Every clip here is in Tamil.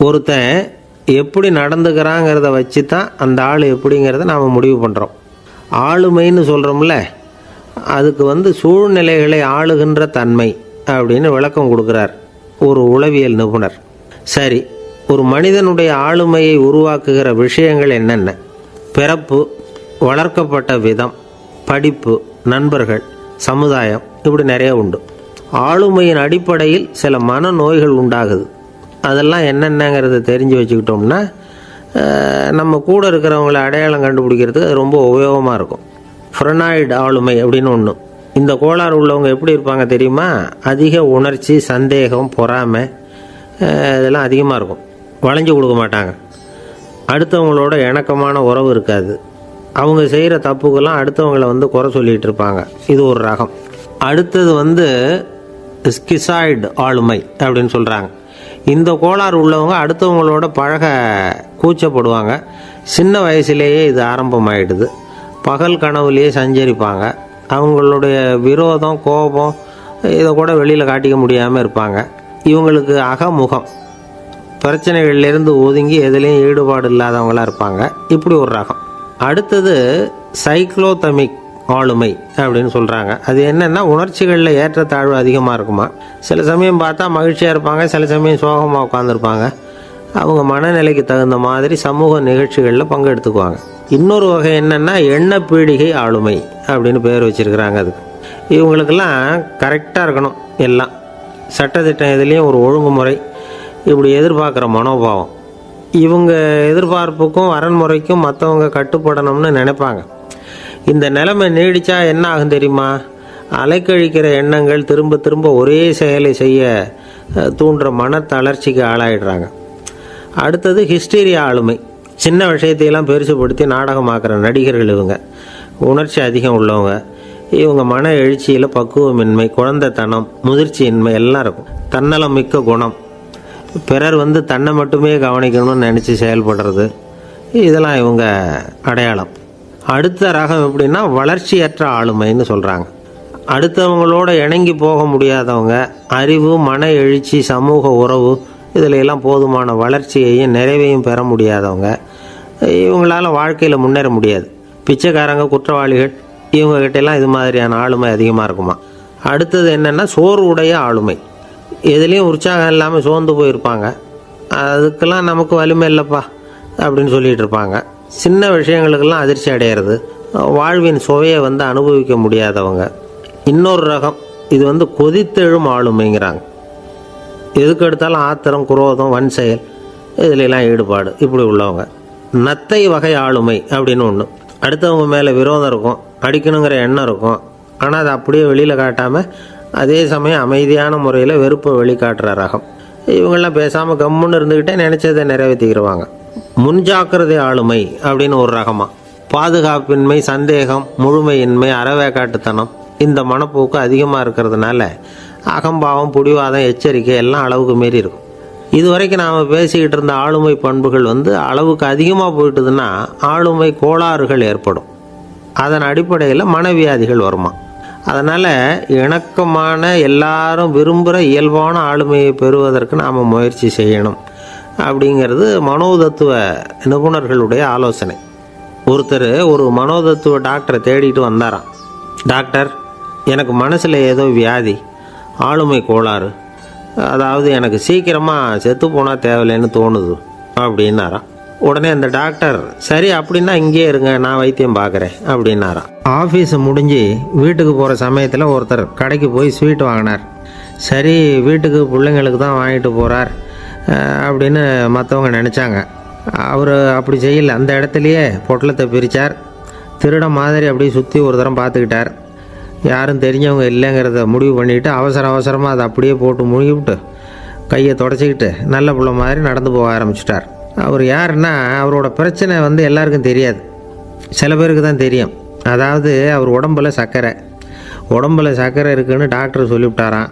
ஒருத்தன் எப்படி நடந்துக்கிறாங்கிறத வச்சு தான் அந்த ஆள் எப்படிங்கிறத நாம் முடிவு பண்ணுறோம். ஆளுமைன்னு சொல்கிறோம்ல, அதுக்கு சூழ்நிலைகளை ஆளுகின்ற தன்மை அப்படின்னு விளக்கம் கொடுக்குறார் ஒரு உளவியல் நிபுணர். சரி, ஒரு மனிதனுடைய ஆளுமையை உருவாக்குகிற விஷயங்கள் என்னென்ன? பிறப்பு, வளர்க்கப்பட்ட விதம், படிப்பு, நண்பர்கள், சமுதாயம், இப்படி நிறைய உண்டு. ஆளுமையின் அடிப்படையில் சில மனநோய்கள் உண்டாகுது. அதெல்லாம் என்னென்னங்கிறத தெரிஞ்சு வச்சுக்கிட்டோம்னா நம்ம கூட இருக்கிறவங்கள அடையாளம் கண்டுபிடிக்கிறதுக்கு அது ரொம்ப உபயோகமாக இருக்கும். ஃப்ரெனாய்டு ஆளுமை அப்படின்னு ஒன்று. இந்த கோளாறு உள்ளவங்க எப்படி இருப்பாங்க தெரியுமா? அதிக உணர்ச்சி, சந்தேகம், பொறாமை இதெல்லாம் அதிகமாக இருக்கும். வளைஞ்சு கொடுக்க மாட்டாங்க. அடுத்தவங்களோட இணக்கமான உறவு இருக்காது. அவங்க செய்கிற தப்புக்கெல்லாம் அடுத்தவங்களை குறை சொல்லிகிட்டு இருப்பாங்க. இது ஒரு ரகம். அடுத்தது ஸ்கிசாய்டு ஆளுமை அப்படின்னு சொல்கிறாங்க. இந்த கோளாறு உள்ளவங்க அடுத்தவங்களோட பழக கூச்சப்படுவாங்க. சின்ன வயசுலேயே இது ஆரம்பமாயிடுது. பகல் கனவுலேயே சஞ்சரிப்பாங்க. அவங்களுடைய விரோதம், கோபம் இதை கூட வெளியில் காட்டிக்க முடியாமல் இருப்பாங்க. இவங்களுக்கு அகமுகம், பிரச்சனைகள்லேருந்து ஒதுங்கி எதுலேயும் ஈடுபாடு இல்லாதவங்களாக இருப்பாங்க. இப்படி ஒரு ரகம். அடுத்தது சைக்ளோதமிக் ஆளுமை அப்படின்னு சொல்கிறாங்க. அது என்னென்னா, உணர்ச்சிகளில் ஏற்றத்தாழ்வு அதிகமாக இருக்குமா. சில சமயம் பார்த்தா மகிழ்ச்சியாக இருப்பாங்க, சில சமயம் சோகமாக உட்காந்துருப்பாங்க. அவங்க மனநிலைக்கு தகுந்த மாதிரி சமூக நிகழ்ச்சிகளில் பங்கெடுத்துக்குவாங்க. இன்னொரு வகை என்னென்னா எண்ணப்பீடிகை ஆளுமை அப்படின்னு பேர் வச்சுருக்கிறாங்க. அதுக்கு இவங்களுக்கெல்லாம் கரெக்டாக இருக்கணும். எல்லாம் சட்டத்திட்டம், இதுலேயும் ஒரு ஒழுங்குமுறை, இப்படி எதிர்பார்க்குற மனோபாவம். இவங்க எதிர்பார்ப்புக்கும் வரன்முறைக்கும் மற்றவங்க கட்டுப்படணும்னு நினைப்பாங்க. இந்த நிலைமை நீடித்தா என்ன ஆகும் தெரியுமா? அலைக்கழிக்கிற எண்ணங்கள் திரும்ப திரும்ப ஒரே செயலை செய்ய தூண்டுற மன தளர்ச்சிக்கு ஆளாயிடுறாங்க. அடுத்தது ஹிஸ்டீரியா ஆளுமை. சின்ன விஷயத்தையெல்லாம் பெருசுப்படுத்தி நாடகமாக்குற நடிகர்கள் இவங்க. உணர்ச்சி அதிகம் உள்ளவங்க. இவங்க மன எழுச்சியில் பக்குவமின்மை, குழந்தைத்தனம், முதிர்ச்சியின்மை எல்லாம் இருக்கும். தன்னலம் மிக்க குணம். பிறர் தன்னை மட்டுமே கவனிக்கணும்னு நினச்சி செயல்படுறது, இதெல்லாம் இவங்க அடையாளம். அடுத்த ரகம் எப்படின்னா வளர்ச்சியற்ற ஆளுமைன்னு சொல்கிறாங்க. அடுத்தவங்களோட இணங்கி போக முடியாதவங்க. அறிவு, மன எழுச்சி, சமூக உறவு இதில் எல்லாம் போதுமான வளர்ச்சியையும் நிறைவையும் பெற முடியாதவங்க. இவங்களால வாழ்க்கையில் முன்னேற முடியாது. பிச்சைக்காரங்க, குற்றவாளிகள், இவங்ககிட்டெல்லாம் இது மாதிரியான ஆளுமை அதிகமாக இருக்குமா. அடுத்தது என்னென்னா சோர்வுடைய ஆளுமை. எதுலேயும் உற்சாகம் இல்லாமல் சோர்ந்து போயிருப்பாங்க. அதுக்கெல்லாம் நமக்கு வலிமை இல்லைப்பா அப்படின்னு சொல்லிகிட்டு இருப்பாங்க. சின்ன விஷயங்களுக்கெல்லாம் அதிர்ச்சி அடையிறது. வாழ்வின் சுவையை அனுபவிக்க முடியாதவங்க. இன்னொரு ரகம் இது கொதித்தெழும் ஆளுமைங்கிறாங்க. எதுக்கு எடுத்தாலும் ஆத்திரம், குரோதம், வன் செயல் இதிலெல்லாம் ஈடுபாடு, இப்படி உள்ளவங்க. நத்தை வகை ஆளுமை அப்படின்னு ஒன்று. அடுத்தவங்க மேலே விரோதம் இருக்கும், அடிக்கணுங்கிற எண்ணம் இருக்கும். ஆனால் அதை அப்படியே வெளியில் காட்டாமல் அதே சமயம் அமைதியான முறையில் வெறுப்பை வெளிக்காட்டுற ரகம். இவங்கெல்லாம் பேசாமல் கம்முன்னு இருந்துக்கிட்டே நினச்சதை நிறைவேற்றிக்கிடுவாங்க. முன்ஜாக்கிரதை ஆளுமை அப்படின்னு ஒரு ரகமாக. பாதுகாப்பின்மை, சந்தேகம், முழுமையின்மை, அறவேக்காட்டுத்தனம் இந்த மனப்போக்கு அதிகமாக இருக்கிறதுனால அகம்பாவம், புடிவாதம், எச்சரிக்கை எல்லாம் அளவுக்கு மீறி இருக்கும். இதுவரைக்கும் நாம் பேசிக்கிட்டு இருந்த ஆளுமை பண்புகள் அளவுக்கு அதிகமாக போயிட்டுதுன்னா ஆளுமை கோளாறுகள் ஏற்படும். அதன் அடிப்படையில் மனவியாதிகள் வருமா. அதனால் இணக்கமான, எல்லாரும் விரும்புகிற இயல்பான ஆளுமையை பெறுவதற்கு நாம் முயற்சி செய்யணும் அப்படிங்கிறது மனோதத்துவ நிபுணர்களுடைய ஆலோசனை. ஒருத்தர் ஒரு மனோதத்துவ டாக்டரை தேடிட்டு வந்தாராம். டாக்டர், எனக்கு மனசில் ஏதோ வியாதி, ஆளுமை கோளாறு, அதாவது எனக்கு சீக்கிரமாக செத்து போனால் தேவையில்லைன்னு தோணுது அப்படின்னாராம். உடனே அந்த டாக்டர், சரி அப்படின்னா இங்கே இருங்க, நான் வைத்தியம் பார்க்குறேன் அப்படின்னாராம். ஆஃபீஸை முடிஞ்சு வீட்டுக்கு போகிற சமயத்தில் ஒருத்தர் கடைக்கு போய் ஸ்வீட் வாங்கினார். சரி, வீட்டுக்கு பிள்ளைங்களுக்கு தான் வாங்கிட்டு போகிறார் அப்படின்னு மற்றவங்க நினச்சாங்க. அவர் அப்படி செய்யலை. அந்த இடத்துலையே பொட்டலத்தை பிரித்தார். திருட மாதிரி அப்படியே சுற்றி ஒரு தரம் பார்த்துக்கிட்டார். யாரும் தெரிஞ்சவங்க இல்லைங்கிறத முடிவு பண்ணிவிட்டு அவசரமாக அதை அப்படியே போட்டு முழுகிவிட்டு கையை தொடச்சிக்கிட்டு நல்ல பிள்ளை மாதிரி நடந்து போக ஆரம்பிச்சிட்டார். அவர் யாருன்னா, அவரோட பிரச்சனை எல்லாருக்கும் தெரியாது, சில பேருக்கு தான் தெரியும். அதாவது அவர் உடம்பில் சர்க்கரை இருக்குதுன்னு டாக்டர் சொல்லிவிட்டாராம்.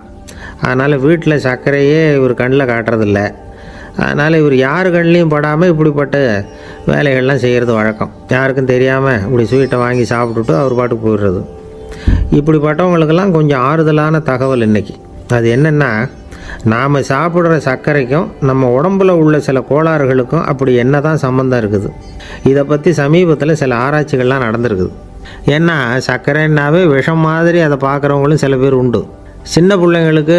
அதனால் வீட்டில் சர்க்கரையே இவர் கண்ணில் காட்டுறதில்ல. அதனால் இவர் யார் கண்ணிலையும் படாமல் இப்படிப்பட்ட வேலைகள்லாம் செய்கிறது வழக்கம். யாருக்கும் தெரியாமல் இப்படி ஸ்வீட்டை வாங்கி சாப்பிட்டுட்டு அவர் பாட்டுக்கு போயிடுறது. இப்படிப்பட்டவங்களுக்கெல்லாம் கொஞ்சம் ஆறுதலான தகவல் இன்றைக்கி. அது என்னென்னா, நாம் சாப்பிட்ற சர்க்கரைக்கும் நம்ம உடம்புல உள்ள சில கோளாறுகளுக்கும் அப்படி என்ன தான் சம்மந்தம் இருக்குது? இதை பற்றி சமீபத்தில் சில ஆராய்ச்சிகள்லாம் நடந்திருக்குது. ஏன்னா சர்க்கரைன்னாவே விஷம் மாதிரி அதை பார்க்குறவங்களும் சில பேர் உண்டு. சின்ன பிள்ளைங்களுக்கு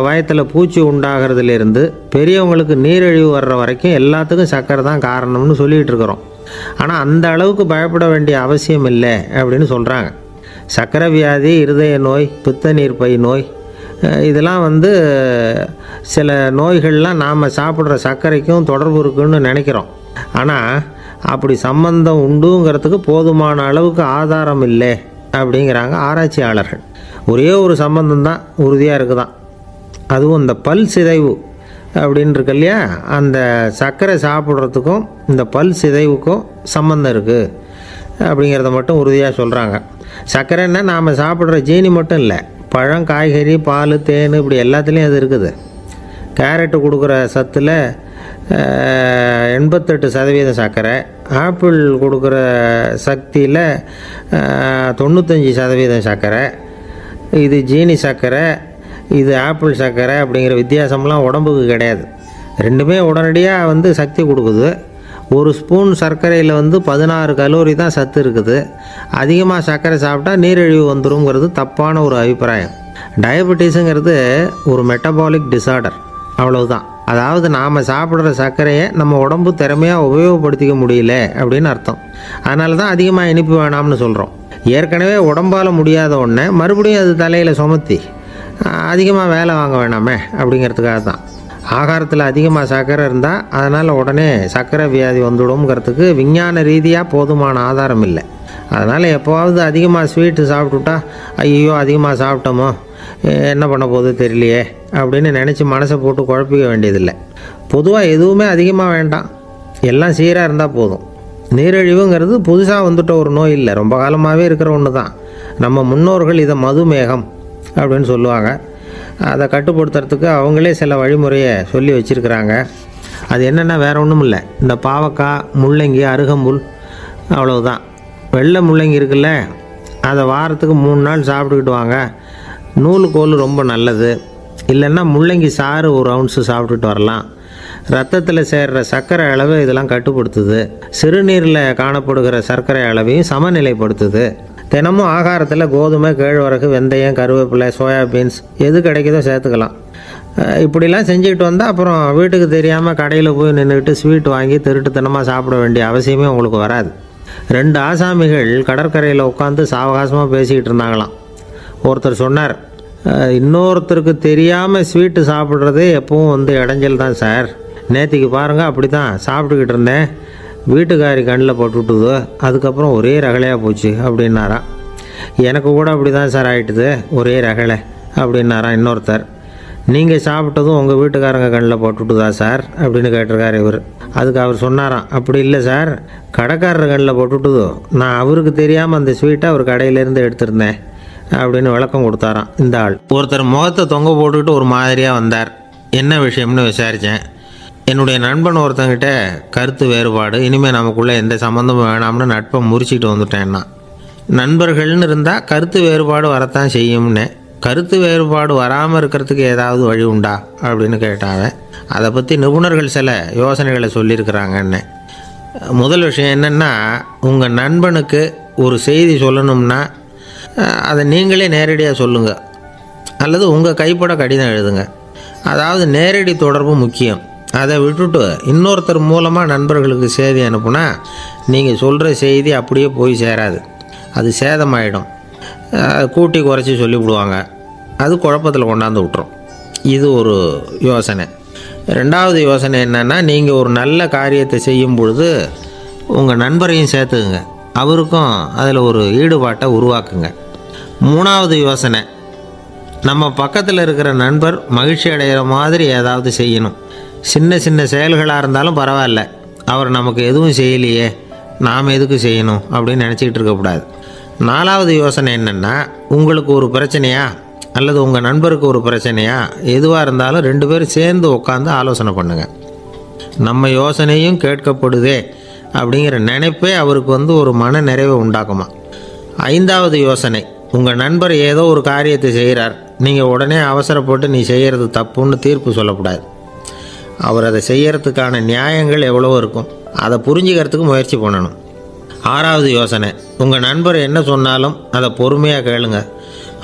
வயத்தில் பூச்சி உண்டாகிறதுலேருந்து பெரியவங்களுக்கு நீரிழிவு வர்ற வரைக்கும் எல்லாத்துக்கும் சர்க்கரை தான் காரணம்னு சொல்லிகிட்டு இருக்கிறோம். ஆனால் அந்த அளவுக்கு பயப்பட வேண்டிய அவசியம் இல்லை அப்படின்னு சொல்கிறாங்க. சர்க்கரை வியாதி, இருதய நோய், பித்த நீர்ப்பை நோய், இதெல்லாம் சில நோய்கள்லாம் நாம் சாப்பிட்ற சர்க்கரைக்கும் தொடர்பு இருக்குன்னு நினைக்கிறோம். ஆனால் அப்படி சம்பந்தம் உண்டுங்கிறதுக்கு போதுமான அளவுக்கு ஆதாரம் இல்லை அப்படிங்கிறாங்க ஆராய்ச்சியாளர்கள். ஒரே ஒரு சம்பந்தம் தான் உறுதியாக இருக்குதான். அதுவும் இந்த பல் சிதைவு அப்படின்னு இருக்கு இல்லையா, அந்த சர்க்கரை சாப்பிட்றதுக்கும் இந்த பல் சிதைவுக்கும் சம்பந்தம் இருக்குது அப்படிங்கிறத மட்டும் உறுதியாக சொல்கிறாங்க. சர்க்கரைன்னா நாம் சாப்பிட்ற ஜீனி மட்டும் இல்லை, பழம், காய்கறி, பால், தேன், இப்படி எல்லாத்துலேயும் அது இருக்குது. கேரட்டு கொடுக்குற சத்தில் 88% சர்க்கரை, ஆப்பிள் கொடுக்குற சக்தியில் 95% சர்க்கரை. இது ஜீனி சர்க்கரை, இது ஆப்பிள் சர்க்கரை அப்படிங்கிற வித்தியாசம்லாம் உடம்புக்கு கிடையாது. ரெண்டுமே உடனடியாக சக்தி கொடுக்குது. ஒரு ஸ்பூன் சர்க்கரையில் 16 கலோரி தான் சத்து இருக்குது. அதிகமாக சர்க்கரை சாப்பிட்டா நீரிழிவு வந்துருங்கிறது தப்பான ஒரு அபிப்பிராயம். டயபெட்டிஸுங்கிறது ஒரு மெட்டபாலிக் டிஸார்டர், அவ்வளவுதான். அதாவது நாம் சாப்பிட்ற சர்க்கரையை நம்ம உடம்பு திறமையாக உபயோகப்படுத்திக்க முடியல அப்படின்னு அர்த்தம். அதனால தான் அதிகமாக இனிப்பு வேணாம்னு சொல்கிறோம். ஏற்கனவே உடம்பால் முடியாத ஒன்றை மறுபடியும் அது தலையில் சுமத்தி அதிகமாக வேலை வாங்க வேணாமே அப்படிங்கிறதுக்காக தான். ஆகாரத்தில் அதிகமாக சர்க்கரை இருந்தால் அதனால் உடனே சர்க்கரை வியாதி வந்துடும்ங்கிறதுக்கு விஞ்ஞான ரீதியாக போதுமான ஆதாரம் இல்லை. அதனால் எப்போவாவது அதிகமாக ஸ்வீட்டு சாப்பிட்டுட்டா ஐயோ அதிகமாக சாப்பிட்டோமோ, என்ன பண்ண போகுது தெரியலையே அப்படின்னு நினச்சி மனசை போட்டு குழப்பிக்க வேண்டியதில்லை. பொதுவாக எதுவுமே அதிகமாக வேண்டாம், எல்லாம் சீராக இருந்தால் போதும். நீரிழிவுங்கிறது புதுசாக வந்துட்ட ஒரு நோய் இல்லை, ரொம்ப காலமாகவே இருக்கிற ஒன்று தான். நம்ம முன்னோர்கள் இதை மதுமேகம் அப்படின்னு சொல்லுவாங்க. அதை கட்டுப்படுத்துறதுக்கு அவங்களே சில வழிமுறையை சொல்லி வச்சுருக்கிறாங்க. அது என்னென்னா வேறு ஒன்றும் இல்லை, இந்த பாவக்காய், முள்ளங்கி, அருகம்புல், அவ்வளவுதான். வெள்ளை முள்ளங்கி இருக்குல்ல, அதை வாரத்துக்கு 3 நாள் சாப்பிட்டுக்கிட்டு வாங்க. நூலுக்கோல் ரொம்ப நல்லது. இல்லைன்னா முள்ளங்கி சாறு 1 ounce சாப்பிட்டுட்டு வரலாம். ரத்தத்தில் சேர்கிற சர்க்கரை அளவு இதெல்லாம் கட்டுப்படுத்துது. சிறுநீரில் காணப்படுகிற சர்க்கரை அளவையும் சமநிலைப்படுத்துது. தினமும் ஆகாரத்தில் கோதுமை, கேழ்வரகு, வெந்தயம், கருவேப்பிலை, சோயாபீன்ஸ் எது கிடைக்குதோ சேர்த்துக்கலாம். இப்படிலாம் செஞ்சுக்கிட்டு வந்தால் அப்புறம் வீட்டுக்கு தெரியாமல் கடையில் போய் நின்றுக்கிட்டு ஸ்வீட் வாங்கி திருட்டுத்தனமாக சாப்பிட வேண்டிய அவசியமே உங்களுக்கு வராது. 2 ஆசாமிகள் கடற்கரையில் உட்காந்து சாவகாசமாக பேசிக்கிட்டு இருந்தாங்களாம். ஒருத்தர் சொன்னார், இன்னொருத்தருக்கு தெரியாமல் ஸ்வீட்டு சாப்பிட்றதே எப்பவும் இடைஞ்சல் தான் சார். நேற்றுக்கு பாருங்கள், அப்படி தான் சாப்பிட்டுக்கிட்டு இருந்தேன், வீட்டுக்காரி கண்ணில் போட்டுவிட்டுது, அதுக்கப்புறம் ஒரே ரகலையாக போச்சு அப்படின்னாராம். எனக்கு கூட அப்படி தான் சார் ஆகிட்டுது, ஒரே ரகலை அப்படின்னாராம் இன்னொருத்தர். நீங்கள் சாப்பிட்டதும் உங்கள் வீட்டுக்காரங்க கண்ணில் போட்டுவிட்டுதா சார் அப்படின்னு கேட்டிருக்கார் இவர். அதுக்கு அவர் சொன்னாராம், அப்படி இல்லை சார், கடைக்காரர் கண்ணில் போட்டுவிட்டுதோ, நான் அவருக்கு தெரியாமல் அந்த ஸ்வீட்டை அவர் கடையிலேருந்து எடுத்திருந்தேன் அப்படின்னு விளக்கம் கொடுத்தாராம் இந்த ஆள். ஒருத்தர் முகத்தை தொங்க போட்டுக்கிட்டு ஒரு மாதிரியாக வந்தார். என்ன விஷயம்னு விசாரித்தேன். என்னுடைய நண்பன் ஒருத்தங்கிட்ட கருத்து வேறுபாடு, இனிமேல் நமக்குள்ளே எந்த சம்மந்தமும் வேணாம்னு நட்பை முறிச்சிக்கிட்டு வந்துட்டேன்னா. நண்பர்கள்னு இருந்தால் கருத்து வேறுபாடு வரத்தான் செய்யும்னு. கருத்து வேறுபாடு வராமல் இருக்கிறதுக்கு ஏதாவது வழி உண்டா அப்படின்னு கேட்டாங்க. அதை பற்றி நிபுணர்கள் சில யோசனைகளை சொல்லியிருக்கிறாங்கன்னு. முதல் விஷயம் என்னென்னா, உங்கள் நண்பனுக்கு ஒரு செய்தி சொல்லணும்னா அதை நீங்களே நேரடியாக சொல்லுங்கள், அல்லது உங்கள் கைப்பட கடிதம் எழுதுங்க. அதாவது நேரடி தொடர்பு முக்கியம். அதை விட்டுட்டு இன்னொருத்தர் மூலமாக நண்பர்களுக்கு செய்தி அனுப்புனா நீங்கள் சொல்கிற செய்தி அப்படியே போய் சேராது, அது சேதமாயிடும். கூட்டி குறைச்சி சொல்லிவிடுவாங்க, அது குழப்பத்தில் கொண்டாந்து விட்டுரும். இது ஒரு யோசனை. 2வது யோசனை என்னென்னா, நீங்கள் ஒரு நல்ல காரியத்தை செய்யும் பொழுது உங்கள் நண்பரையும் சேர்த்துக்குங்க, அவருக்கும் அதில் ஒரு ஈடுபாட்டை உருவாக்குங்க. 3வது யோசனை, நம்ம பக்கத்தில் இருக்கிற நண்பர் மகிழ்ச்சி அடைகிற மாதிரி ஏதாவது செய்யணும். சின்ன சின்ன செயல்களாக இருந்தாலும் பரவாயில்ல, அவர் நமக்கு எதுவும் செய்யலையே, நாம் எதுக்கு செய்யணும் அப்படின்னு நினச்சிக்கிட்டு இருக்கக்கூடாது. 4வது யோசனை என்னென்னா, உங்களுக்கு ஒரு பிரச்சனையா அல்லது உங்கள் நண்பருக்கு ஒரு பிரச்சனையா, எதுவாக இருந்தாலும் 2 பேரும் சேர்ந்து உட்காந்து ஆலோசனை பண்ணுங்கள். நம்ம யோசனையும் கேட்கப்படுதே அப்படிங்கிற நினைப்பே அவருக்கு ஒரு மன நிறைவை உண்டாக்குமா. 5வது யோசனை, உங்கள் நண்பர் ஏதோ ஒரு காரியத்தை செய்கிறார், நீங்கள் உடனே அவசரப்பட்டு நீ செய்கிறது தப்புன்னு தீர்ப்பு சொல்லக்கூடாது. அவர் அதை செய்யறதுக்கான நியாயங்கள் எவ்வளவோ இருக்கும், அதை புரிஞ்சுக்கிறதுக்கு முயற்சி பண்ணணும். 6வது யோசனை, உங்கள் நண்பர் என்ன சொன்னாலும் அதை பொறுமையாக கேளுங்க.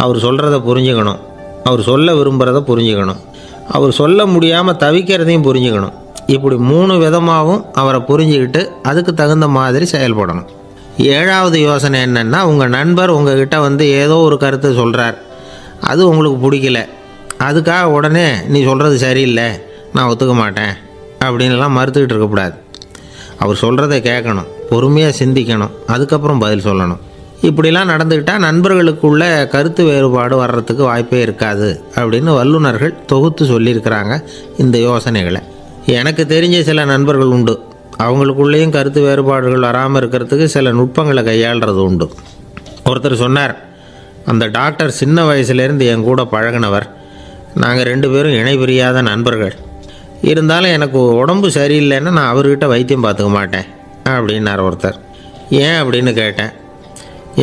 அவர் சொல்கிறத புரிஞ்சுக்கணும், அவர் சொல்ல விரும்புகிறத புரிஞ்சுக்கணும், அவர் சொல்ல முடியாமல் தவிக்கிறதையும் புரிஞ்சுக்கணும். இப்படி 3 விதமாகவும் அவரை புரிஞ்சுக்கிட்டு அதுக்கு தகுந்த மாதிரி செயல்படணும். 7வது யோசனை என்னென்னா, உங்கள் நண்பர் உங்ககிட்ட வந்து ஏதோ ஒரு கருத்தை சொல்கிறார், அது உங்களுக்கு பிடிக்கல, அதுக்காக உடனே நீ சொல்கிறது சரியில்லை, நான் ஒத்துக்க மாட்டேன் அப்படின்லாம் மறுத்துக்கிட்டு இருக்கக்கூடாது. அவர் சொல்கிறத கேட்கணும், பொறுமையாக சிந்திக்கணும், அதுக்கப்புறம் பதில் சொல்லணும். இப்படிலாம் நடந்துக்கிட்டால் நண்பர்களுக்குள்ள கருத்து வேறுபாடு வர்றதுக்கு வாய்ப்பே இருக்காது அப்படின்னு வல்லுநர்கள் தொகுத்து சொல்லியிருக்கிறாங்க இந்த யோசனைகளை. எனக்கு தெரிஞ்ச சில நண்பர்கள் உண்டு, அவங்களுக்குள்ளேயும் கருத்து வேறுபாடுகள் வராமல் இருக்கிறதுக்கு சில நுட்பங்களை கையாளுறது உண்டு. ஒருத்தர் சொன்னார், அந்த டாக்டர் சின்ன வயசுலேருந்து என் கூட பழகினவர், நாங்கள் 2 பேரும் இணை பிரியாத நண்பர்கள். இருந்தாலும் எனக்கு உடம்பு சரியில்லைன்னா நான் அவர்கிட்ட வைத்தியம் பார்த்துக்க மாட்டேன் அப்படின்னார் ஒருத்தர். ஏன் அப்படின்னு கேட்டேன்.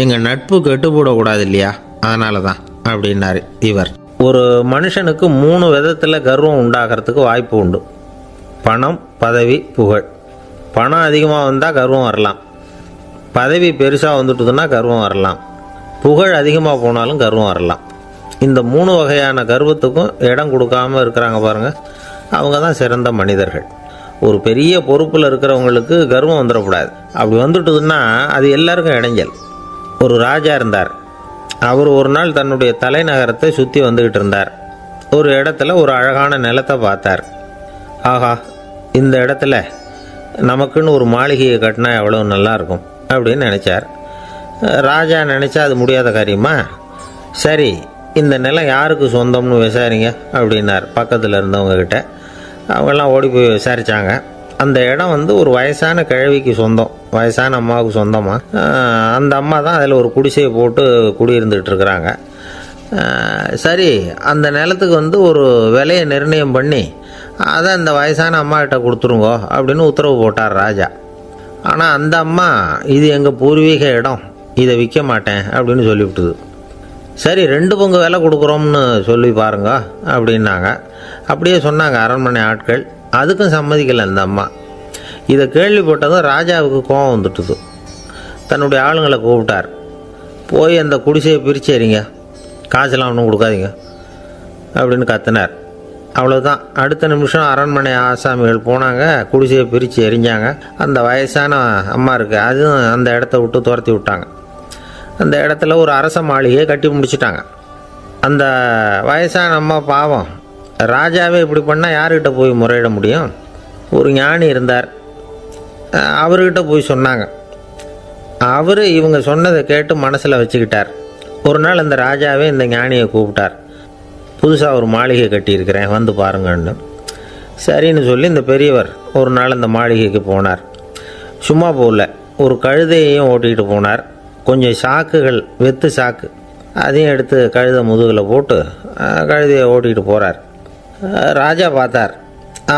எங்கள் நட்பு கெட்டுப்போடக்கூடாது இல்லையா, அதனால தான் அப்படின்னார் இவர். ஒரு மனுஷனுக்கு 3 விதத்தில் கர்வம் உண்டாகிறதுக்கு வாய்ப்பு உண்டு. பணம், பதவி, புகழ். பணம் அதிகமாக வந்தால் கர்வம் வரலாம், பதவி பெருசாக வந்துட்டுதுன்னா கர்வம் வரலாம், புகழ் அதிகமாக போனாலும் கர்வம் வரலாம். இந்த 3 வகையான கர்வத்துக்கும் இடம் கொடுக்காமல் இருக்கிறாங்க பாருங்கள், அவங்க தான் சிறந்த மனிதர்கள். ஒரு பெரிய பொறுப்பில் இருக்கிறவங்களுக்கு கர்வம் வந்துடக்கூடாது. அப்படி வந்துட்டுதுன்னா அது எல்லாருக்கும் இடைஞ்சல். ஒரு ராஜா இருந்தார். அவர் ஒரு நாள் தன்னுடைய தலைநகரத்தை சுற்றி வந்துக்கிட்டு இருந்தார். ஒரு இடத்துல ஒரு அழகான நிலத்தை பார்த்தார். ஆஹா, இந்த இடத்துல நமக்குன்னு ஒரு மாளிகையை கட்டினா எவ்வளோ நல்லாயிருக்கும் அப்படின்னு நினச்சார். ராஜா நினச்சா அது முடியாத காரியமா? சரி, இந்த நிலம் யாருக்கு சொந்தம்னு விசாரிங்க அப்படின்னார் பக்கத்தில் இருந்தவங்கக்கிட்ட. அவங்கெல்லாம் ஓடி போய் விசாரித்தாங்க. அந்த இடம் வந்து ஒரு வயசான கிழவிக்கு சொந்தம், வயசான அம்மாவுக்கு சொந்தமாக. அந்த அம்மா தான் அதில் ஒரு குடிசையை போட்டு குடியிருந்துகிட்டு இருக்கிறாங்க. சரி, அந்த நிலத்துக்கு வந்து ஒரு விலையை நிர்ணயம் பண்ணி அதை அந்த வயசான அம்மாக்கிட்ட கொடுத்துருங்கோ அப்படின்னு உத்தரவு போட்டார் ராஜா. ஆனால் அந்த அம்மா, இது எங்கள் பூர்வீக இடம், இதை விற்க மாட்டேன் அப்படின்னு சொல்லிவிட்டுது. சரி, 2 பங்கு விலை கொடுக்குறோம்னு சொல்லி பாருங்க அப்படின்னாங்க. அப்படியே சொன்னாங்க அரண்மனை ஆட்கள். அதுக்கும் சம்மதிக்கலை அந்த அம்மா. இதை கேள்விப்பட்டதும் ராஜாவுக்கு கோபம் வந்துட்டுது. தன்னுடைய ஆளுங்களை கூப்பிட்டார். போய் அந்த குடிசையை பிரித்து எறிங்க, காசெல்லாம் ஒன்றும் கொடுக்காதீங்க அப்படின்னு கத்தினார். அவ்வளோதான். அடுத்த நிமிஷம் அரண்மனை ஆசாமிகள் போனாங்க, குடிசையை பிரித்து எரிஞ்சாங்க. அந்த வயசான அம்மா இருக்குது, அதுவும் அந்த இடத்த விட்டு துரத்தி விட்டாங்க. அந்த இடத்துல ஒரு அரச மாளிகையை கட்டி முடிச்சிட்டாங்க. அந்த வயசான அம்மா பாவம், ராஜாவே இப்படி பண்ணால் யார்கிட்ட போய் முறையிட முடியும்? ஒரு ஞானி இருந்தார், அவர்கிட்ட போய் சொன்னாங்க. அவர் இவங்க சொன்னதை கேட்டு மனசில் வச்சுக்கிட்டார். ஒரு நாள் அந்த ராஜாவே இந்த ஞானியை கூப்பிட்டார். புதுசாக ஒரு மாளிகை கட்டியிருக்கிறேன், வந்து பாருங்கன்னு. சரின்னு சொல்லி இந்த பெரியவர் ஒரு நாள் அந்த மாளிகைக்கு போனார். சும்மா போகல, ஒரு கழுதையையும் ஓட்டிகிட்டு போனார். கொஞ்சம் சாக்குகள், வெத்து சாக்கு, அதையும் எடுத்து கழுதை முதுகில் போட்டு கழுதையை ஓட்டிகிட்டு போகிறார். ராஜா பார்த்தார்.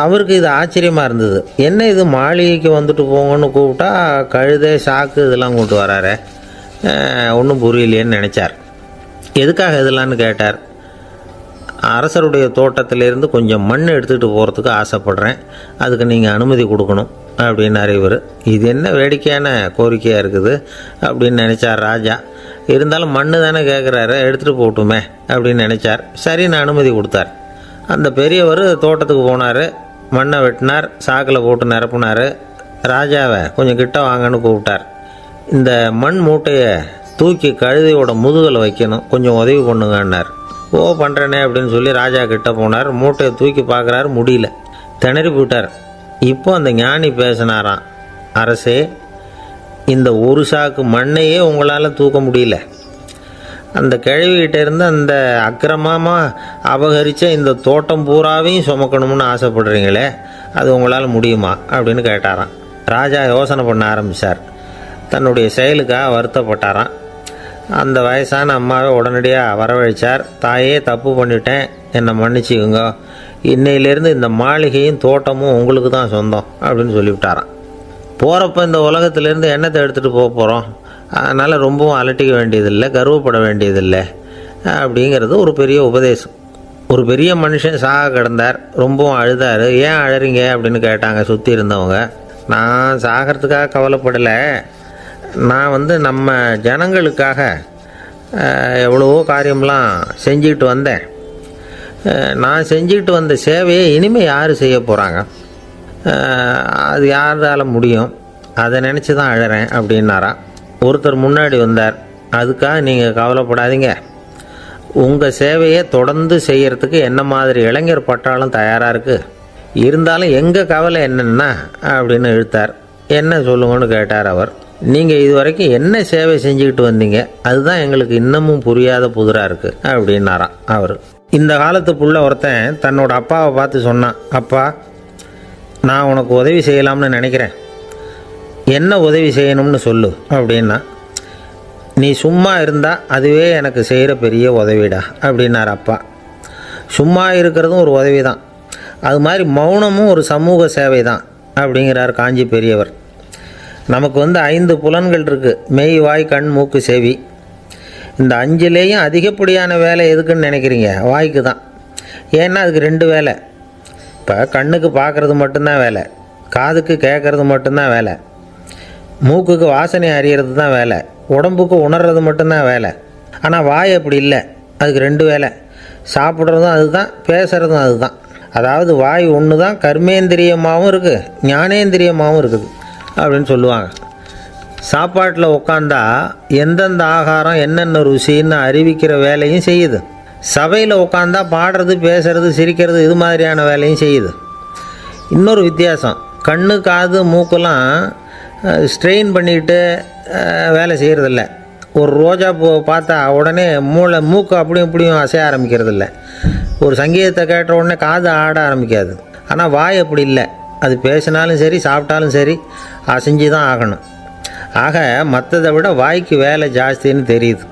அவருக்கு இது ஆச்சரியமாக இருந்தது. என்ன இது, மாளிகைக்கு வந்துட்டு போங்கன்னு கூப்பிட்டா கழுதை சாக்கு இதெல்லாம் கொண்டு வராரு, ஒன்றும் புரியலையேன்னு நினச்சார். எதுக்காக இதெல்லாம்னு கேட்டார். அரசருடைய தோட்டத்திலேருந்து கொஞ்சம் மண் எடுத்துகிட்டு போகிறதுக்கு ஆசைப்பட்றேன், அதுக்கு நீங்கள் அனுமதி கொடுக்கணும் அப்படின்னாரு இவர். இது என்ன வேடிக்கையான கோரிக்கையாக இருக்குது அப்படின்னு நினச்சார் ராஜா. இருந்தாலும் மண் தானே கேட்குறாரு, எடுத்துகிட்டு போகட்டுமே அப்படின்னு நினச்சார். சரி, நான் அனுமதி கொடுத்தார். அந்த பெரியவர் தோட்டத்துக்கு போனார், மண்ணை வெட்டினார், சாக்கில் போட்டு நிரப்புனார். ராஜாவை கொஞ்சம் கிட்ட வாங்கன்னு கூப்பிட்டார். இந்த மண் மூட்டையை தூக்கி கழுதையோட முதுகில் வைக்கணும், கொஞ்சம் உதவி பண்ணுங்கன்னார். ஓ, பண்ணுறேனே அப்படின்னு சொல்லி ராஜா கிட்ட போனார். மூட்டையை தூக்கி பார்க்குறாரு, முடியல, திணறி போயிட்டார். இப்போ அந்த ஞானி பேசினாராம். அரசே, இந்த ஒரு சாக்கு மண்ணையே உங்களால் தூக்க முடியல, அந்த கிழவிகிட்ட இருந்து அந்த அக்கிரமமாக அபகரித்த இந்த தோட்டம் பூராவையும் சுமக்கணும்னு ஆசைப்படுறீங்களே, அது உங்களால் முடியுமா அப்படின்னு கேட்டாராம். ராஜா யோசனை பண்ண ஆரம்பித்தார். தன்னுடைய செயலுக்காக வருத்தப்பட்டாராம். அந்த வயசான அம்மாவை உடனடியாக வரவழைச்சார். தாயே, தப்பு பண்ணிட்டேன், என்னை மன்னிச்சுக்குங்க, இன்னையிலேருந்து இந்த மாளிகையும் தோட்டமும் உங்களுக்கு தான் சொந்தம் அப்படின்னு சொல்லிவிட்டாராம். போகிறப்ப இந்த உலகத்திலேருந்து எண்ணத்தை எடுத்துகிட்டு போக போகிறோம், அதனால் ரொம்பவும் அலட்டிக்க வேண்டியதில்லை, கர்வப்பட வேண்டியதில்லை, அப்படிங்கிறது ஒரு பெரிய உபதேசம். ஒரு பெரிய மனுஷன் சாக கிடந்தார், ரொம்பவும் அழுதார். ஏன் அழறீங்க அப்படின்னு கேட்டாங்க சுற்றி இருந்தவங்க. நான் சாகிறதுக்காக கவலைப்படலை, நான் நம்ம ஜனங்களுக்காக எவ்வளவோ காரியம்லாம் செஞ்சுக்கிட்டு வந்தேன். நான் செஞ்சுக்கிட்டு வந்த சேவையை இனிமேல் யார் செய்ய போகிறாங்க, அது யாரால முடியும், அதை நினச்சி தான் அழறேன் அப்படின்னாராம். ஒருத்தர் முன்னாடி வந்தார். அதுக்காக நீங்கள் கவலைப்படாதீங்க, உங்கள் சேவையை தொடர்ந்து செய்கிறதுக்கு என்ன மாதிரி இளைஞர் பட்டாலும் தயாராக இருக்குது, இருந்தாலும் எங்கள் கவலை என்னென்னா அப்படின்னு இழுத்தார். என்ன சொல்லுங்கன்னு கேட்டார் அவர். நீங்கள் இது வரைக்கும் என்ன சேவை செஞ்சுக்கிட்டு வந்தீங்க, அதுதான் எங்களுக்கு இன்னமும் புரியாத புதிராக இருக்குது அப்படின்னாராம் அவர். இந்த காலத்து புள்ள ஒருத்தன் தன்னோட அப்பாவை பார்த்து சொன்னான், அப்பா நான் உனக்கு உதவி செய்யலாம்னு நினைக்கிறேன், என்ன உதவி செய்யணும்னு சொல்லு அப்படின்னா. நீ சும்மா இருந்தால் அதுவே எனக்கு செய்கிற பெரிய உதவிடா அப்படின்னார் அப்பா. சும்மா இருக்கிறதும் ஒரு உதவி தான், அது மாதிரி மௌனமும் ஒரு சமூக சேவை தான் அப்படிங்கிறார் காஞ்சி பெரியவர். நமக்கு 5 புலன்கள் இருக்குது, மெய், வாய், கண், மூக்கு, செவி. இந்த 5லேயும் அதிகப்படியான வேலை எதுக்குன்னு நினைக்கிறீங்க? வாய்க்கு தான். ஏன்னா அதுக்கு 2 வேலை. இப்போ கண்ணுக்கு பார்க்குறது மட்டும்தான் வேலை, காதுக்கு கேட்குறது மட்டும்தான் வேலை, மூக்குக்கு வாசனை அறியறது தான் வேலை, உடம்புக்கு உணர்றது மட்டும்தான் வேலை. ஆனால் வாய் அப்படி இல்லை, அதுக்கு 2 வேலை. சாப்பிட்றதும் அதுதான், பேசுகிறதும் அதுதான். அதாவது வாய் ஒன்று தான் கர்மேந்திரியமாகவும் இருக்குது, ஞானேந்திரியமாகவும் இருக்குது அப்படின்னு சொல்லுவாங்க. சாப்பாட்டில் உட்காந்தா எந்தெந்த ஆகாரம் என்னென்ன ருசின்னு அறிவிக்கிற வேலையும் செய்யுது. சபையில் உட்காந்தா பாடுறது, பேசுறது, சிரிக்கிறது, இது மாதிரியான வேலையும் செய்யுது. இன்னொரு வித்தியாசம், கண்ணு, காது, மூக்கெல்லாம் ஸ்ட்ரெயின் பண்ணிக்கிட்டு வேலை செய்கிறதில்ல. ஒரு ரோஜா பூ பார்த்தா உடனே மூக்கு அப்படியும் இப்படியும் அசைய ஆரம்பிக்கிறதில்ல. ஒரு சங்கீதத்தை கேட்ட உடனே காது ஆட ஆரம்பிக்காது. ஆனால் வாய் அப்படி இல்லை, அது பேசினாலும் சரி சாப்பிட்டாலும் சரி அசைஞ்சு தான் ஆகணும். ஆக மற்றதை விட வாய்க்கு வேலை ஜாஸ்தின்னு தெரியுது.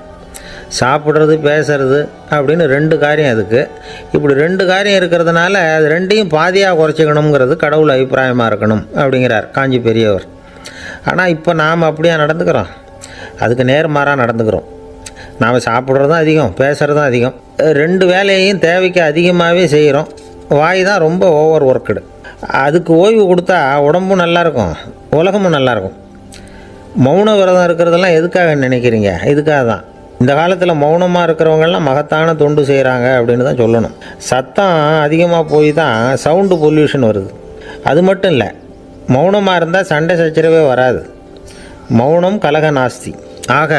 சாப்பிட்றது, பேசுறது அப்படின்னு 2 காரியம் அதுக்கு. இப்படி 2 காரியம் இருக்கிறதுனால அது 2ஐயும் பாதியாக குறைச்சிக்கணுங்கிறது கடவுள் அபிப்பிராயமாக இருக்கணும் அப்படிங்கிறார் காஞ்சி பெரியவர். ஆனால் இப்போ நாம் அப்படியே நடந்துக்கிறோம், அதுக்கு நேர்மாறாக நடந்துக்கிறோம். நாம் சாப்பிட்றதும் அதிகம், பேசுகிறதும் அதிகம், 2 வேலையையும் தேவைக்கு அதிகமாகவே செய்கிறோம். வாய் தான் ரொம்ப ஓவர் ஒர்க்குடு. அதுக்கு ஓய்வு கொடுத்தா உடம்பும் நல்லாயிருக்கும், உலகமும் நல்லாயிருக்கும். மௌன விரதம் இருக்கிறதெல்லாம் எதுக்காக நினைக்கிறீங்க? இதுக்காக தான். இந்த காலத்தில் மௌனமாக இருக்கிறவங்கெல்லாம் மகத்தான தொண்டு செய்கிறாங்க அப்படின்னு தான் சொல்லணும். சத்தம் அதிகமாக போய் தான் சவுண்டு பொல்யூஷன் வருது. அது மட்டும் இல்லை, மௌனமாக இருந்தால் சண்டை சச்சரவே வராது. மௌனம் கலக நாஸ்தி. ஆக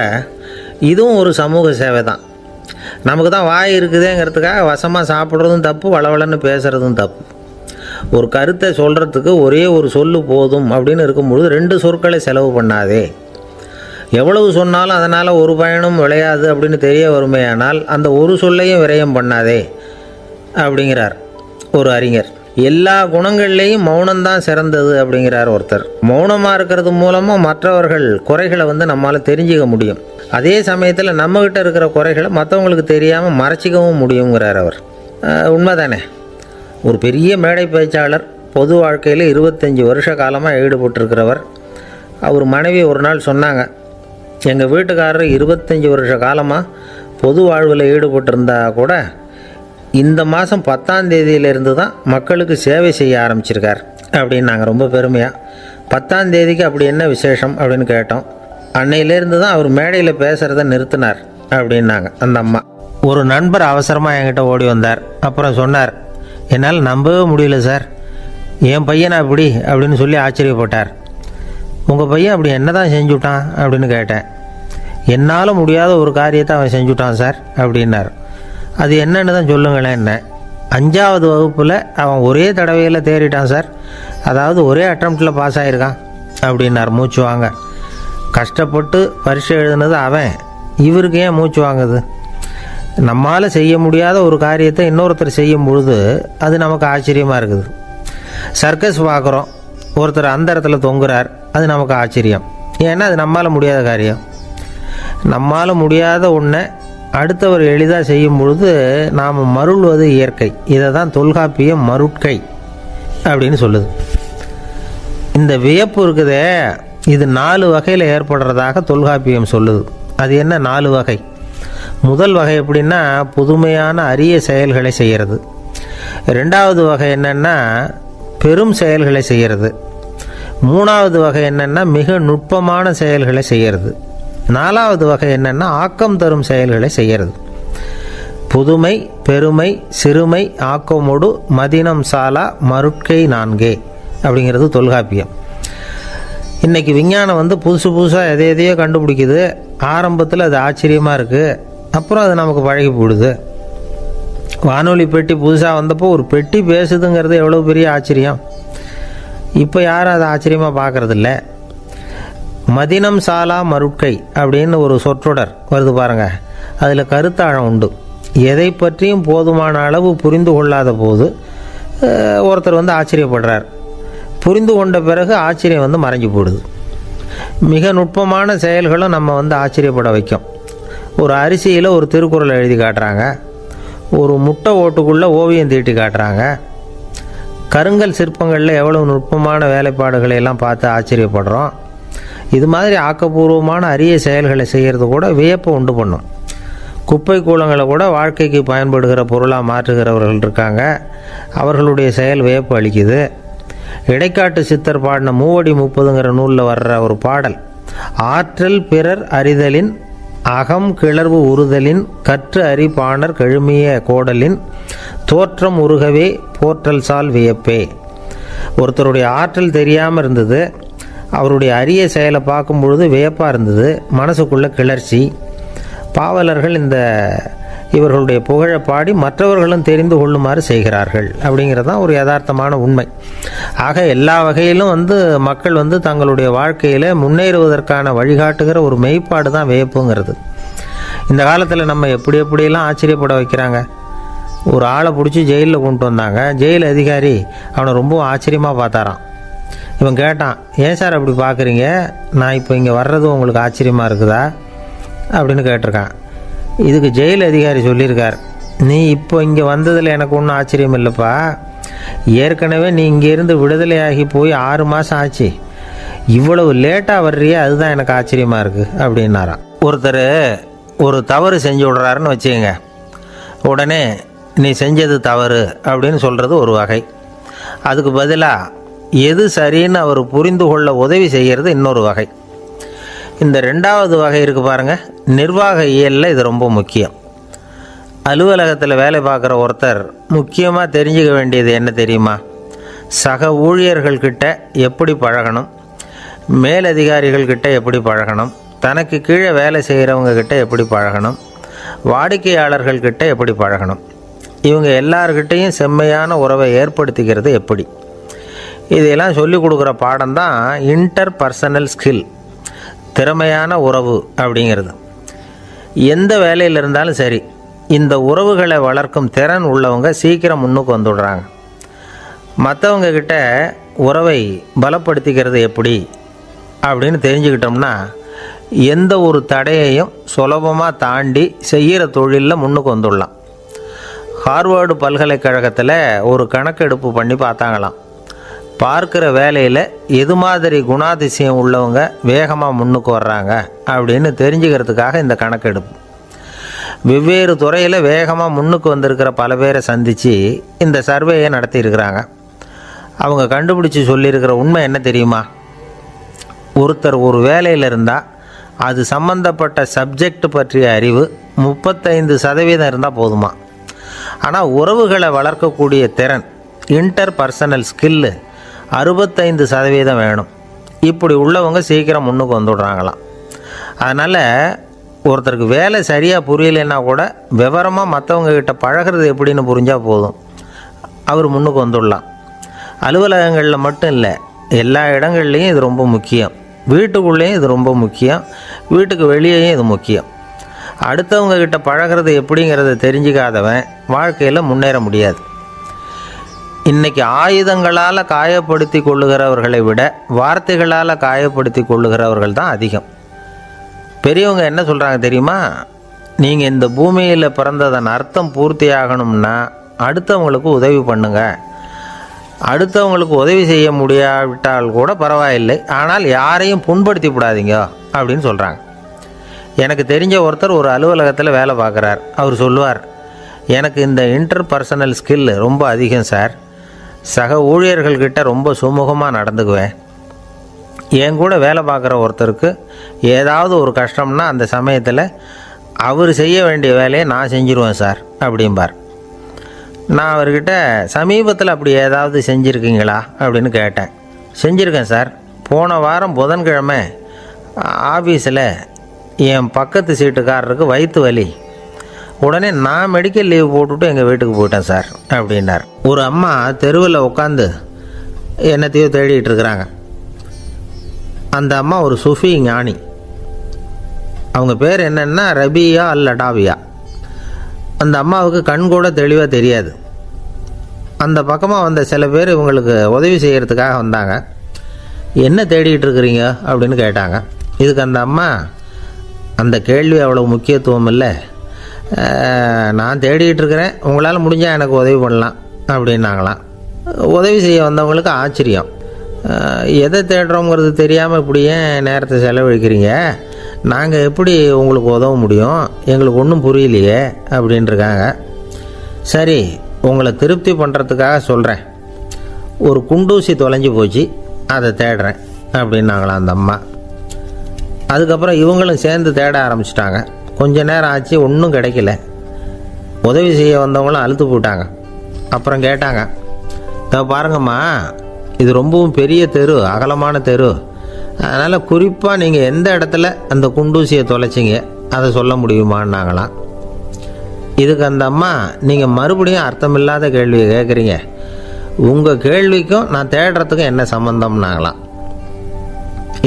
இதுவும் ஒரு சமூக சேவை தான். நமக்கு தான் வாய் இருக்குதுங்கிறதுக்காக வசமாக சாப்பிட்றதும் தப்பு, வளவளன்னு பேசுகிறதும் தப்பு. ஒரு கருத்தை சொல்கிறதுக்கு ஒரே ஒரு சொல்லு போதும் அப்படின்னு இருக்கும்பொழுது 2 சொற்களை செலவு பண்ணாதே. எவ்வளவு சொன்னாலும் அதனால் ஒரு பயனும் விளையாது அப்படின்னு தெரிய வருமேயானால் அந்த ஒரு சொல்லையும் விரயம் பண்ணாதே அப்படிங்கிறார் ஒரு அறிஞர். எல்லா குணங்கள்லேயும் மௌனம்தான் சிறந்தது அப்படிங்கிறார் ஒருத்தர். மௌனமாக இருக்கிறது மூலமாக மற்றவர்கள் குறைகளை நம்மளால் தெரிஞ்சிக்க முடியும். அதே சமயத்தில் நம்மக்கிட்ட இருக்கிற குறைகளை மற்றவங்களுக்கு தெரியாமல் மறைச்சிக்கவும் முடியுங்கிறார் அவர். உண்மைதானே? ஒரு பெரிய மேடை பேச்சாளர், பொது வாழ்க்கையில் 25 வருஷ காலமாக ஈடுபட்டிருக்கிறவர். அவர் மனைவி ஒரு நாள் சொன்னாங்க, எங்கள் வீட்டுக்காரர் 25 வருஷ காலமாக பொது வாழ்வில் ஈடுபட்டிருந்தா கூட இந்த மாதம் 10ஆம் தேதியிலிருந்து தான் மக்களுக்கு சேவை செய்ய ஆரம்பிச்சிருக்கார் அப்படின்னாங்க ரொம்ப பெருமையாக. 10ஆம் தேதிக்கு அப்படி என்ன விசேஷம் அப்படின்னு கேட்டோம். அன்னையிலேருந்து தான் அவர் மேடையில் பேசுகிறத நிறுத்தினார் அப்படின்னாங்க அந்த அம்மா. ஒரு நண்பர் அவசரமாக என்கிட்ட ஓடி வந்தார். அப்புறம் சொன்னார், என்னால் நம்பவே முடியல சார், என் பையனை அப்படி அப்படின்னு சொல்லி ஆச்சரியப்பட்டார். உங்கள் பையன் அப்படி என்ன தான் செஞ்சுட்டான் அப்படின்னு கேட்டேன். என்னால் முடியாத ஒரு காரியத்தை அவன் செஞ்சுட்டான் சார் அப்படின்னார். அது என்னன்னு தான் சொல்லுங்களேன். என்ன 5ஆவது வகுப்பில் அவன் ஒரே தடவையில் தேறிட்டான் சார், அதாவது ஒரே அட்டம்ப்டில் பாஸ் ஆகிருக்கான் அப்படின்னார் மூச்சு வாங்க. கஷ்டப்பட்டு பரீட்சை எழுதுனது அவன், இவருக்கு ஏன் மூச்சு வாங்குது? நம்மால் செய்ய முடியாத ஒரு காரியத்தை இன்னொருத்தர் செய்யும் பொழுது அது நமக்கு ஆச்சரியமாக இருக்குது. சர்க்கஸ் பார்க்குறோம், ஒருத்தர் அந்த இடத்துல தொங்குறார், அது நமக்கு ஆச்சரியம். ஏன்னா அது நம்மால் முடியாத காரியம். நம்மால் முடியாத ஒன்றை அடுத்தவர் எளிதாக செய்யும் பொழுது நாம் மருள்வது இயற்கை. இதை தான் தொல்காப்பியம் மருட்கை அப்படின்னு சொல்லுது. இந்த வியப்பு இருக்குதே, இது 4 வகையில் ஏற்படுறதாக தொல்காப்பியம் சொல்லுது. அது என்ன 4 வகை? முதல் வகை எப்படின்னா புதுமையான அரிய செயல்களை செய்கிறது. ரெண்டாவது வகை என்னென்னா பெரும் செயல்களை செய்கிறது. மூணாவது வகை என்னென்னா மிக நுட்பமான செயல்களை செய்கிறது. நாலாவது வகை என்னென்னா ஆக்கம் தரும் செயல்களை செய்கிறது. புதுமை, பெருமை, சிறுமை, ஆக்கமோடு மதினம் சாலா மருட்கை நான்கே அப்படிங்கிறது தொல்காப்பியம். இன்றைக்கி விஞ்ஞானம் புதுசு புதுசாக எதையோ கண்டுபிடிக்குது. ஆரம்பத்தில் அது ஆச்சரியமாக இருக்குது, அப்புறம் அது நமக்கு பழகி போடுது. வானொலி பெட்டி புதுசாக வந்தப்போ ஒரு பெட்டி பேசுதுங்கிறது எவ்வளோ பெரிய ஆச்சரியம். இப்போ யாரும் அதை ஆச்சரியமாக பார்க்குறதில்ல. மதினம் சாலா மருட்கை அப்படின்னு ஒரு சொற்றொடர் வருது பாருங்கள். அதில் கருத்தாழம் உண்டு. எதை பற்றியும் போதுமான அளவு புரிந்து கொள்ளாத போது ஒருத்தர் ஆச்சரியப்படுறார். புரிந்து கொண்ட பிறகு ஆச்சரியம் மறைஞ்சு போடுது. மிக நுட்பமான செயல்களும் நம்ம ஆச்சரியப்பட வைக்கும். ஒரு அரிசியில் ஒரு திருக்குறள் எழுதி காட்டுறாங்க, ஒரு முட்டை ஓட்டுக்குள்ளே ஓவியம் தீட்டி காட்டுறாங்க. கருங்கல் சிற்பங்களில் எவ்வளோ நுட்பமான வேலைப்பாடுகளை எல்லாம் பார்த்து ஆச்சரியப்படுறோம். இது மாதிரி ஆக்கப்பூர்வமான அரிய செயல்களை செய்கிறது கூட வியப்பை உண்டு பண்ணும். குப்பை கூலங்களை கூட வாழ்க்கைக்கு பயன்படுகிற பொருளாக மாற்றுகிறவர்கள் இருக்காங்க. அவர்களுடைய செயல் வியப்பு அளிக்குது. இடைக்காட்டு சித்தர் பாடின மூவடி 30ங்கிற நூலில் வர்ற ஒரு பாடல், ஆற்றல் பிறர் அறிதலின் அகம் கிளர்வு உறுதலின் கற்று அறி பாணர் கழுமிய கோடலின் தோற்றம் உருகவே போற்றல் சால் வியப்பே. ஒருத்தருடைய ஆற்றல் தெரியாமல் இருந்தது, அவருடைய அரிய செயலை பார்க்கும் பொழுது வியப்பாக இருந்தது, மனசுக்குள்ள கிளர்ச்சி. பாவலர்கள் இவர்களுடைய புகழை பாடி மற்றவர்களும் தெரிந்து கொள்ளுமாறு செய்கிறார்கள். அப்படிங்கிறது தான் ஒரு யதார்த்தமான உண்மை. ஆக எல்லா வகையிலும் மக்கள் தங்களுடைய வாழ்க்கையில் முன்னேறுவதற்கான வழிகாட்டுகிற ஒரு மெய்ப்பாடு தான் வியப்புங்கிறது. இந்த காலத்தில் நம்ம எப்படியெல்லாம் ஆச்சரியப்பட வைக்கிறாங்க. ஒரு ஆளை பிடிச்சி ஜெயிலில் கொண்டு வந்தாங்க. ஜெயில் அதிகாரி அவனை ரொம்ப ஆச்சரியமாக பார்த்தாரான். இவன் கேட்டான், ஏன் சார் அப்படி பார்க்குறீங்க, நான் இப்போ இங்கே வர்றது உங்களுக்கு ஆச்சரியமாக இருக்குதா அப்படின்னு கேட்டிருக்கான். இதுக்கு ஜெயில் அதிகாரி சொல்லியிருக்கார், நீ இப்போ இங்கே வந்ததில் எனக்கு ஒன்றும் ஆச்சரியம் இல்லைப்பா, ஏற்கனவே நீ இங்கேருந்து விடுதலையாகி போய் 6 மாதம் ஆச்சு, இவ்வளவு லேட்டாக வர்றியே அதுதான் எனக்கு ஆச்சரியமாக இருக்குது அப்படின்னாராம். ஒருத்தர் ஒரு தவறு செஞ்சு விடுறாருன்னு வச்சுக்கோங்க, உடனே நீ செஞ்சது தவறு அப்படின்னு சொல்கிறது ஒரு வகை. அதுக்கு பதிலாக எது சரின்னு அவர் புரிந்து கொள்ள உதவி செய்கிறது இன்னொரு வகை. இந்த ரெண்டாவது வகை இருக்குது பாருங்கள், நிர்வாக இயலில் இது ரொம்ப முக்கியம். அலுவலகத்தில் வேலை பார்க்குற ஒருத்தர் முக்கியமாக தெரிஞ்சுக்க வேண்டியது என்ன தெரியுமா? சக ஊழியர்கள்கிட்ட எப்படி பழகணும், மேலதிகாரிகள்கிட்ட எப்படி பழகணும், தனக்கு கீழே வேலை செய்கிறவங்கக்கிட்ட எப்படி பழகணும், வாடிக்கையாளர்கள்கிட்ட எப்படி பழகணும், இவங்க எல்லார்கிட்டையும் செம்மையான உறவை ஏற்படுத்திக்கிறது எப்படி. இதையெல்லாம் சொல்லிக் கொடுக்குற பாடம் தான் இன்டர் பர்சனல் ஸ்கில், திறமையான உறவு அப்படிங்கிறது. எந்த வேலையில் இருந்தாலும் சரி, இந்த உறவுகளை வளர்க்கும் திறன் உள்ளவங்க சீக்கிரம் முன்னுக்கு வந்துடுறாங்க. மற்றவங்க கிட்ட உறவை பலப்படுத்திக்கிறது எப்படி அப்படின்னு தெரிஞ்சுக்கிட்டோம்னா எந்த ஒரு தடையையும் சுலபமாக தாண்டி செய்கிற தொழிலில் முன்னுக்கு வந்துடலாம். ஹார்வர்டு பல்கலைக்கழகத்தில் ஒரு கணக்கெடுப்பு பண்ணி பார்த்தாங்களாம். பார்க்குற வேலையில் எது மாதிரி குணாதிசயம் உள்ளவங்க வேகமாக முன்னுக்கு வர்றாங்க அப்படின்னு தெரிஞ்சுக்கிறதுக்காக இந்த கணக்கெடுப்பு. வெவ்வேறு துறையில் வேகமாக முன்னுக்கு வந்திருக்கிற பல பேரை சந்தித்து இந்த சர்வேயை நடத்தியிருக்கிறாங்க. அவங்க கண்டுபிடிச்சி சொல்லியிருக்கிற உண்மை என்ன தெரியுமா? ஒருத்தர் ஒரு வேலையில் இருந்தால் அது சம்பந்தப்பட்ட சப்ஜெக்ட் பற்றிய அறிவு 35% இருந்தால் போதுமா. ஆனால் உறவுகளை வளர்க்கக்கூடிய திறன், இன்டர் பர்சனல் ஸ்கில்லு 65% வேணும். இப்படி உள்ளவங்க சீக்கிரம் முன்னுக்கு வந்துடுறாங்களாம். அதனால் ஒருத்தருக்கு வேலை சரியாக புரியலைன்னா கூட விவரமாக மற்றவங்கக்கிட்ட பழகிறது எப்படின்னு புரிஞ்சால் போதும், அவர் முன்னுக்கு வந்துடலாம். அலுவலகங்களில் மட்டும் இல்லை, எல்லா இடங்கள்லையும் இது ரொம்ப முக்கியம். வீட்டுக்குள்ளேயும் இது ரொம்ப முக்கியம், வீட்டுக்கு வெளியேயும் இது முக்கியம். அடுத்தவங்கக்கிட்ட பழகிறது எப்படிங்கிறத தெரிஞ்சிக்காதவன் வாழ்க்கையில் முன்னேற முடியாது. இன்றைக்கி ஆயுதங்களால் காயப்படுத்தி கொள்ளுகிறவர்களை விட வார்த்தைகளால் காயப்படுத்தி கொள்ளுகிறவர்கள் தான் அதிகம். பெரியவங்க என்ன சொல்கிறாங்க தெரியுமா? நீங்கள் இந்த பூமியில் பிறந்ததன் அர்த்தம் பூர்த்தி ஆகணும்னா அடுத்தவங்களுக்கு உதவி பண்ணுங்க. அடுத்தவங்களுக்கு உதவி செய்ய முடியாவிட்டால் கூட பரவாயில்லை, ஆனால் யாரையும் புண்படுத்தி விடாதீங்க அப்படின்னு சொல்கிறாங்க. எனக்கு தெரிஞ்ச ஒருத்தர் ஒரு அலுவலகத்தில் வேலை பார்க்குறார். அவர் சொல்லுவார், எனக்கு இந்த இன்டர்பர்சனல் ஸ்கில் ரொம்ப அதிகம் சார். சக ஊழியர்கள்கிட்ட ரொம்ப சுமூகமாக நடந்துக்குவேன். என் கூட வேலை பார்க்குற ஒருத்தருக்கு ஏதாவது ஒரு கஷ்டம்னா அந்த சமயத்தில் அவர் செய்ய வேண்டிய வேலையை நான் செஞ்சுருவேன் சார் அப்படிம்பார். நான் அவர்கிட்ட சமீபத்தில் அப்படி ஏதாவது செஞ்சுருக்கீங்களா அப்படின்னு கேட்டேன். செஞ்சுருக்கேன் சார். போன வாரம் புதன்கிழமை ஆஃபீஸில் என் பக்கத்து சீட்டுக்காரருக்கு வயிற்று வலி. உடனே நான் மெடிக்கல் லீவ் போட்டுவிட்டு எங்கள் வீட்டுக்கு போயிட்டேன் சார் அப்படின்னார். ஒரு அம்மா தெருவில் உட்காந்து என்னத்தையோ தேடிட்டு இருக்கிறாங்க. அந்த அம்மா ஒரு சூஃபி ஞானி. அவங்க பேர் என்னென்னா ரபியா அல் அடாவியா. அந்த அம்மாவுக்கு கண் கூட தெளிவாக தெரியாது. அந்த பக்கமாக வந்த சில பேர் இவங்களுக்கு உதவி செய்கிறதுக்காக வந்தாங்க. என்ன தேடிகிட்டு இருக்கிறீங்க அப்படின்னு கேட்டாங்க. இதுக்கு அந்த அம்மா, அந்த கேள்வி அவ்வளோ முக்கியத்துவம் இல்லை, நான் தேடிகிட்டு இருக்கிறேன், உங்களால் முடிஞ்சால் எனக்கு உதவி பண்ணலாம் அப்படின்னாங்களாம். உதவி செய்ய வந்தவங்களுக்கு ஆச்சரியம். எதை தேடுறோங்கிறது தெரியாமல் இப்படி ஏன் நேரத்தை செலவழிக்கிறீங்க, நாங்கள் எப்படி உங்களுக்கு உதவ முடியும், எங்களுக்கு ஒன்றும் புரியலையே அப்படின்ட்டுருக்காங்க. சரி, உங்களை திருப்தி பண்ணுறதுக்காக சொல்கிறேன், ஒரு குண்டூசி தொலைஞ்சி போச்சு, அதை தேடுறேன் அப்படின்னாங்களாம் அந்த அம்மா. அதுக்கப்புறம் இவங்களும் சேர்ந்து தேட ஆரம்பிச்சிட்டாங்க. கொஞ்ச நேரம் ஆச்சு, ஒன்றும் கிடைக்கல. உதவி செய்ய வந்தவங்களும் அழுத்து போட்டாங்க. அப்புறம் கேட்டாங்க, பாருங்கம்மா, இது ரொம்பவும் பெரிய தெரு, அகலமான தெரு, அதனால் குறிப்பாக நீங்கள் எந்த இடத்துல அந்த குண்டூசியை தொலைச்சிங்க அதை சொல்ல முடியுமான்னாங்களாம். இதுக்கு அந்த அம்மா, நீங்கள் மறுபடியும் அர்த்தமில்லாத கேள்வியை கேட்குறீங்க, உங்கள் கேள்விக்கும் நான் தேடுறதுக்கும் என்ன சம்மந்தம்னாங்களாம்.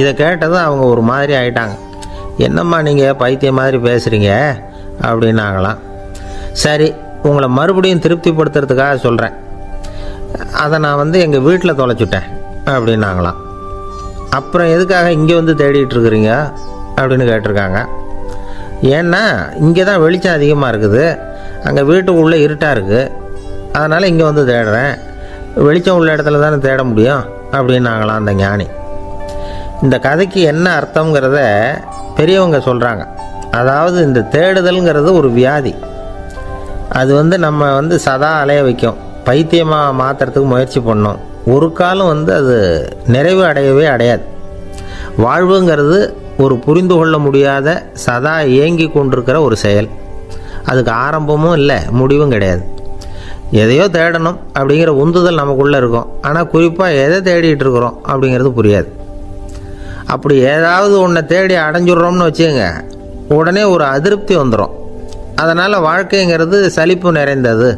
இதை கேட்டதும் அவங்க ஒரு மாதிரி ஆகிட்டாங்க. என்னம்மா நீங்கள் பைத்தியம் மாதிரி பேசுகிறீங்க அப்படின்னாங்களாம். சரி, உங்களை மறுபடியும் திருப்திப்படுத்துறதுக்காக சொல்கிறேன், அதை நான் எங்கள் வீட்டில் தொலைச்சுட்டேன் அப்படின்னாங்களாம். அப்புறம் எதுக்காக இங்கே வந்து தேடிட்டு இருக்கிறீங்க அப்படின்னு கேட்டிருக்காங்க. ஏன்னா இங்கே தான் வெளிச்சம் அதிகமாக இருக்குது, அங்கே வீட்டுக்குள்ளே இருட்டாக இருக்குது, அதனால் இங்கே வந்து தேடுறேன், வெளிச்சம் உள்ள இடத்துல தானே தேட முடியும் அப்படின்னாங்களாம் அந்த ஞானி. இந்த கதைக்கு என்ன அர்த்தங்கிறத பெரியவங்க சொல்கிறாங்க. அதாவது இந்த தேடுதல்ங்கிறது ஒரு வியாதி. அது நம்ம சதா அலைய வைக்கும், பைத்தியமாக மாற்றுறதுக்கு முயற்சி பண்ணோம். ஒரு காலம் அது நிறைவு அடையவே அடையாது. வாழ்வுங்கிறது ஒரு புரிந்து கொள்ள முடியாத சதா இயங்கி கொண்டிருக்கிற ஒரு செயல். அதுக்கு ஆரம்பமும் இல்லை, முடிவும் கிடையாது. எதையோ தேடணும் அப்படிங்கிற உந்துதல் நமக்குள்ளே இருக்கும், ஆனால் குறிப்பாக எதை தேடிட்டு இருக்கிறோம் அப்படிங்கிறது புரியாது. அப்படி ஏதாவது ஒன்றை தேடி அடைஞ்சிடுறோம்னு வச்சுக்கோங்க, உடனே ஒரு அதிருப்தி வந்துடும். அதனால் வாழ்க்கைங்கிறது சலிப்பு நிறைந்தது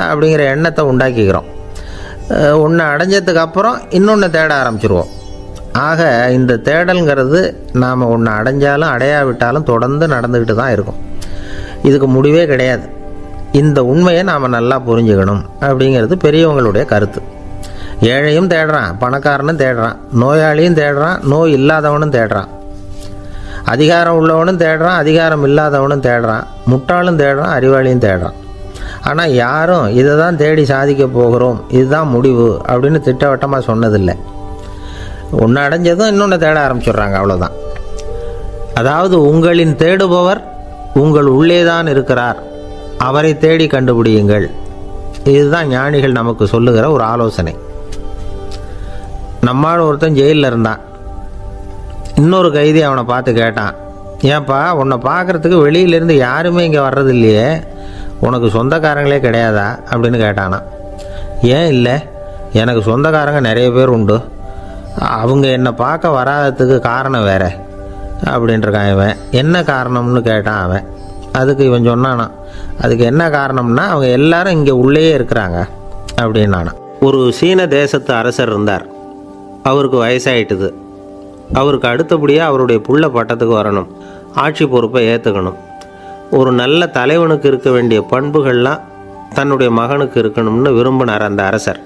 அப்படிங்கிற எண்ணத்தை உண்டாக்கிக்கிறோம். ஒன்று அடைஞ்சதுக்கு அப்புறம் இன்னொன்று தேட ஆரம்பிச்சிருவோம். ஆக இந்த தேடல்ங்கிறது நாம் ஒன்று அடைஞ்சாலும் அடையாவிட்டாலும் தொடர்ந்து நடந்துக்கிட்டு தான் இருக்கும். இதுக்கு முடிவே கிடையாது. இந்த உண்மையை நாம் நல்லா புரிஞ்சுக்கணும் அப்படிங்கிறது பெரியவங்களுடைய கருத்து. ஏழையும் தேடுறான், பணக்காரனும் தேடுறான், நோயாளியும் தேடுறான், நோய் இல்லாதவனும் தேடுறான், அதிகாரம் உள்ளவனும் தேடுறான், அதிகாரம் இல்லாதவனும் தேடுறான், முட்டாளும் தேடுறான், அறிவாளியும் தேடுறான். ஆனால் யாரும் இதை தான் தேடி சாதிக்க போகிறோம், இதுதான் முடிவு அப்படின்னு திட்டவட்டமாக சொன்னதில்லை. ஒன்று அடைஞ்சதும் இன்னொன்று தேட ஆரம்பிச்சிடுறாங்க, அவ்வளோதான். அதாவது உங்களின் தேடுபவர் உங்கள் உள்ளே தான் இருக்கிறார், அவரை தேடி கண்டுபிடியுங்கள். இதுதான் ஞானிகள் நமக்கு சொல்லுகிற ஒரு ஆலோசனை. நம்மால் ஒருத்தன் ஜெயிலில் இருந்தான். இன்னொரு கைதி அவனை பார்த்து கேட்டான், ஏன்பா உன்னை பார்க்குறதுக்கு வெளியிலேருந்து யாருமே இங்கே வர்றது இல்லையே, உனக்கு சொந்தக்காரங்களே கிடையாதா அப்படின்னு கேட்டானா. ஏன் இல்லை, எனக்கு சொந்தக்காரங்க நிறைய பேர் உண்டு, அவங்க என்னை பார்க்க வராததுக்கு காரணம் வேற அப்படின்ட்டுருக்கான் இவன். என்ன காரணம்னு கேட்டான் அவன். அதுக்கு இவன் சொன்னானா, அதுக்கு என்ன காரணம்னா அவங்க எல்லாரும் இங்கே உள்ளேயே இருக்கிறாங்க அப்படின்னானா. ஒரு சீன தேசத்து அரசர் இருந்தார். அவருக்கு வயசாயிட்டுது. அவருக்கு அடுத்தபடியாக அவருடைய புள்ள பட்டத்துக்கு வரணும், ஆட்சி பொறுப்பை ஏற்றுக்கணும். ஒரு நல்ல தலைவனுக்கு இருக்க வேண்டிய பண்புகள்லாம் தன்னுடைய மகனுக்கு இருக்கணும்னு விரும்பினார் அந்த அரசர்.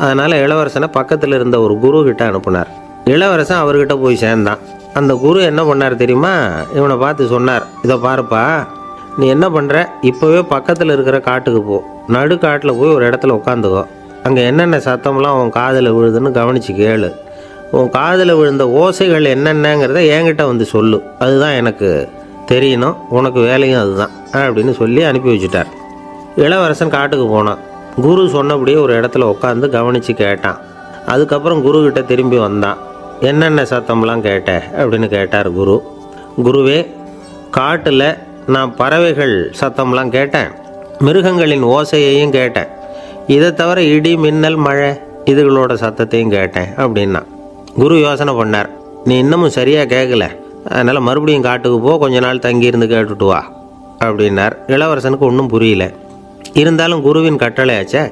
அதனால் இளவரசனை பக்கத்தில் இருந்த ஒரு குரு கிட்ட அனுப்புனார். இளவரசன் அவர்கிட்ட போய் சேர்ந்தான். அந்த குரு என்ன பண்ணார் தெரியுமா, இவனை பார்த்து சொன்னார், இதை பாருப்பா, நீ என்ன பண்ணுற, இப்போவே பக்கத்தில் இருக்கிற காட்டுக்கு போ, நடு காட்டில் போய் ஒரு இடத்துல உட்காந்துக்கோ, அங்கே என்னென்ன சத்தம்லாம் உன் காதில் விழுதுன்னு கவனித்து கேளு, உன் காதில் விழுந்த ஓசைகள் என்னென்னங்கிறத என்கிட்ட வந்து சொல்லு, அதுதான் எனக்கு தெரியணும், உனக்கு வேலையும் அதுதான் அப்படின்னு சொல்லி அனுப்பி வச்சுட்டார். இளவரசன் காட்டுக்கு போனான். குரு சொன்னபடியே ஒரு இடத்துல உட்காந்து கவனித்து கேட்டான். அதுக்கப்புறம் குருக்கிட்ட திரும்பி வந்தான். என்னென்ன சத்தம்லாம் கேட்ட அப்படின்னு கேட்டார் குரு. குருவே, காட்டில் நான் பறவைகள் சத்தம்லாம் கேட்டேன், மிருகங்களின் ஓசையையும் கேட்டேன், இதை தவிர இடி மின்னல் மழை இதுகளோட சத்தத்தையும் கேட்டேன் அப்படின்னா. குரு யோசனை பண்ணார், நீ இன்னமும் சரியாக கேட்கல, அதனால் மறுபடியும் காட்டுக்கு போ, கொஞ்ச நாள் தங்கியிருந்து கேட்டுட்டு வா அப்படின்னார். இளவரசனுக்கு ஒன்றும் புரியல. இருந்தாலும் குருவின் கட்டளையாச்சே,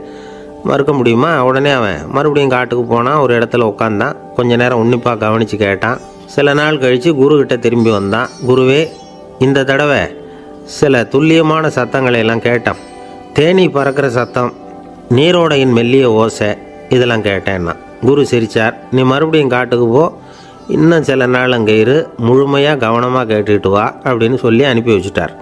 மறுக்க முடியுமா? உடனே அவன் மறுபடியும் காட்டுக்கு போனான். ஒரு இடத்துல உட்காந்தான். கொஞ்ச நேரம் உன்னிப்பாக கவனித்து கேட்டான். சில நாள் கழித்து குருக்கிட்ட திரும்பி வந்தான். குருவே, இந்த தடவை சில துல்லியமான சத்தங்களை எல்லாம் கேட்டான். தேனீ பறக்கிற சத்தம், நீரோடையின் மெல்லிய ஓசை, இதெல்லாம் கேட்டேன்னா. குரு சிரித்தார். நீ மறுபடியும் காட்டுக்கு போ, இன்னும் சில நாள் அங்கே இரு, முழுமையாக கவனமாக கேட்டுக்கிட்டு வா அப்படின்னு சொல்லி அனுப்பி வச்சுட்டார்.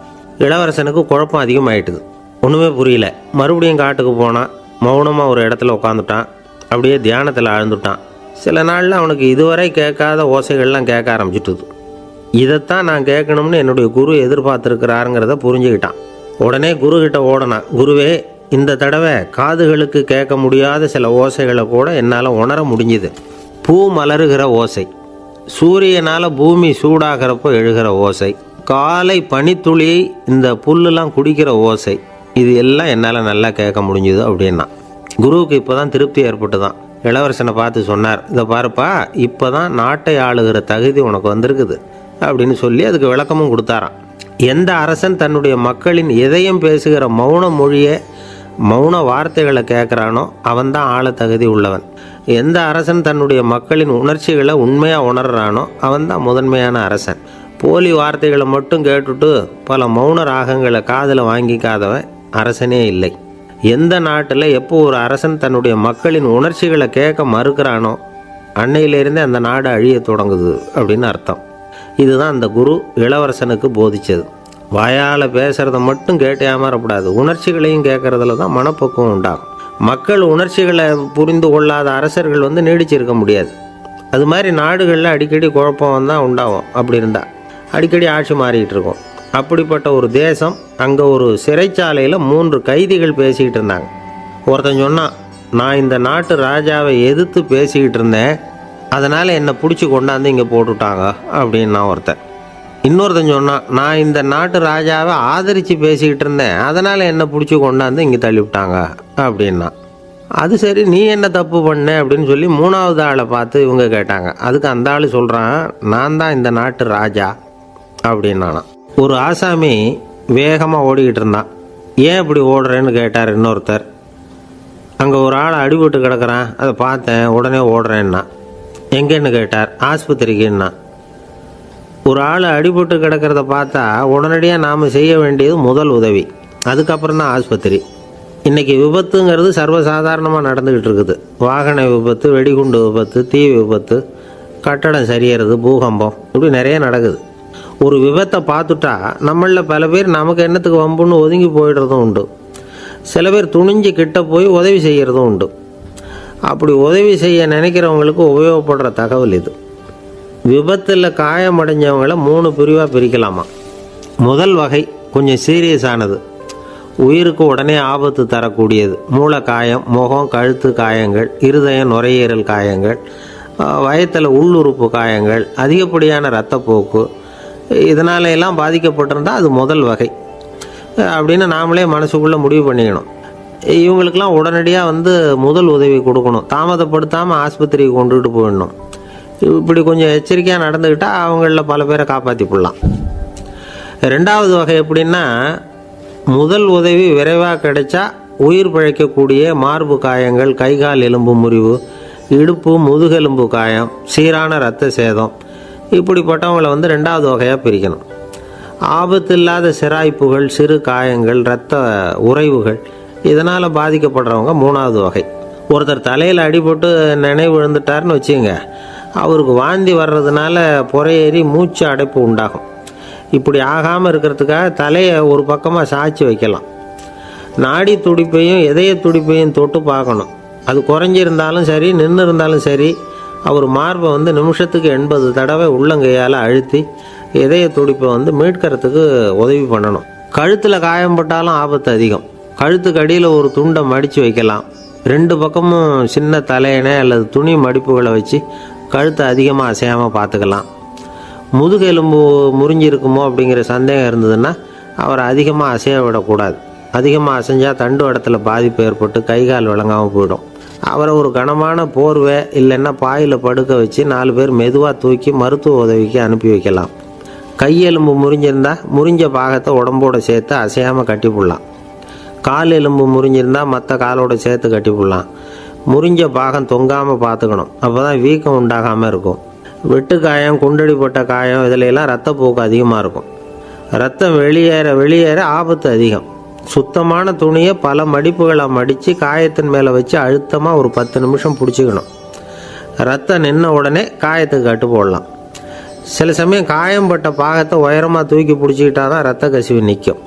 இளவரசனுக்கு குழப்பம் அதிகமாயிட்டுது. ஒன்றுமே புரியல. மறுபடியும் காட்டுக்கு போனான். மௌனமாக ஒரு இடத்துல உட்காந்துட்டான். அப்படியே தியானத்தில் ஆழ்ந்துட்டான். சில நாளில் அவனுக்கு இதுவரை கேட்காத ஓசைகள்லாம் கேட்க ஆரம்பிச்சிட்டுது. இதைத்தான் நான் கேட்கணும்னு என்னுடைய குரு எதிர்பார்த்துருக்கிறாருங்கிறத புரிஞ்சுக்கிட்டான். உடனே குருக்கிட்ட ஓடனான். குருவே, இந்த தடவை காதுகளுக்கு கேட்க முடியாத சில ஓசைகளை கூட என்னால் உணர முடிஞ்சுது. பூ மலருகிற ஓசை, சூரியனால் பூமி சூடாகிறப்போ எழுகிற ஓசை, காலை பனித்துளி இந்த புல்லுலாம் குடிக்கிற ஓசை, இது எல்லாம் என்னால் நல்லா கேட்க முடிஞ்சுது அப்படின்னா. குருவுக்கு இப்போ தான் திருப்தி ஏற்பட்டு தான். இளவரசனை பார்த்து சொன்னார், இதை பாருப்பா, இப்போ தான் நாட்டை ஆளுகிற தகுதி உனக்கு வந்திருக்குது அப்படின்னு சொல்லி அதுக்கு விளக்கமும் கொடுத்தாராம். எந்த அரசன் தன்னுடைய மக்களின் இதயம் பேசுகிற மௌன மொழியை, மௌன வார்த்தைகளை கேட்குறானோ அவன்தான் ஆள தகுதி உள்ளவன். எந்த அரசன் தன்னுடைய மக்களின் உணர்ச்சிகளை உண்மையாக உணர்றானோ அவன்தான் முதன்மையான அரசன். போலி வார்த்தைகளை மட்டும் கேட்டுட்டு பல மௌன ராகங்களை காதில் வாங்கிக்காதவன் அரசனே இல்லை. எந்த நாட்டில் எப்போ ஒரு அரசன் தன்னுடைய மக்களின் உணர்ச்சிகளை கேட்க மறுக்கிறானோ அன்னையிலேருந்தே அந்த நாடு அழிய தொடங்குது அப்படின்னு அர்த்தம். இதுதான் அந்த குரு இளவரசனுக்கு போதிச்சது. வாயால் பேசுகிறத மட்டும் கேட்டு ஏமாறக்கூடாது, உணர்ச்சிகளையும் கேட்குறதுல தான் மனப்பக்குவம் உண்டாகும். மக்கள் உணர்ச்சிகளை புரிந்து கொள்ளாத அரசர்கள் நீடிச்சிருக்க முடியாது. அது மாதிரி நாடுகளில் அடிக்கடி குழப்பம் தான் உண்டாகும். அப்படி இருந்தால் அடிக்கடி ஆட்சி மாறிக்கிட்டு இருக்கும். அப்படிப்பட்ட ஒரு தேசம், அங்கே ஒரு சிறைச்சாலையில் 3 கைதிகள் பேசிக்கிட்டு இருந்தாங்க. ஒருத்தன் சொன்னான், நான் இந்த நாட்டு ராஜாவை எதிர்த்து பேசிக்கிட்டு இருந்தேன், அதனால் என்னை பிடிச்சி கொண்டாந்து இங்கே போட்டுவிட்டாங்க அப்படின்னா ஒருத்தன். இன்னொருத்தன் சொன்னான், நான் இந்த நாட்டு ராஜாவை ஆதரித்து பேசிக்கிட்டு இருந்தேன், அதனால் என்னை பிடிச்சி கொண்டாந்து இங்கே தள்ளிவிட்டாங்க அப்படின்னா. அது சரி, நீ என்ன தப்பு பண்ண அப்படின்னு சொல்லி 3வது ஆளை பார்த்து இவங்க கேட்டாங்க. அதுக்கு அந்த ஆள் சொல்கிறான், நான் தான் இந்த நாட்டு ராஜா அப்படின்னானா. ஒரு ஆசாமி வேகமாக ஓடிக்கிட்டு இருந்தான். ஏன் இப்படி ஓடுறேன்னு கேட்டார் இன்னொருத்தர். அங்கே ஒரு ஆள் அடிபட்டு கிடக்கிறான், அதை பார்த்தேன், உடனே ஓடுறேன்னா. எங்கேன்னு கேட்டார். ஆஸ்பத்திரிக்குன்னா. ஒரு ஆள் அடிபட்டு கிடக்கிறத பார்த்தா உடனடியாக நாம் செய்ய வேண்டியது முதல் உதவி, அதுக்கப்புறம் தான் ஆஸ்பத்திரி. இன்றைக்கி விபத்துங்கிறது சர்வசாதாரணமாக நடந்துக்கிட்டு இருக்குது. வாகன விபத்து, வெடிகுண்டு விபத்து, தீ விபத்து, கட்டடம் சரியறது, பூகம்பம், இப்படி நிறைய நடக்குது. ஒரு விபத்தை பார்த்துட்டா நம்மளில் பல பேர் நமக்கு என்னத்துக்கு வம்புன்னு ஒதுங்கி போயிடுறதும் உண்டு. சில பேர் துணிஞ்சு கிட்ட போய் உதவி செய்கிறதும் உண்டு. அப்படி உதவி செய்ய நினைக்கிறவங்களுக்கு உபயோகப்படுற தகவல் இது. விபத்தில் காயமடைஞ்சவங்களை 3 பிரிவாக பிரிக்கலாமா. முதல் வகை கொஞ்சம் சீரியஸானது, உயிருக்கு உடனே ஆபத்து தரக்கூடியது. மூளை காயம், முகம், கழுத்து காயங்கள், இருதயம், நுரையீரல் காயங்கள், வயத்தில் உள்ளுறுப்பு காயங்கள், அதிகப்படியான இரத்தப்போக்கு, இதனால எல்லாம் பாதிக்கப்பட்டிருந்தால் அது முதல் வகை அப்படின்னு நாமளே மனசுக்குள்ளே முடிவு பண்ணிக்கணும். இவங்களுக்கெல்லாம் உடனடியாக முதல் உதவி கொடுக்கணும். தாமதப்படுத்தாமல் ஆஸ்பத்திரிக்கு கொண்டுகிட்டு போயிடணும். இப்படி கொஞ்சம் எச்சரிக்கையாக நடந்துக்கிட்டால் அவங்களில் பல பேரை காப்பாற்றி போடலாம். 2வது வகை எப்படின்னா, முதல் உதவி விரைவாக கிடைச்சா உயிர் பிழைக்கக்கூடிய மார்பு காயங்கள், கைகால் எலும்பு முறிவு, இடுப்பு முதுகெலும்பு காயம், சீரான இரத்த சேதம், இப்படிப்பட்டவங்களை 2வது வகையாக பிரிக்கணும். ஆபத்து இல்லாத சிராய்ப்புகள், சிறு காயங்கள், இரத்த உறைவுகள், இதனால் பாதிக்கப்படுறவங்க 3வது வகை. ஒருத்தர் தலையில் அடிபட்டு நினைவு விழுந்துட்டார்னு வச்சுங்க, அவருக்கு வாந்தி வர்றதுனால புறையேறி மூச்சு அடைப்பு உண்டாகும். இப்படி ஆகாமல் இருக்கிறதுக்காக தலையை ஒரு பக்கமாக சாய்ச்சி வைக்கலாம். நாடி துடிப்பையும் இதய துடிப்பையும் தொட்டு பார்க்கணும். அது குறைஞ்சிருந்தாலும் சரி, நின்று இருந்தாலும் சரி, அவர் மார்பை நிமிஷத்துக்கு 80 தடவை உள்ளங்கையால் அழுத்தி இதய துடிப்பை வந்து மீட்கிறதுக்கு உதவி பண்ணணும். கழுத்தில் காயம்பட்டாலும் ஆபத்து அதிகம். கழுத்துக்கு அடியில் ஒரு துண்டை மடித்து வைக்கலாம். 2 பக்கமும் சின்ன தலையணை அல்லது துணி மடிப்புகளை வச்சு கழுத்தை அதிகமாக அசையாமல் பார்த்துக்கலாம். முதுகெலும்பு முறிஞ்சிருக்குமோ அப்படிங்கிற சந்தேகம் இருந்ததுன்னா அவரை அதிகமாக அசைய விடக்கூடாது. அதிகமாக அசைஞ்சால் தண்டு இடத்துல பாதிப்பு ஏற்பட்டு கை கால் விளங்காமல் போயிடும். அவரை ஒரு கனமான போர்வை இல்லைன்னா பாயில் படுக்க வச்சு 4 பேர் மெதுவாக தூக்கி மருத்துவ உதவிக்கு அனுப்பி வைக்கலாம். கையெலும்பு முறிஞ்சிருந்தால் முறிஞ்ச பாகத்தை உடம்போடு சேர்த்து அசையாமல் கட்டி போடலாம். கால் எலும்பு முறிஞ்சிருந்தால் மற்ற காலோடு சேர்த்து கட்டி போடலாம். முறிஞ்ச பாகம் தொங்காமல் பார்த்துக்கணும். அப்போ தான் வீக்கம் உண்டாகாமல் இருக்கும். வெட்டு காயம், குண்டடிப்பட்ட காயம் இதிலெல்லாம் ரத்தப்போக்கு அதிகமாக இருக்கும். ரத்தம் வெளியேற ஆபத்து அதிகம். சுத்தமான துணியை பல மடிப்புகளை மடித்து காயத்தின் மேலே வச்சு அழுத்தமாக ஒரு 10 நிமிஷம் பிடிச்சிக்கணும். ரத்தம் நின்ன உடனே காயத்துக்கு கட்டு போடலாம். சில சமயம் காயம்பட்ட பாகத்தை உயரமாக தூக்கி பிடிச்சிக்கிட்டா தான் ரத்த கசிவு நிற்கும்.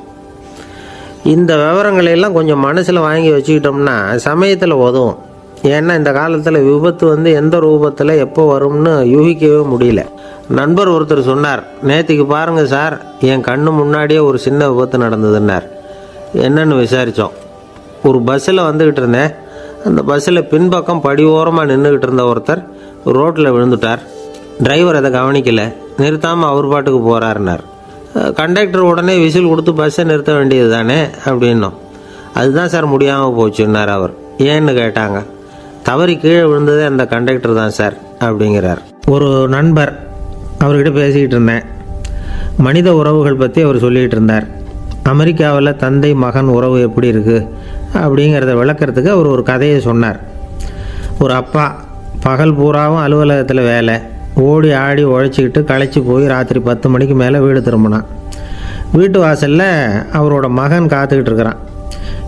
இந்த விவரங்களையெல்லாம் கொஞ்சம் மனசில் வாங்கி வச்சுக்கிட்டோம்னா சமயத்தில் உதவும். ஏன்னா இந்த காலத்தில் விபத்து வந்து எந்த ரூபத்தில் எப்போ வரும்னு யூகிக்கவே முடியல. நண்பர் ஒருத்தர் சொன்னார், நேற்றுக்கு பாருங்கள் சார், என் கண்ணு முன்னாடியே ஒரு சின்ன விபத்து நடந்ததுன்னார். என்னன்னு விசாரித்தோம். ஒரு பஸ்ஸில் வந்துக்கிட்டு இருந்தேன். அந்த பஸ்ஸில் பின்பக்கம் படி ஓரமாக நின்றுக்கிட்டு இருந்த ஒருத்தர் ரோட்டில் விழுந்துட்டார். டிரைவர் அதை கவனிக்கலை, நிறுத்தாமல் அவர் பாட்டுக்கு போகிறாருன்னார். கண்டக்டர் உடனே விசில் கொடுத்து பஸ்ஸை நிறுத்த வேண்டியது தானே அப்படின்னோம். அதுதான் சார் முடியாமல் போச்சுன்னார் அவர். ஏன்னு கேட்டாங்க. தவறி கீழே விழுந்ததே அந்த கண்டக்டர் தான் சார் அப்படிங்கிறார். ஒரு நண்பர், அவர்கிட்ட பேசிக்கிட்டு இருந்தேன். மனித உறவுகள் பற்றி அவர் சொல்லிகிட்டு இருந்தார். அமெரிக்காவில் தந்தை மகன் உறவு எப்படி இருக்குது அப்படிங்கிறத விளக்கிறதுக்கு அவர் ஒரு கதையை சொன்னார். ஒரு அப்பா பகல் பூராவும் அலுவலகத்தில் வேலை, ஓடி ஆடி உழைச்சிக்கிட்டு களைச்சி போய் ராத்திரி 10 மணிக்கு மேலே வீடு திரும்பினான். வீட்டு வாசலில் அவரோட மகன் காத்துக்கிட்டு இருக்கிறான்.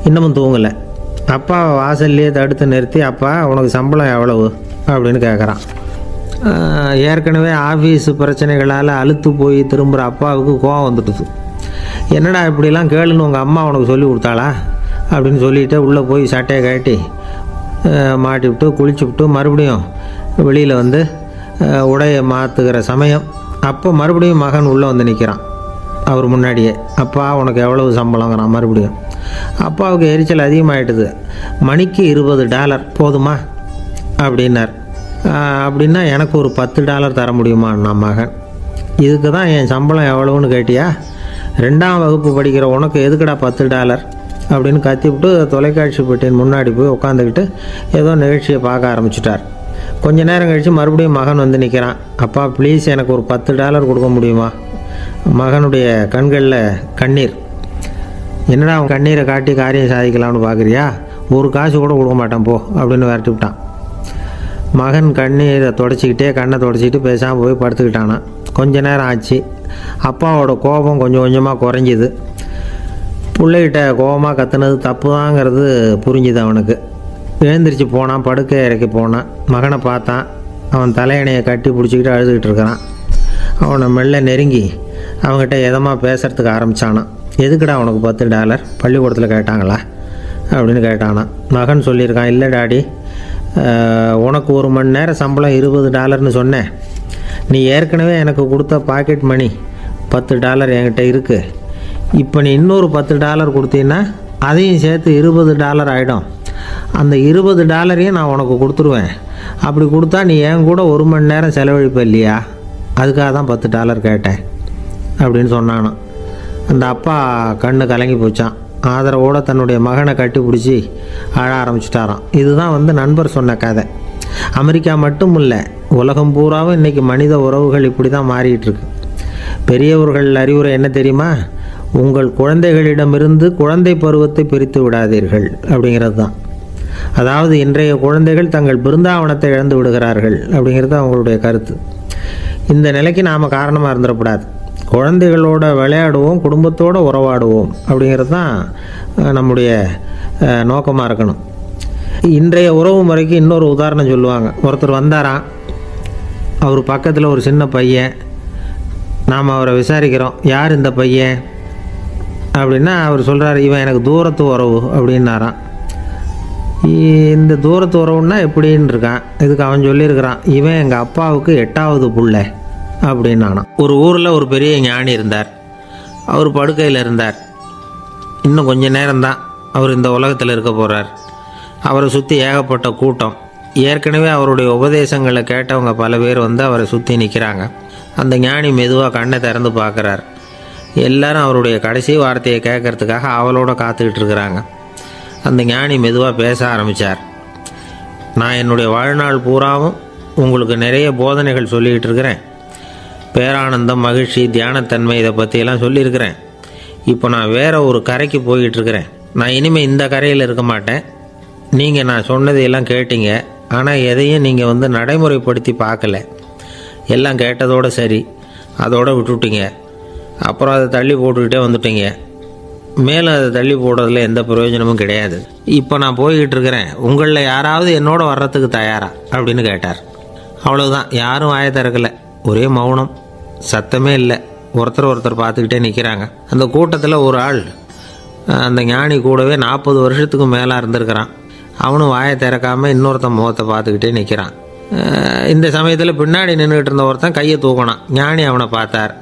இன்னமும் தூங்கலை. அப்பாவை வாசல்லையே தடுத்து நிறுத்தி, அப்பா உனக்கு சம்பளம் எவ்வளவு அப்படின்னு கேட்குறான். ஏற்கனவே ஆஃபீஸு பிரச்சனைகளால் அலுத்து போய் திரும்புகிற அப்பாவுக்கு கோவம் வந்துடுது. என்னடா இப்படிலாம் கேளுன்னு உங்கள் அம்மா உனக்கு சொல்லி கொடுத்தாளா அப்படின்னு சொல்லிவிட்டு உள்ளே போய் சட்டையை கட்டி மாட்டிவிட்டு குளிச்சுவிட்டு மறுபடியும் வெளியில் வந்து உடையை மாற்றுகிற சமயம் அப்போ மறுபடியும் மகன் உள்ளே வந்து நிற்கிறான் அவர் முன்னாடியே. அப்பா உனக்கு எவ்வளவு சம்பளங்கிறான் மறுபடியும். அப்பாவுக்கு எரிச்சல் அதிகமாகிட்டுது. மணிக்கு $20 போதுமா அப்படின்னார். அப்படின்னா எனக்கு ஒரு $10 தர முடியுமா நான் மகன். இதுக்கு தான் என் சம்பளம் எவ்வளவுன்னு கேட்டியா? 2ஆம் வகுப்பு படிக்கிற உனக்கு எதுக்குடா $10 அப்படின்னு கத்திவிட்டு தொலைக்காட்சி பெட்டியின் முன்னாடி போய் உட்காந்துக்கிட்டு ஏதோ நிகழ்ச்சியை பார்க்க ஆரம்பிச்சிட்டார். கொஞ்ச நேரம் கழித்து மறுபடியும் மகன் வந்து நிற்கிறான். அப்பா ப்ளீஸ் எனக்கு ஒரு $10 கொடுக்க முடியுமா? மகனுடைய கண்களில் கண்ணீர். என்னடா அவன் கண்ணீரை காட்டி காரியம் சாதிக்கலாம்னு பார்க்குறியா? ஒரு காசு கூட கொடுக்க மாட்டான் போ அப்படின்னு விரட்டி விட்டான். மகன் கண்ணீரை தொடச்சிக்கிட்டே கண்ணை தொடச்சிக்கிட்டு பேசாமல் போய் படுத்துக்கிட்டானா. கொஞ்ச நேரம் ஆச்சு. அப்பாவோட கோபம் கொஞ்சம் கொஞ்சமாக குறைஞ்சிது. பிள்ளைகிட்ட கோபமாக கத்துனது தப்பு தாங்கிறது புரிஞ்சுது அவனுக்கு. எழுந்திரிச்சு போனான், படுக்கை இறக்கி போனான். மகனை பார்த்தான். அவன் தலையணையை கட்டி பிடிச்சிக்கிட்டு அழுதுகிட்டு இருக்கிறான். அவனை மெல்ல நெருங்கி அவங்ககிட்ட எதமாக பேசுகிறதுக்கு ஆரம்பித்தானான். எதுக்குடா உனக்கு $10 பள்ளிக்கூடத்தில் கேட்டாங்களா அப்படின்னு கேட்டானான். மகன் சொல்லியிருக்கான், இல்லை டாடி, உனக்கு 1 மணி நேரம் சம்பளம் $20ன்னு சொன்னேன். நீ ஏற்கனவே எனக்கு கொடுத்த பாக்கெட் மணி $10 என்கிட்ட இருக்குது. இப்போ நீ இன்னொரு $10 கொடுத்தீங்கன்னா அதையும் சேர்த்து $20 ஆகிடும். அந்த $20 நான் உனக்கு கொடுத்துருவேன். அப்படி கொடுத்தா நீ என் கூட 1 மணி நேரம் செலவழிப்ப இல்லையா? அதுக்காக தான் $10 கேட்டேன் அப்படின்னு சொன்னானான். அந்த அப்பா கண்ணு கலங்கி போச்சான். ஆதரவோடு தன்னுடைய மகனை கட்டி பிடிச்சி அழ ஆரம்பிச்சிட்டாராம். இதுதான் நண்பர் சொன்ன கதை. அமெரிக்கா மட்டும் இல்லை, உலகம் பூராவும் இன்றைக்கி மனித உறவுகள் இப்படி தான் மாறிட்டுருக்கு. பெரியவர்கள் அறிவுரை என்ன தெரியுமா? உங்கள் குழந்தைகளிடமிருந்து குழந்தை பருவத்தை பிரித்து விடாதீர்கள் அப்படிங்கிறது தான். அதாவது இன்றைய குழந்தைகள் தங்கள் பிருந்தாவனத்தை இழந்து விடுகிறார்கள் அப்படிங்கிறது அவங்களுடைய கருத்து. இந்த நிலைக்கு நாம் காரணமாக இருந்துடக்கூடாது. குழந்தைகளோட விளையாடுவோம், குடும்பத்தோடு உறவாடுவோம் அப்படிங்கிறது தான் நம்முடைய நோக்கமாக இருக்கணும். இன்றைய உறவு முறைக்கு இன்னொரு உதாரணம் சொல்லுவாங்க. ஒருத்தர் வந்தாராம். அவர் பக்கத்தில் ஒரு சின்ன பையன். நாம் அவரை விசாரிக்கிறோம், யார் இந்த பையன் அப்படின்னா அவர் சொல்கிறார், இவன் எனக்கு தூரத்து உறவு அப்படின்னாராம். இந்த தூரத்து உறவுன்னா எப்படின்னு இருக்கான். இதுக்கு அவன் சொல்லியிருக்கிறான், இவன் எங்கள் அப்பாவுக்கு 8வது புள்ள அப்படின்னானாம். ஒரு ஊரில் ஒரு பெரிய ஞானி இருந்தார். அவர் படுக்கையில் இருந்தார். இன்னும் கொஞ்ச நேரம்தான் அவர் இந்த உலகத்தில் இருக்க போகிறார். அவரை சுற்றி ஏகப்பட்ட கூட்டம். ஏற்கனவே அவருடைய உபதேசங்களை கேட்டவங்க பல பேர் வந்து அவரை சுற்றி நிற்கிறாங்க. அந்த ஞானி மெதுவாக கண்ணை திறந்து பார்க்குறார். எல்லாரும் அவருடைய கடைசி வார்த்தையை கேட்கறதுக்காக அவளோட காத்துக்கிட்டு இருக்கிறாங்க. அந்த ஞானி மெதுவாக பேச ஆரம்பித்தார். நான் என்னுடைய வாழ்நாள் பூராவும் உங்களுக்கு நிறைய போதனைகள் சொல்லிக்கிட்டு இருக்கிறேன். பேரானந்தம், மகிழ்ச்சி, தியானத்தன்மை இதை பற்றியெல்லாம் சொல்லியிருக்கிறேன். இப்போ நான் வேறு ஒரு கரைக்கு போய்கிட்டு இருக்கிறேன். நான் இனிமேல் இந்த கரையில் இருக்க மாட்டேன். நீங்கள் நான் சொன்னதையெல்லாம் கேட்டீங்க, ஆனால் எதையும் நீங்கள் வந்து நடைமுறைப்படுத்தி பார்க்கல. எல்லாம் கேட்டதோடு சரி, அதோடு விட்டுவிட்டீங்க. அப்புறம் அதை தள்ளி போட்டுக்கிட்டே வந்துட்டீங்க. மேலும் அதை தள்ளி போடுறதுல எந்த பிரயோஜனமும் கிடையாது. இப்போ நான் போய்கிட்டு இருக்கிறேன். உங்களில் யாராவது என்னோட வர்றதுக்கு தயாரா அப்படின்னு கேட்டார். அவ்வளவுதான். யாரும் வாயை திறக்கலை. ஒரே மௌனம், சத்தமே இல்லை. ஒருத்தர் பார்த்துக்கிட்டே நிற்கிறாங்க. அந்த கூட்டத்தில் ஒரு ஆள் அந்த ஞானி கூடவே 40 வருஷத்துக்கு மேலே இருந்திருக்கிறான். அவனும் வாயை திறக்காமல் இன்னொருத்தன் முகத்தை பார்த்துக்கிட்டே நிற்கிறான். இந்த சமயத்தில் பின்னாடி நின்றுக்கிட்டு இருந்த ஒருத்தன் கையை தூக்கினான். ஞானி அவனை பார்த்தார்.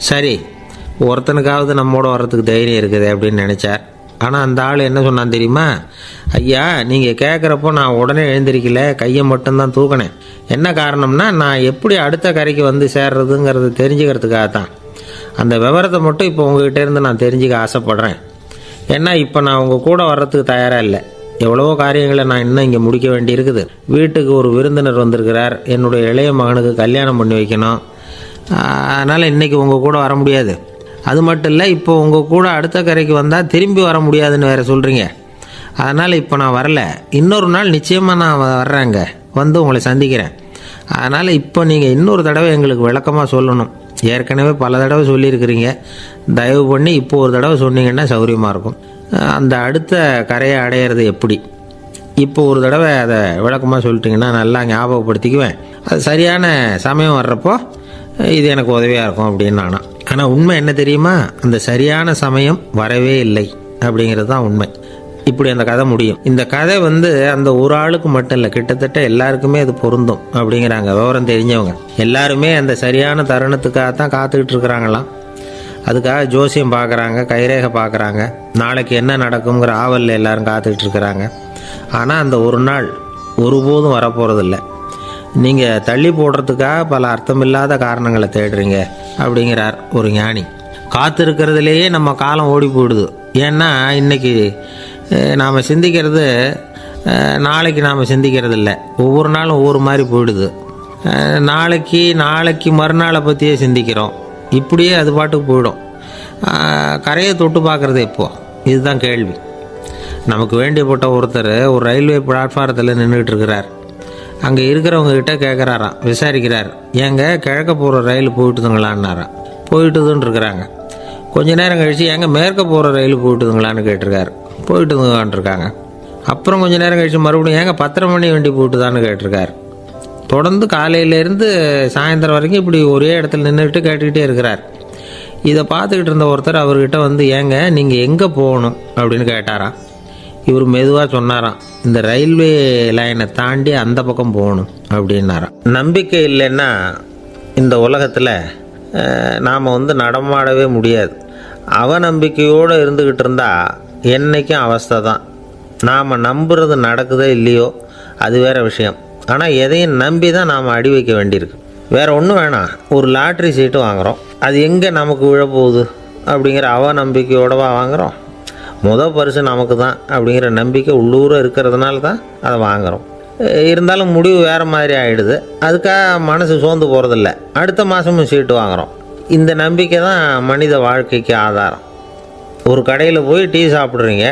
சரி, ஒருத்தனுக்காவது நம்மோட வர்றதுக்கு தைரியம் இருக்குது அப்படின்னு நினச்சார். ஆனால் அந்த ஆள் என்ன சொன்னான் தெரியுமா? ஐயா, நீங்கள் கேட்குறப்போ நான் உடனே எழுந்திருக்கல, கையை மட்டும்தான் தூக்கினேன். என்ன காரணம்னா, நான் எப்படி அடுத்த கரைக்கு வந்து சேர்றதுங்கிறது தெரிஞ்சுக்கிறதுக்காக தான். அந்த விவரத்தை மட்டும் இப்போ உங்ககிட்ட இருந்து நான் தெரிஞ்சுக்க ஆசைப்பட்றேன். ஏன்னா இப்போ நான் உங்கள் கூட வர்றதுக்கு தயாராக இல்லை. எவ்வளவோ காரியங்களை நான் இன்னும் இங்கே முடிக்க வேண்டி இருக்குது. வீட்டுக்கு ஒரு விருந்தினர் வந்திருக்கிறார். என்னுடைய இளைய மகனுக்கு கல்யாணம் பண்ணி வைக்கணும். அதனால் இன்றைக்கி உங்கள் கூட வர முடியாது. அது மட்டும் இல்லை, இப்போ உங்கள் கூட அடுத்த கரைக்கு வந்தால் திரும்பி வர முடியாதுன்னு வேறு சொல்கிறீங்க. அதனால் இப்போ நான் வரல. இன்னொரு நாள் நிச்சயமாக நான் வர்றேங்க, வந்து உங்களை சந்திக்கிறேன். அதனால் இப்போ நீங்கள் இன்னொரு தடவை எங்களுக்கு விளக்கமாக சொல்லணும். ஏற்கனவே பல தடவை சொல்லியிருக்கிறீங்க. தயவு பண்ணி இப்போ ஒரு தடவை சொன்னீங்கன்னா சௌகரியமாக இருக்கும். அந்த அடுத்த கரையை அடையிறது எப்படி? இப்போ ஒரு தடவை அதை விளக்கமாக சொல்லிட்டிங்கன்னா நல்லா ஞாபகப்படுத்திக்குவேன். அது சரியான சமயம் வர்றப்போ இது எனக்கு உதவியாக இருக்கும் அப்படின்னு நானா. ஆனால் உண்மை என்ன தெரியுமா? அந்த சரியான சமயம் வரவே இல்லை அப்படிங்கிறது தான் உண்மை. இப்படி அந்த கதை முடியும். இந்த கதை வந்து அந்த ஒரு ஆளுக்கு மட்டும் இல்லை, கிட்டத்தட்ட எல்லாருக்குமே அது பொருந்தும் அப்படிங்கிறாங்க விவரம் தெரிஞ்சவங்க. எல்லாருமே அந்த சரியான தருணத்துக்காக தான் காத்துக்கிட்டு இருக்கிறாங்களாம். அதுக்காக ஜோசியம் பார்க்குறாங்க, கைரேகை பார்க்குறாங்க. நாளைக்கு என்ன நடக்குங்கிற ஆவலில் எல்லாரும் காத்துக்கிட்டு இருக்கிறாங்க. ஆனால் அந்த ஒரு நாள் ஒருபோதும் வரப்போகிறதில்ல. நீங்கள் தள்ளி போடுறதுக்காக பல அர்த்தமில்லாத காரணங்களை தேடுறீங்க அப்படிங்கிறார் ஒரு ஞானி. காத்திருக்கிறதுலேயே நம்ம காலம் ஓடி போயிடுது. ஏன்னா இன்றைக்கி நாம் சிந்திக்கிறது நாளைக்கு நாம் சிந்திக்கிறது இல்லை. ஒவ்வொரு நாளும் ஒவ்வொரு மாதிரி போயிடுது. நாளைக்கு மறுநாளை பற்றியே சிந்திக்கிறோம். இப்படியே அது பாட்டுக்கு போயிடும். கரையை தொட்டு பார்க்குறது எப்போ? இதுதான் கேள்வி. நமக்கு வேண்டியப்பட்ட ஒருத்தர் ஒரு ரயில்வே பிளாட்ஃபாரத்தில் நின்றுட்டு இருக்கிறார். அங்கே இருக்கிறவங்க கிட்ட கேட்குறாராம், விசாரிக்கிறார். ஏங்க கிழக்க போகிற ரயில் போயிட்டுதுங்களான்னாராம். போயிட்டுதுன்னு இருக்கிறாங்க. கொஞ்ச நேரம் கழித்து ஏங்க மேற்க போகிற ரயில் போயிட்டுதுங்களான்னு கேட்டிருக்காரு. போயிட்டுதுங்களான் இருக்காங்க. அப்புறம் கொஞ்சம் நேரம் கழித்து மறுபடியும் ஏங்க 10:30 மணி வண்டி போட்டுதான்னு கேட்டிருக்காரு. தொடர்ந்து காலையிலேருந்து சாயந்தரம் வரைக்கும் இப்படி ஒரே இடத்துல நின்றுட்டு கேட்டுக்கிட்டே இருக்கிறார். இதை பார்த்துக்கிட்டு இருந்த ஒருத்தர் அவர்கிட்ட வந்து, ஏங்க நீங்கள் எங்கே போகணும் அப்படின்னு கேட்டாராம். இவர் மெதுவாக சொன்னாராம், இந்த ரயில்வே லைனை தாண்டி அந்த பக்கம் போகணும் அப்படின்னாராம். நம்பிக்கை இல்லைன்னா இந்த உலகத்தில் நாம் வந்து நடமாடவே முடியாது. அவநம்பிக்கையோடு இருந்துக்கிட்டு இருந்தால் என்றைக்கும் அவஸ்தை தான். நாம் நம்புறது நடக்குதோ இல்லையோ அது வேறு விஷயம். ஆனால் எதையும் நம்பி தான் நாம் அடி வைக்க வேண்டியிருக்கு. வேறு ஒன்றும் வேணாம். ஒரு லாட்ரி சீட்டு வாங்குகிறோம். அது எங்கே நமக்கு விழப்போகுது அப்படிங்கிற அவநம்பிக்கையோடவா வாங்குகிறோம்? பரிசு நமக்கு தான் அப்படிங்கிற நம்பிக்கை உள்ளூர இருக்கிறதுனால தான் அதை வாங்குகிறோம். இருந்தாலும் முடிவு வேறு மாதிரி ஆகிடுது. அதுக்காக மனசு சோர்ந்து போகிறதில்ல. அடுத்த மாதமும் சீட்டு வாங்குகிறோம். இந்த நம்பிக்கை தான் மனித வாழ்க்கைக்கு ஆதாரம். ஒரு கடையில் போய் டீ சாப்பிட்றீங்க.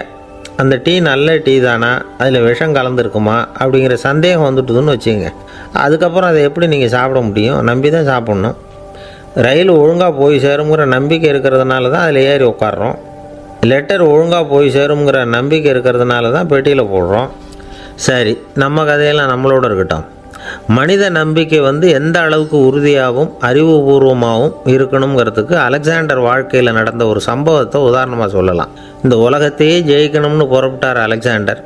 அந்த டீ நல்ல டீ தானா, அதில் விஷம் கலந்துருக்குமா அப்படிங்கிற சந்தேகம் வந்துட்டுதுன்னு வச்சுங்க. அதுக்கப்புறம் அதை எப்படி நீங்கள் சாப்பிட முடியும்? நம்பி தான் சாப்பிட்ணும். ரயில் ஒழுங்காக போய் சேருங்கிற நம்பிக்கை இருக்கிறதுனால தான் அதில் ஏறி உட்காடுறோம். லெட்டர் ஒழுங்காக போய் சேருங்கிற நம்பிக்கை இருக்கிறதுனால தான் பெட்டியில் போடுறோம். சரி, நம்ம கதையெல்லாம் நம்மளோட இருக்கட்டும். மனித நம்பிக்கை வந்து எந்த அளவுக்கு உறுதியாகவும் அறிவுபூர்வமாகவும் இருக்கணுங்கிறதுக்கு அலெக்சாண்டர் வாழ்க்கையில் நடந்த ஒரு சம்பவத்தை உதாரணமாக சொல்லலாம். இந்த உலகத்தையே ஜெயிக்கணும்னு புறப்பட்டார் அலெக்சாண்டர்.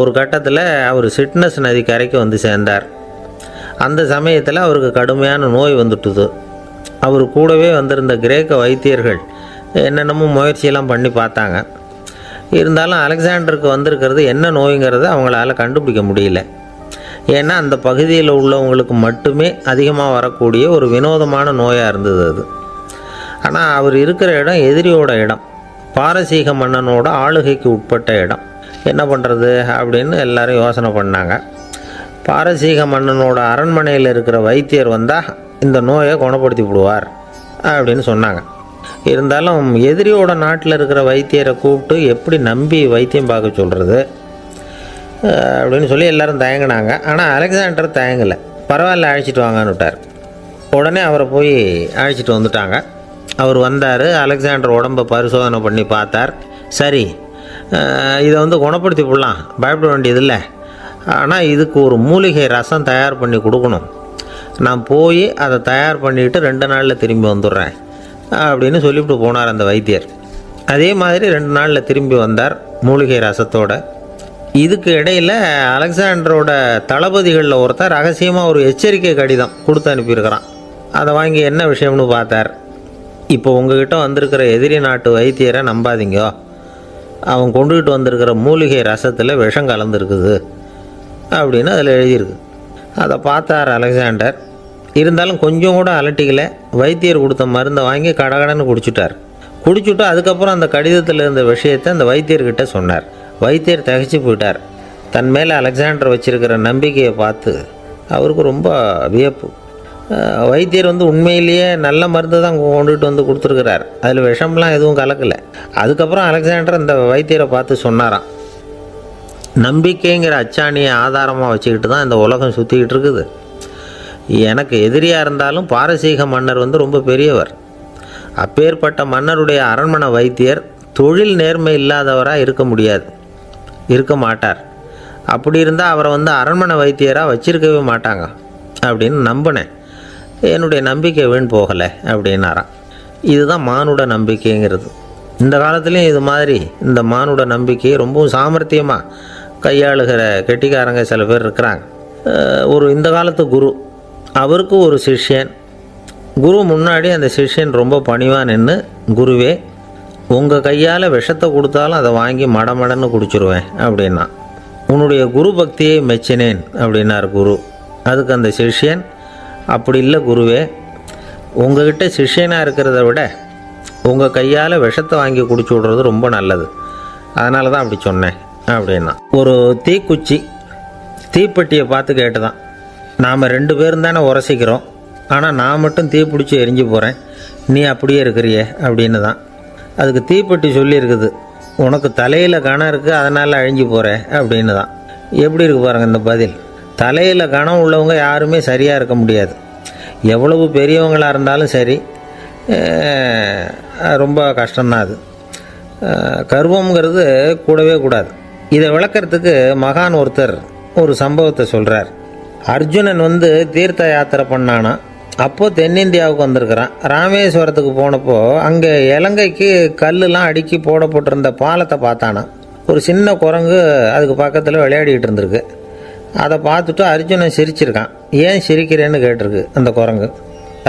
ஒரு கட்டத்தில் அவர் சிட்னஸ் நதி கரைக்கு வந்து சேர்ந்தார். அந்த சமயத்தில் அவருக்கு கடுமையான நோய் வந்துட்டுது. அவர் கூடவே வந்திருந்த கிரேக்க வைத்தியர்கள் என்னென்னமோ முயற்சியெல்லாம் பண்ணி பார்த்தாங்க. இருந்தாலும் அலெக்சாண்டருக்கு வந்திருக்கிறது என்ன நோய்ங்கிறத அவங்களால கண்டுபிடிக்க முடியல. ஏன்னா அந்த பகுதியில் உள்ளவங்களுக்கு மட்டுமே அதிகமாக வரக்கூடிய ஒரு வினோதமான நோயாக இருந்தது அது. ஆனால் அவர் இருக்கிற இடம் எதிரியோட இடம், பாரசீக மன்னனோட ஆளுகைக்கு உட்பட்ட இடம். என்ன பண்ணுறது அப்படின்னு எல்லாரும் யோசனை பண்ணாங்க. பாரசீக மன்னனோட அரண்மனையில் இருக்கிற வைத்தியர் வந்தால் இந்த நோயை குணப்படுத்தி விடுவார் அப்படின்னு சொன்னாங்க. இருந்தாலும் எதிரியோட நாட்டில் இருக்கிற வைத்தியரை கூப்பிட்டு எப்படி நம்பி வைத்தியம் பார்க்க சொல்கிறது அப்படின்னு சொல்லி எல்லோரும் தயங்கினாங்க. ஆனால் அலெக்சாண்டர் தயங்கலை. பரவாயில்ல, அழைச்சிட்டு வாங்கன்னு விட்டார். உடனே அவரை போய் அழைச்சிட்டு வந்துட்டாங்க. அவர் வந்தார். அலெக்சாண்டர் உடம்பை பரிசோதனை பண்ணி பார்த்தார். சரி, இதை குணப்படுத்தி விடலாம், பயப்பட வேண்டியதில்லை. ஆனால் இதுக்கு ஒரு மூலிகை ரசம் தயார் பண்ணி கொடுக்கணும். நான் போய் அதை தயார் பண்ணிவிட்டு 2 நாளில் திரும்பி வந்துடுறேன் அப்படின்னு சொல்லிவிட்டு போனார் அந்த வைத்தியர். அதே மாதிரி 2 நாளில் திரும்பி வந்தார் மூலிகை ரசத்தோட. இதுக்கு இடையில் அலெக்சாண்டரோட தளபதிகளில் ஒருத்தர் ரகசியமாக ஒரு எச்சரிக்கை கடிதம் கொடுத்து அனுப்பியிருக்கிறான். அதை வாங்கி என்ன விஷயம்னு பார்த்தார். இப்போ உங்ககிட்ட வந்திருக்கிற எதிரி நாட்டு வைத்தியரை நம்பாதீங்கோ, அவன் கொண்டுகிட்டு வந்திருக்கிற மூலிகை ரசத்தில் விஷம் கலந்துருக்குது அப்படின்னு அதில் எழுதியிருக்கு. அதை பார்த்தார் அலெக்சாண்டர். இருந்தாலும் கொஞ்சம் கூட அலட்டிக்கலை. வைத்தியர் கொடுத்த மருந்தை வாங்கி கடகடன்னு குடிச்சுட்டு அதுக்கப்புறம் அந்த கடிதத்தில் இருந்த விஷயத்தை அந்த வைத்தியர்கிட்ட சொன்னார். வைத்தியர் திகைச்சு போயிட்டார். தன் மேலே அலெக்சாண்டர் வச்சிருக்கிற நம்பிக்கையை பார்த்து அவருக்கு ரொம்ப வியப்பு. வைத்தியர் உண்மையிலேயே நல்ல மருந்து தான் கொண்டுகிட்டு கொடுத்துருக்கிறார், அதில் விஷம்லாம் எதுவும் கலக்கலை. அதுக்கப்புறம் அலெக்சாண்டர் அந்த வைத்தியரை பார்த்து சொன்னாராம், நம்பிக்கைங்கிற அச்சாணியை ஆதாரமாக வச்சுக்கிட்டு தான் இந்த உலகம் சுற்றிக்கிட்டு இருக்குது. எனக்கு எதிரியாக இருந்தாலும் பாரசீக மன்னர் ரொம்ப பெரியவர். அப்பேற்பட்ட மன்னருடைய அரண்மனை வைத்தியர் தொழில் நேர்மை இல்லாதவராக இருக்க மாட்டார். அப்படி இருந்தால் அவரை அரண்மனை வைத்தியராக வச்சிருக்கவே மாட்டாங்க அப்படின்னு நம்பினேன். என்னுடைய நம்பிக்கை வீண் போகலை அப்படின்னாராம். இதுதான் மானுட நம்பிக்கைங்கிறது. இந்த காலத்துலேயும் இது மாதிரி இந்த மானுட நம்பிக்கையை ரொம்பவும் சாமர்த்தியமாக கையாளுகிற கெட்டிக்காரங்க சில பேர் இருக்கிறாங்க. இந்த காலத்து குரு, அவருக்கு ஒரு சிஷ்யன். குரு முன்னாடி அந்த சிஷ்யன் ரொம்ப பணிவாக நின்று, குருவே, உங்கள் கையால் விஷத்தை கொடுத்தாலும் அதை வாங்கி மடமடன்னு குடிச்சிருவேன் அப்படின்னா. உன்னுடைய குரு பக்தியை மெச்சினேன் அப்படின்னார் குரு. அதுக்கு அந்த சிஷ்யன், அப்படி இல்லை குருவே, உங்ககிட்ட சிஷ்யனாக இருக்கிறத விட உங்கள் கையால் விஷத்தை வாங்கி குடிச்சு விட்றது ரொம்ப நல்லது, அதனால தான் அப்படி சொன்னேன் அப்படின்னா. ஒரு தீக்குச்சி தீப்பெட்டியை பார்த்து கேட்டுதான், நாம் 2 பேரும் தானே உரசிக்கிறோம், ஆனால் நான் மட்டும் தீப்பிடிச்சி எரிஞ்சு போகிறேன், நீ அப்படியே இருக்கிறியே அப்படின்னு தான். அதுக்கு தீப்பெட்டி சொல்லியிருக்குது, உனக்கு தலையில் கணம் இருக்குது அதனால் அழிஞ்சு போகிற அப்படின்னு தான். எப்படி இருக்குது பாருங்கள் இந்த பதில். தலையில் கணம் உள்ளவங்க யாருமே சரியாக இருக்க முடியாது. எவ்வளவு பெரியவங்களாக இருந்தாலும் சரி, ரொம்ப கஷ்டம்தான் அது. கர்வம்ங்கிறது கூடவே கூடாது. இதை விளக்கிறதுக்கு மகான் ஒருத்தர் ஒரு சம்பவத்தை சொல்கிறார். அர்ஜுனன் தீர்த்த யாத்திரை பண்ணானா. அப்போது தென்னிந்தியாவுக்கு வந்திருக்கிறான். ராமேஸ்வரத்துக்கு போனப்போ அங்கே இலங்கைக்கு கல்லுலாம் அடுக்கி போடப்பட்டிருந்த பாலத்தை பார்த்தானா. ஒரு சின்ன குரங்கு அதுக்கு பக்கத்தில் விளையாடிக்கிட்டு இருந்திருக்கு. அதை பார்த்துட்டு அர்ஜுனன் சிரிச்சிருக்கான். ஏன் சிரிக்கிறேன்னு கேட்டிருக்கு அந்த குரங்கு.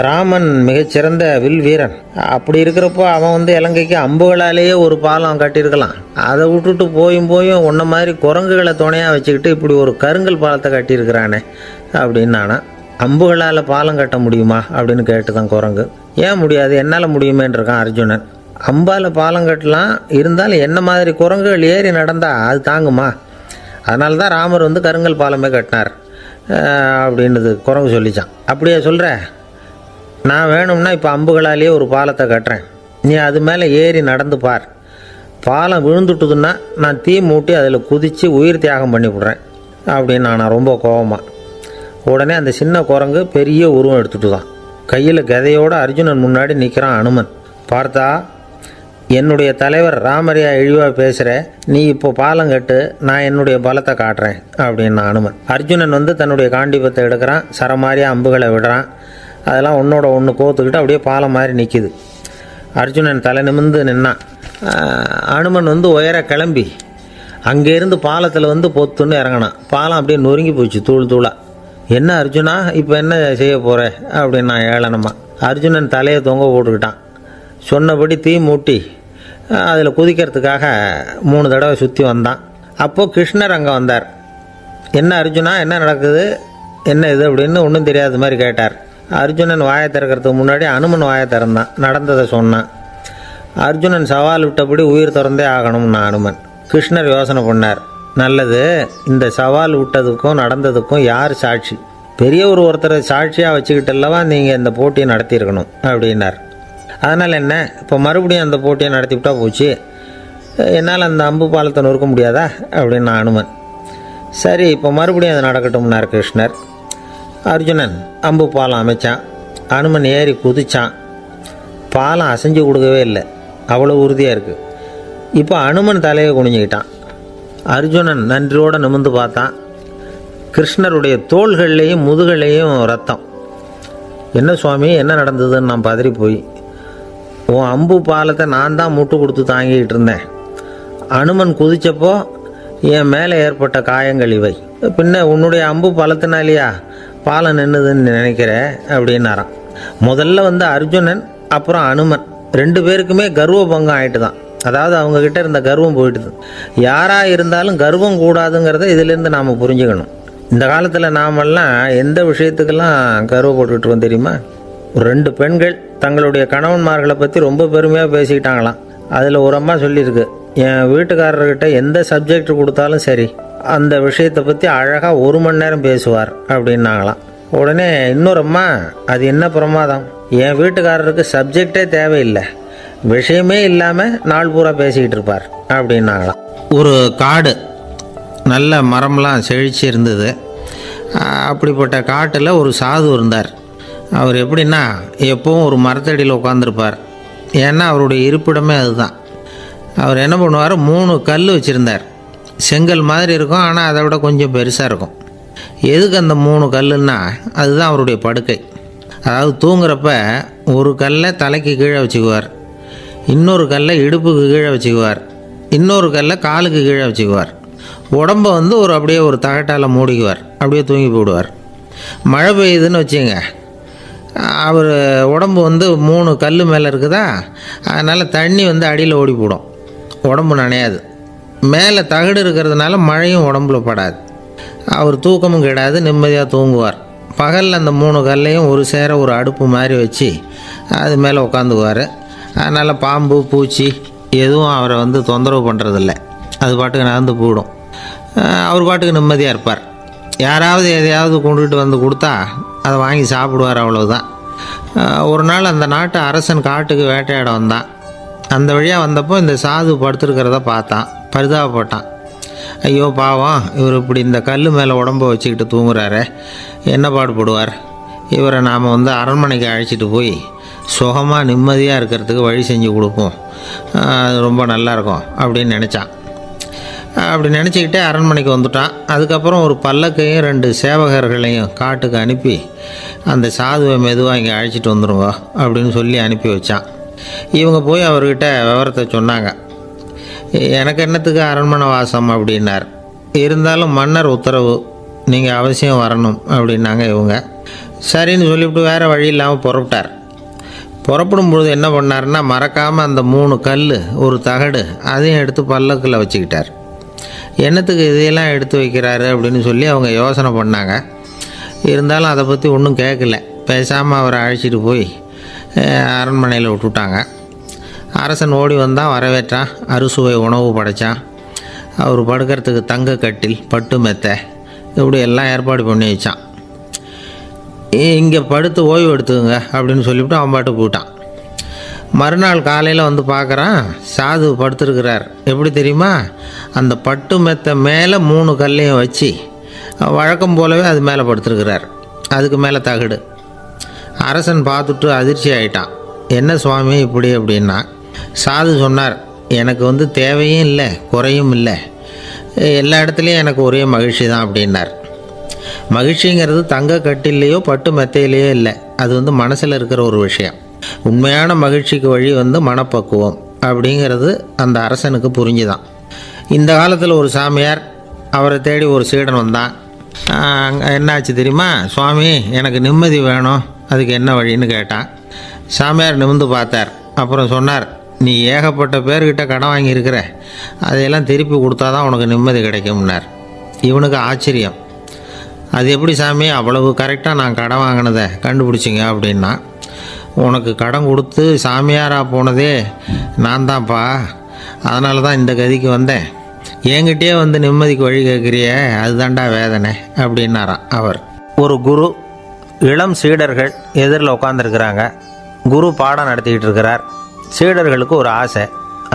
ராமன் மிகச்சிறந்த வில் வீரன். அப்படி இருக்கிறப்போ அவன் இலங்கைக்கு அம்புகளாலேயே ஒரு பாலம் கட்டியிருக்கலாம். அதை விட்டுட்டு போயும் உன்ன மாதிரி குரங்குகளை துணையாக வச்சுக்கிட்டு இப்படி ஒரு கருங்கல் பாலத்தை கட்டியிருக்கிறானே அப்படின்னு நானா. அம்புகளால் பாலம் கட்ட முடியுமா அப்படின்னு கேட்டுதான் குரங்கு. ஏன் முடியாது, என்னால் முடியுமேன்னு இருக்கான் அர்ஜுனன். அம்பால் பாலம் கட்டலாம், இருந்தாலும் என்ன மாதிரி குரங்குகள் ஏறி நடந்தா அது தாங்குமா? அதனால தான் ராமர் கருங்கல் பாலமே கட்டினார் அப்படின்னுது குரங்கு சொல்லிச்சான். அப்படியே சொல்கிற, நான் வேணும்னா இப்போ அம்புகளாலேயே ஒரு பாலத்தை கட்டுறேன், நீ அது மேலே ஏறி நடந்து பார். பாலம் விழுந்துட்டுதுன்னா நான் தீ மூட்டி அதில் குதித்து உயிர் தியாகம் பண்ணி விட்றேன் அப்படின்னு நான் ரொம்ப கோபமாக. உடனே அந்த சின்ன குரங்கு பெரிய உருவம் எடுத்துட்டு தான் கையில் கதையோடு அர்ஜுனன் முன்னாடி நிற்கிறான் அனுமன். பார்த்தா, என்னுடைய தலைவர் ராமரையா இழிவாக பேசுகிற, நீ இப்போ பாலம் கட்டு, நான் என்னுடைய பலத்தை காட்டுறேன் அப்படின்னா அனுமன். அர்ஜுனன் தன்னுடைய காண்டிபத்தை எடுக்கிறான், சரமாரியாக அம்புகளை விடுறான். அதெல்லாம் ஒன்றோட ஒன்று கோத்துக்கிட்டு அப்படியே பாலம் மாதிரி நிற்கிது. அர்ஜுனன் தலை நிமிர்ந்து நின்னான். அனுமன் உயர கிளம்பி அங்கேருந்து பாலத்தில் பொத்துன்னு இறங்கினான். பாலம் அப்படியே நொறுங்கி போச்சு தூள் தூளாக. என்ன அர்ஜுனா, இப்போ என்ன செய்ய போகிற அப்படின்னா ஏளனமா. அர்ஜுனன் தலையை தொங்க போட்டுக்கிட்டான். சொன்னபடி தீ மூட்டி அதில் குதிக்கிறதுக்காக 3 தடவை சுற்றி வந்தான். அப்போது கிருஷ்ணர் அங்கே வந்தார். என்ன அர்ஜுனா, என்ன நடக்குது, என்ன இது அப்படின்னு ஒன்றும் தெரியாத மாதிரி கேட்டார். அர்ஜுனன் வாயை திறக்கிறதுக்கு முன்னாடி அனுமன் வாயை திறந்தான், நடந்ததை சொன்னான். அர்ஜுனன் சவால் விட்டபடி உயிர் திறந்தே ஆகணும்னா அனுமன். கிருஷ்ணர் யோசனை பண்ணார். நல்லது, இந்த சவால் விட்டதுக்கும் நடந்ததுக்கும் யார் சாட்சி? பெரிய ஒருத்தரை சாட்சியாக வச்சுக்கிட்டல்லவா நீங்கள் இந்த போட்டியை நடத்தியிருக்கணும் அப்படின்னார். அதனால் என்ன, இப்போ மறுபடியும் அந்த போட்டியை நடத்திவிட்டா போச்சு, என்னால் அந்த அம்பு பாலத்தை நொறுக்க முடியாதா அப்படின்னா அனுமன். சரி, இப்போ மறுபடியும் அது நடக்கட்டும்னார் கிருஷ்ணர். அர்ஜுனன் அம்பு பாலம் அமைச்சான். அனுமன் ஏறி குதிச்சான். பாலம் அசைஞ்சு கொடுக்கவே இல்லை, அவ்வளோ உறுதியாக இருக்குது. இப்போ அனுமன் தலையை குனிஞ்சிக்கிட்டான். அர்ஜுனன் நன்றியோடு நிமிர்ந்து பார்த்தான். கிருஷ்ணருடைய தோள்கள்லேயும் முதுகள்லேயும் ரத்தம். என்ன சுவாமி, என்ன நடந்ததுன்னு நான் பதறி போய், உன் அம்பு பாலத்தை நான் தான் முட்டு கொடுத்து தாங்கிக்கிட்டு இருந்தேன். அனுமன் குதித்தப்போ என் மேலே ஏற்பட்ட காயங்கள் இவை. பின்ன உன்னுடைய அம்பு பலத்தினாலேயா பாலம் நின்றுதுன்னு நினைக்கிற அப்படின்னாராம். முதல்ல அர்ஜுனன் அப்புறம் அனுமன் 2 பேருக்குமே கர்வ பங்கம் ஆகிட்டு தான். அதாவது அவங்கக்கிட்ட இருந்த கர்வம் போயிட்டுது. யாராக இருந்தாலும் கர்வம் கூடாதுங்கிறத இதிலேருந்து நாம் புரிஞ்சுக்கணும். இந்த காலத்தில் நாமெல்லாம் எந்த விஷயத்துக்கெல்லாம் கர்வப்பட்டுருக்கோம் தெரியுமா? 2 பெண்கள் தங்களுடைய கணவன்மார்களை பற்றி ரொம்ப பெருமையாக பேசிக்கிட்டாங்களாம். அதில் ஒரு அம்மா சொல்லியிருக்கு, என் வீட்டுக்காரர்கிட்ட எந்த சப்ஜெக்ட் கொடுத்தாலும் சரி அந்த விஷயத்தை பற்றி அழகாக 1 மணி நேரம் பேசுவார் அப்படின்னாங்களாம். உடனே இன்னொரு அம்மா, அது என்ன பிரமாதம், என் வீட்டுக்காரருக்கு சப்ஜெக்டே தேவையில்லை, விஷயமே இல்லாமல் நாள் பூரா பேசிக்கிட்டு இருப்பார் அப்படின்னாங்களாம். ஒரு காடு, நல்ல மரம்லாம் செழிச்சு இருந்தது. அப்படிப்பட்ட காட்டில் ஒரு சாது இருந்தார். அவர் எப்படின்னா எப்பவும் ஒரு மரத்தடியில் உட்காந்துருப்பார். ஏன்னா அவருடைய இருப்பிடமே அதுதான். அவர் என்ன பண்ணுவார், 3 கல் வச்சுருந்தார். செங்கல் மாதிரி இருக்கும், ஆனால் அதை விட கொஞ்சம் பெருசாக இருக்கும். எதுக்கு அந்த 3 கல்லுன்னா அதுதான் அவருடைய படுக்கை. அதாவது தூங்குறப்ப ஒரு கல்லை தலைக்கு கீழே வச்சுக்குவார், இன்னொரு கல்லை இடுப்புக்கு கீழே வச்சுக்குவார், இன்னொரு கல்லை காலுக்கு கீழே வச்சுக்குவார். உடம்பை அப்படியே ஒரு தகட்டால் மூடிக்குவார், அப்படியே தூங்கி போடுவார். மழை பெய்யுதுன்னு வச்சுங்க, அவர் உடம்பு 3 கல் மேலே இருக்குதா, அதனால் தண்ணி அடியில் ஓடி போடும், உடம்பு நனையாது. மேலே தகடு இருக்கிறதுனால மழையும் உடம்புல படாது. அவர் தூக்கமும் கிடாது, நிம்மதியாக தூங்குவார். பகலில் அந்த 3 கல்லையும் ஒரு சேர ஒரு அடுப்பு மாதிரி வச்சு அது மேலே உட்காந்துக்குவார். அதனால் பாம்பு பூச்சி எதுவும் அவரை தொந்தரவு பண்ணுறதில்ல, அது பாட்டுக்கு நடந்து போயிடும். அவர் பாட்டுக்கு நிம்மதியாக இருப்பார். யாராவது எதையாவது கொண்டுகிட்டு கொடுத்தா அதை வாங்கி சாப்பிடுவார், அவ்வளவுதான். ஒரு நாள் அந்த நாட்டு அரசன் காட்டுக்கு வேட்டையாட வந்தான். அந்த வழியாக வந்தப்போ இந்த சாது படுத்துருக்கிறத பார்த்தான், பரிதாபப்பட்டான். ஐயோ பாவம், இவர் இப்படி இந்த கல் மேலே உடம்பை வச்சுக்கிட்டு தூங்குறாரு, என்ன பாடுபடுவார், இவரை நாம் அரண்மனைக்கு அழைச்சிட்டு போய் சுகமாக நிம்மதியாக இருக்கிறதுக்கு வழி செஞ்சு கொடுப்போம், அது ரொம்ப நல்லாயிருக்கும் அப்படின்னு நினச்சான். அப்படி நினச்சிக்கிட்டே அரண்மனைக்கு வந்துட்டான். அதுக்கப்புறம் ஒரு பல்லக்கையும் 2 சேவகர்களையும் காட்டுக்கு அனுப்பி அந்த சாதுவை மெதுவாக இங்கே அழைச்சிட்டு வந்துடுங்க அப்படின்னு சொல்லி அனுப்பி வச்சான். இவங்க போய் அவர்கிட்ட விவரத்தை சொன்னாங்க. எனக்கு என்னத்துக்கு அரண்மனை வாசம் அப்படின்னார். இருந்தாலும் மன்னர் உத்தரவு, நீங்கள் அவசியம் வரணும் அப்படின்னாங்க இவங்க. சரின்னு சொல்லிவிட்டு வேறு வழி இல்லாமல் புறப்பட்டார். புறப்படும் பொழுது என்ன பண்ணார்னா, மறக்காமல் அந்த 3 கல் ஒரு தகடு அதையும் எடுத்து பல்லக்கில் வச்சுக்கிட்டார். என்னத்துக்கு இதையெல்லாம் எடுத்து வைக்கிறாரு அப்படின்னு சொல்லி அவங்க யோசனை பண்ணாங்க. இருந்தாலும் அதை பற்றி ஒன்றும் கேட்கல. பேசாமல் அவரை அழைச்சிட்டு போய் அரண்மனையில் விட்டுட்டாங்க. அரசன் ஓடி வந்தான், வரவேற்றான், அறுசுவை உணவு படைத்தான். அவர் படுக்கிறதுக்கு தங்க கட்டில், பட்டு மெத்தை, இப்படி எல்லாம் ஏற்பாடு பண்ணி வச்சான். இங்கே படுத்து ஓய்வு எடுத்துங்க அப்படின்னு சொல்லிவிட்டு அவன் பாட்டு போயிட்டான். மறுநாள் காலையில் பார்க்குறான், சாது படுத்துருக்கிறார். எப்படி தெரியுமா, அந்த பட்டு மெத்தை மேலே 3 கல்லையும் வச்சு வழக்கம் போலவே அது மேலே படுத்துருக்கிறார், அதுக்கு மேலே தகடு. அரசன் பார்த்துட்டு அதிர்ச்சி ஆகிட்டான். என்ன சுவாமி இப்படி அப்படின்னா, சாது சொன்னார், எனக்கு தேவையும் இல்லை குறையும் இல்லை, எல்லா இடத்துலையும் எனக்கு ஒரே மகிழ்ச்சி தான் அப்படின்னார். மகிழ்ச்சிங்கிறது தங்க கட்டிலேயோ பட்டு மெத்தையிலேயோ இல்லை, அது மனசில் இருக்கிற ஒரு விஷயம். உண்மையான மகிழ்ச்சிக்கு வழி மனப்பக்குவம் அப்படிங்கிறது அந்த அரசனுக்கு புரிஞ்சுதான். இந்த காலத்தில் ஒரு சாமியார், அவரை தேடி ஒரு சீடன் வந்தான். என்னாச்சு தெரியுமா? சுவாமி, எனக்கு நிம்மதி வேணும், அதுக்கு என்ன வழின்னு கேட்டான். சாமியார் நிமிர்ந்து பார்த்தார். அப்புறம் சொன்னார், நீ ஏகப்பட்ட பேர்கிட்ட கடன் வாங்கியிருக்கிற, அதையெல்லாம் திருப்பி கொடுத்தா தான் உனக்கு நிம்மதி கிடைக்கும்னார். இவனுக்கு ஆச்சரியம். அது எப்படி சாமி, அவ்வளவு கரெக்டாக நான் கடன் வாங்கினதை கண்டுபிடிச்சிங்க அப்படின்னா, உனக்கு கடன் கொடுத்து சாமியாராக போனதே நான் தான்ப்பா, அதனால தான் இந்த கதிக்கு வந்தேன். என்கிட்டயே வந்து நிம்மதிக்கு வழி கேட்குறிய, அதுதான்டா வேதனை அப்படின்னாராம் அவர். ஒரு குரு, இளம் சீடர்கள் எதிரில் உட்காந்துருக்கிறாங்க. குரு பாடம் நடத்திக்கிட்டு இருக்கிறார். சீடர்களுக்கு ஒரு ஆசை,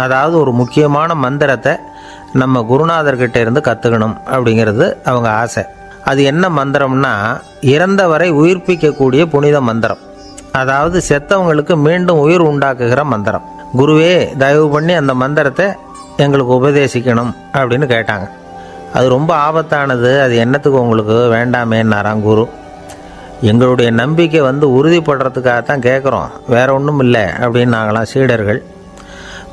அதாவது ஒரு முக்கியமான மந்திரத்தை நம்ம குருநாதர்கிட்ட இருந்து கற்றுக்கணும் அப்படிங்கிறது அவங்க ஆசை. அது என்ன மந்திரம்னா, இறந்தவரை உயிர்ப்பிக்கக்கூடிய புனித மந்திரம், அதாவது செத்தவங்களுக்கு மீண்டும் உயிர் உண்டாக்குகிற மந்திரம். குருவே, தயவு பண்ணி அந்த மந்திரத்தை எங்களுக்கு உபதேசிக்கணும் அப்படின்னு கேட்டாங்க. அது ரொம்ப ஆபத்தானது, அது என்னத்துக்கு உங்களுக்கு வேண்டாமேன்னாராம் குரு. எங்களுடைய நம்பிக்கை வந்து உறுதிப்படுறதுக்காகத்தான் கேட்குறோம், வேற ஒன்றும் இல்லை அப்படின்னு நாங்களாம் சீடர்கள்.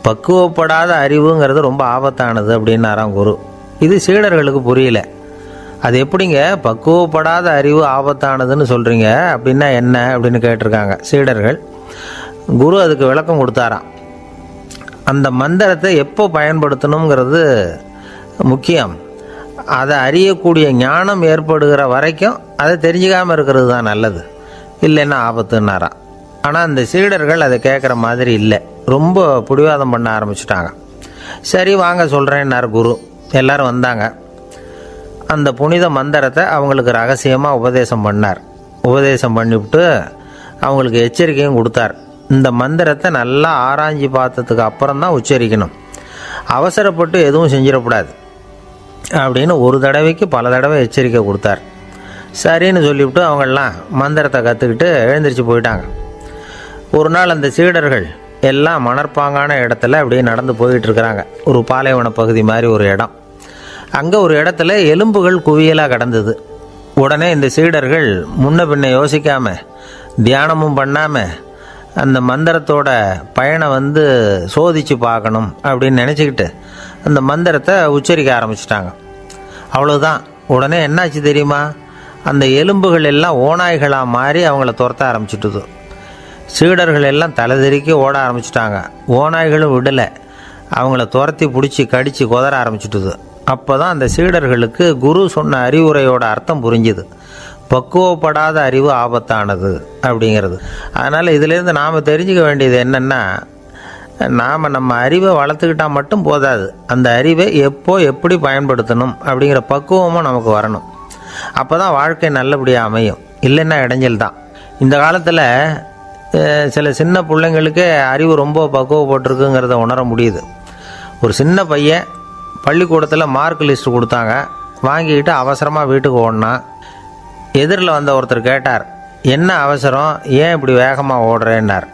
பக்குவப்படாத அறிவுங்கிறது ரொம்ப ஆபத்தானது அப்படின்னாராம் குரு. இது சீடர்களுக்கு புரியல. அது எப்படிங்க பக்குவப்படாத அறிவு ஆபத்தானதுன்னு சொல்கிறீங்க, அப்படின்னா என்ன அப்படின்னு கேட்டிருக்காங்க சீடர்கள். குரு அதுக்கு விளக்கம் கொடுத்தாராம். அந்த மந்திரத்தை எப்போ பயன்படுத்தணுங்கிறது முக்கியம். அதை அறியக்கூடிய ஞானம் ஏற்படுகிற வரைக்கும் அதை தெரிஞ்சுக்காமல் இருக்கிறது தான் நல்லது, இல்லைன்னா ஆபத்துன்னாராம். ஆனால் அந்த சீடர்கள் அதை கேட்குற மாதிரி இல்லை, ரொம்ப பிடிவாதம் பண்ண ஆரம்பிச்சுட்டாங்க. சரி வாங்க சொல்கிறேன்னார் குரு. எல்லோரும் வந்தாங்க. அந்த புனித மந்திரத்தை அவங்களுக்கு ரகசியமாக உபதேசம் பண்ணார். உபதேசம் பண்ணிவிட்டு அவங்களுக்கு எச்சரிக்கையும் கொடுத்தார். இந்த மந்திரத்தை நல்லா ஆராய்ச்சி பார்த்ததுக்கு அப்புறம் தான் உச்சரிக்கணும், அவசரப்பட்டு எதுவும் செஞ்சிடக்கூடாது அப்படின்னு ஒரு தடவைக்கு பல தடவை எச்சரிக்கை கொடுத்தார். சரின்னு சொல்லிவிட்டு அவங்கெல்லாம் மந்திரத்தை கற்றுக்கிட்டு எழுந்திரிச்சு போயிட்டாங்க. ஒரு நாள் அந்த சீடர்கள் எல்லாம் மணற்பாங்கான இடத்துல அப்படியே நடந்து போயிட்டுருக்கிறாங்க. ஒரு பாலைவன பகுதி மாதிரி ஒரு இடம். அங்கே ஒரு இடத்துல எலும்புகள் குவியலாக கிடந்தது. உடனே இந்த சீடர்கள் முன்ன பின்ன யோசிக்காமல், தியானமும் பண்ணாமல், அந்த மந்திரத்தோட பயனை வந்து சோதித்து பார்க்கணும் அப்படின்னு நினச்சிக்கிட்டு அந்த மந்திரத்தை உச்சரிக்க ஆரம்பிச்சிட்டாங்க. அவ்வளோதான். உடனே என்னாச்சு தெரியுமா? அந்த எலும்புகள் எல்லாம் ஓநாய்களாக மாறி அவங்கள துரத்த ஆரம்பிச்சிட்டுது. சீடர்கள் எல்லாம் தலைதெறிக்கி ஓட ஆரம்பிச்சிட்டாங்க. ஓநாய்களும் விடலை, அவங்கள துரத்தி பிடிச்சி கடித்து கொதற ஆரம்பிச்சிட்டுது. அப்போ தான் அந்த சீடர்களுக்கு குரு சொன்ன அறிவுரையோட அர்த்தம் புரிஞ்சுது. பக்குவப்படாத அறிவு ஆபத்தானது அப்படிங்கிறது. அதனால் இதிலேருந்து நாம் தெரிஞ்சுக்க வேண்டியது என்னென்னா, நாம் நம்ம அறிவை வளர்த்துக்கிட்டால் மட்டும் போதாது, அந்த அறிவை எப்போ எப்படி பயன்படுத்தணும் அப்படிங்கிற பக்குவமும் நமக்கு வரணும். அப்போ தான் வாழ்க்கை நல்லபடியாக அமையும், இல்லைன்னா இடைஞ்சல் தான். இந்த காலத்தில் சில சின்ன பிள்ளைங்களுக்கே அறிவு ரொம்ப பக்குவப்பட்டிருக்குங்கிறத உணர முடியுது. ஒரு சின்ன பையன் பள்ளிக்கூடத்தில் மார்க் லிஸ்ட் கொடுத்தாங்க, வாங்கிக்கிட்டு அவசரமாக வீட்டுக்கு ஓடினான். எதிரில் வந்த ஒருத்தர் கேட்டார், என்ன அவசரம், ஏன் இப்படி வேகமாக ஓடுறேன்னார்.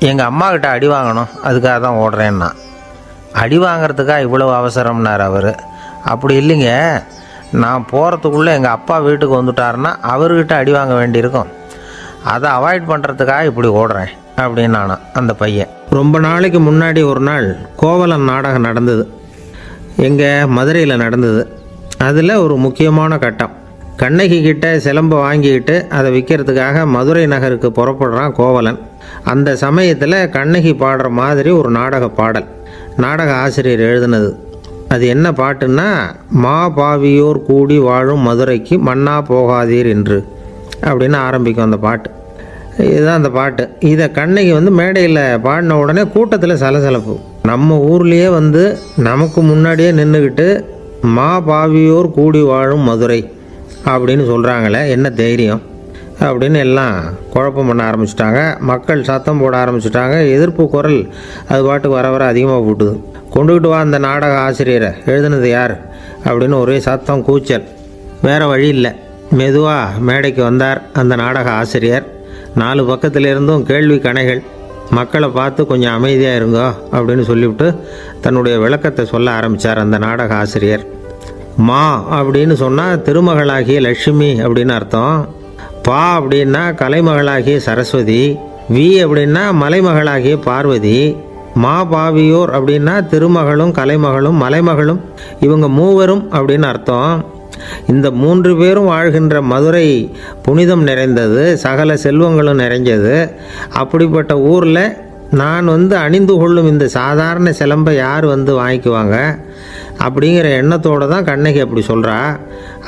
எங்கள் அம்மா கிட்ட அடி வாங்கணும், அதுக்காக தான் ஓடுறேன்னா. அடி வாங்கிறதுக்காக இவ்வளவு அவசரம்னார் அவர். அப்படி இல்லைங்க, நான் போகிறதுக்குள்ளே எங்கள் அப்பா வீட்டுக்கு வந்துட்டாருன்னா அவர்கிட்ட அடி வாங்க வேண்டியிருக்கும், அதை அவாய்ட் பண்ணுறதுக்காக இப்படி ஓடுறேன் அப்படின்னு நானும் அந்த பையன். ரொம்ப நாளைக்கு முன்னாடி ஒரு நாள் கோவலன் நாடகம் நடந்தது. எங்கள் மதுரையில் நடந்தது. அதில் ஒரு முக்கியமான கட்டம், கண்ணகி கிட்ட சிலம்பை வாங்கிக்கிட்டு அதை விற்கிறதுக்காக மதுரை நகருக்கு புறப்படுறான் கோவலன். அந்த சமயத்தில் கண்ணகி பாடுற மாதிரி ஒரு நாடக பாடல், நாடக ஆசிரியர் எழுதினது. அது என்ன பாட்டுன்னா, மா பாவியோர் கூடி வாழும் மதுரைக்கு மன்னா போகாதீர் என்று அப்படின்னு ஆரம்பிக்கும் அந்த பாட்டு. இதுதான் அந்த பாட்டு. இதை கண்ணகி மேடையில் பாடின உடனே கூட்டத்தில் சலசலப்பு. நம்ம ஊர்லேயே நமக்கு முன்னாடியே நின்றுக்கிட்டு மா பாவியோர் கூடி வாழும் மதுரை அப்படின்னு சொல்கிறாங்களே, என்ன தைரியம் அப்படின்னு எல்லாம் குழப்பம் பண்ண ஆரம்பிச்சிட்டாங்க. மக்கள் சத்தம் போட ஆரம்பிச்சிட்டாங்க. எதிர்ப்பு குரல் அது பாட்டுக்கு வர வர அதிகமாக போட்டுது. கொண்டுக்கிட்டு வா அந்த நாடக ஆசிரியரை, எழுதுனது யார் அப்படின்னு ஒரே சத்தம், கூச்சல். வேறு வழி இல்லை. மெதுவாக மேடைக்கு வந்தார் அந்த நாடக ஆசிரியர். 4 பக்கத்திலிருந்தும் கேள்வி கணைகள். மக்களை பார்த்து கொஞ்சம் அமைதியாக இருங்கோ அப்படின்னு சொல்லிவிட்டு தன்னுடைய விளக்கத்தை சொல்ல ஆரம்பித்தார் அந்த நாடக ஆசிரியர். மா அப்படின்னு சொன்னால் திருமகளாகிய லட்சுமி அப்படின்னு அர்த்தம். பா அப்படின்னா கலைமகளாகிய சரஸ்வதி. வி அப்படின்னா மலைமகளாகிய பார்வதி. மா பாவியோர் அப்படின்னா திருமகளும் கலைமகளும் மலைமகளும், இவங்க மூவரும் அப்படின்னு அர்த்தம். இந்த 3 பேரும் வாழ்கின்ற மதுரை புனிதம் நிறைந்தது, சகல செல்வங்களும் நிறைஞ்சது. அப்படிப்பட்ட ஊரில் நான் அணிந்து கொள்ளும் இந்த சாதாரண சிலம்பை யார் வாங்கிக்குவாங்க அப்படிங்கிற எண்ணத்தோடு தான் கண்ணகி அப்படி சொல்கிறா.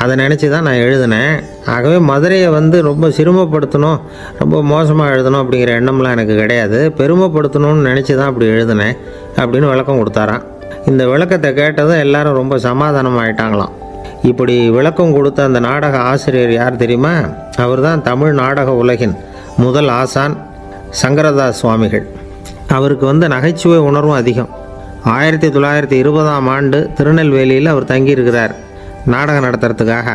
அதை நினச்சி தான் நான் எழுதினேன். ஆகவே மதுரையை ரொம்ப சிரமப்படுத்தணும், ரொம்ப மோசமாக எழுதணும் அப்படிங்கிற எண்ணம்லாம் எனக்கு கிடையாது. பெருமைப்படுத்தணும்னு நினச்சி தான் அப்படி எழுதினேன் அப்படின்னு விளக்கம் கொடுத்தாராம். இந்த விளக்கத்தை கேட்டதும் எல்லாரும் ரொம்ப சமாதானமாயிட்டாங்களாம். இப்படி விளக்கம் கொடுத்த அந்த நாடக ஆசிரியர் யார் தெரியுமா? அவர் தான் தமிழ் நாடக உலகின் முதல் ஆசான் சங்கரதாஸ் சுவாமிகள். அவருக்கு நகைச்சுவை உணர்வும் அதிகம். 1920ஆம் ஆண்டு திருநெல்வேலியில் அவர் தங்கியிருக்கிறார் நாடகம் நடத்துறதுக்காக.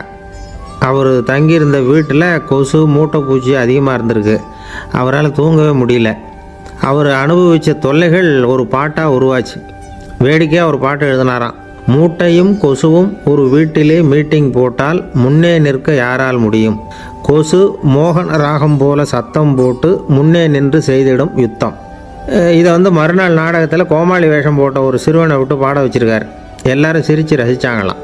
அவர் தங்கியிருந்த வீட்டில் கொசு மூட்டை பூச்சி அதிகமாக இருந்திருக்கு. அவரால் தூங்கவே முடியல. அவர் அனுபவித்த தொல்லைகள் ஒரு பாட்டாக உருவாச்சு. வேடிக்கையாக ஒரு பாட்டு எழுதினாராம். மூட்டையும் கொசுவும் ஒரு வீட்டிலே மீட்டிங் போட்டால் முன்னே நிற்க யாரால் முடியும்? கொசு மோகன ராகம் போல சத்தம் போட்டு முன்னே நின்று செய்திடும் யுத்தம். இதை மறுநாள் நாடகத்தில் கோமாளி வேஷம் போட்ட ஒரு சிறுவனை விட்டு பாட வச்சுருக்கார். எல்லாரும் சிரித்து ரசித்தாங்களாம்.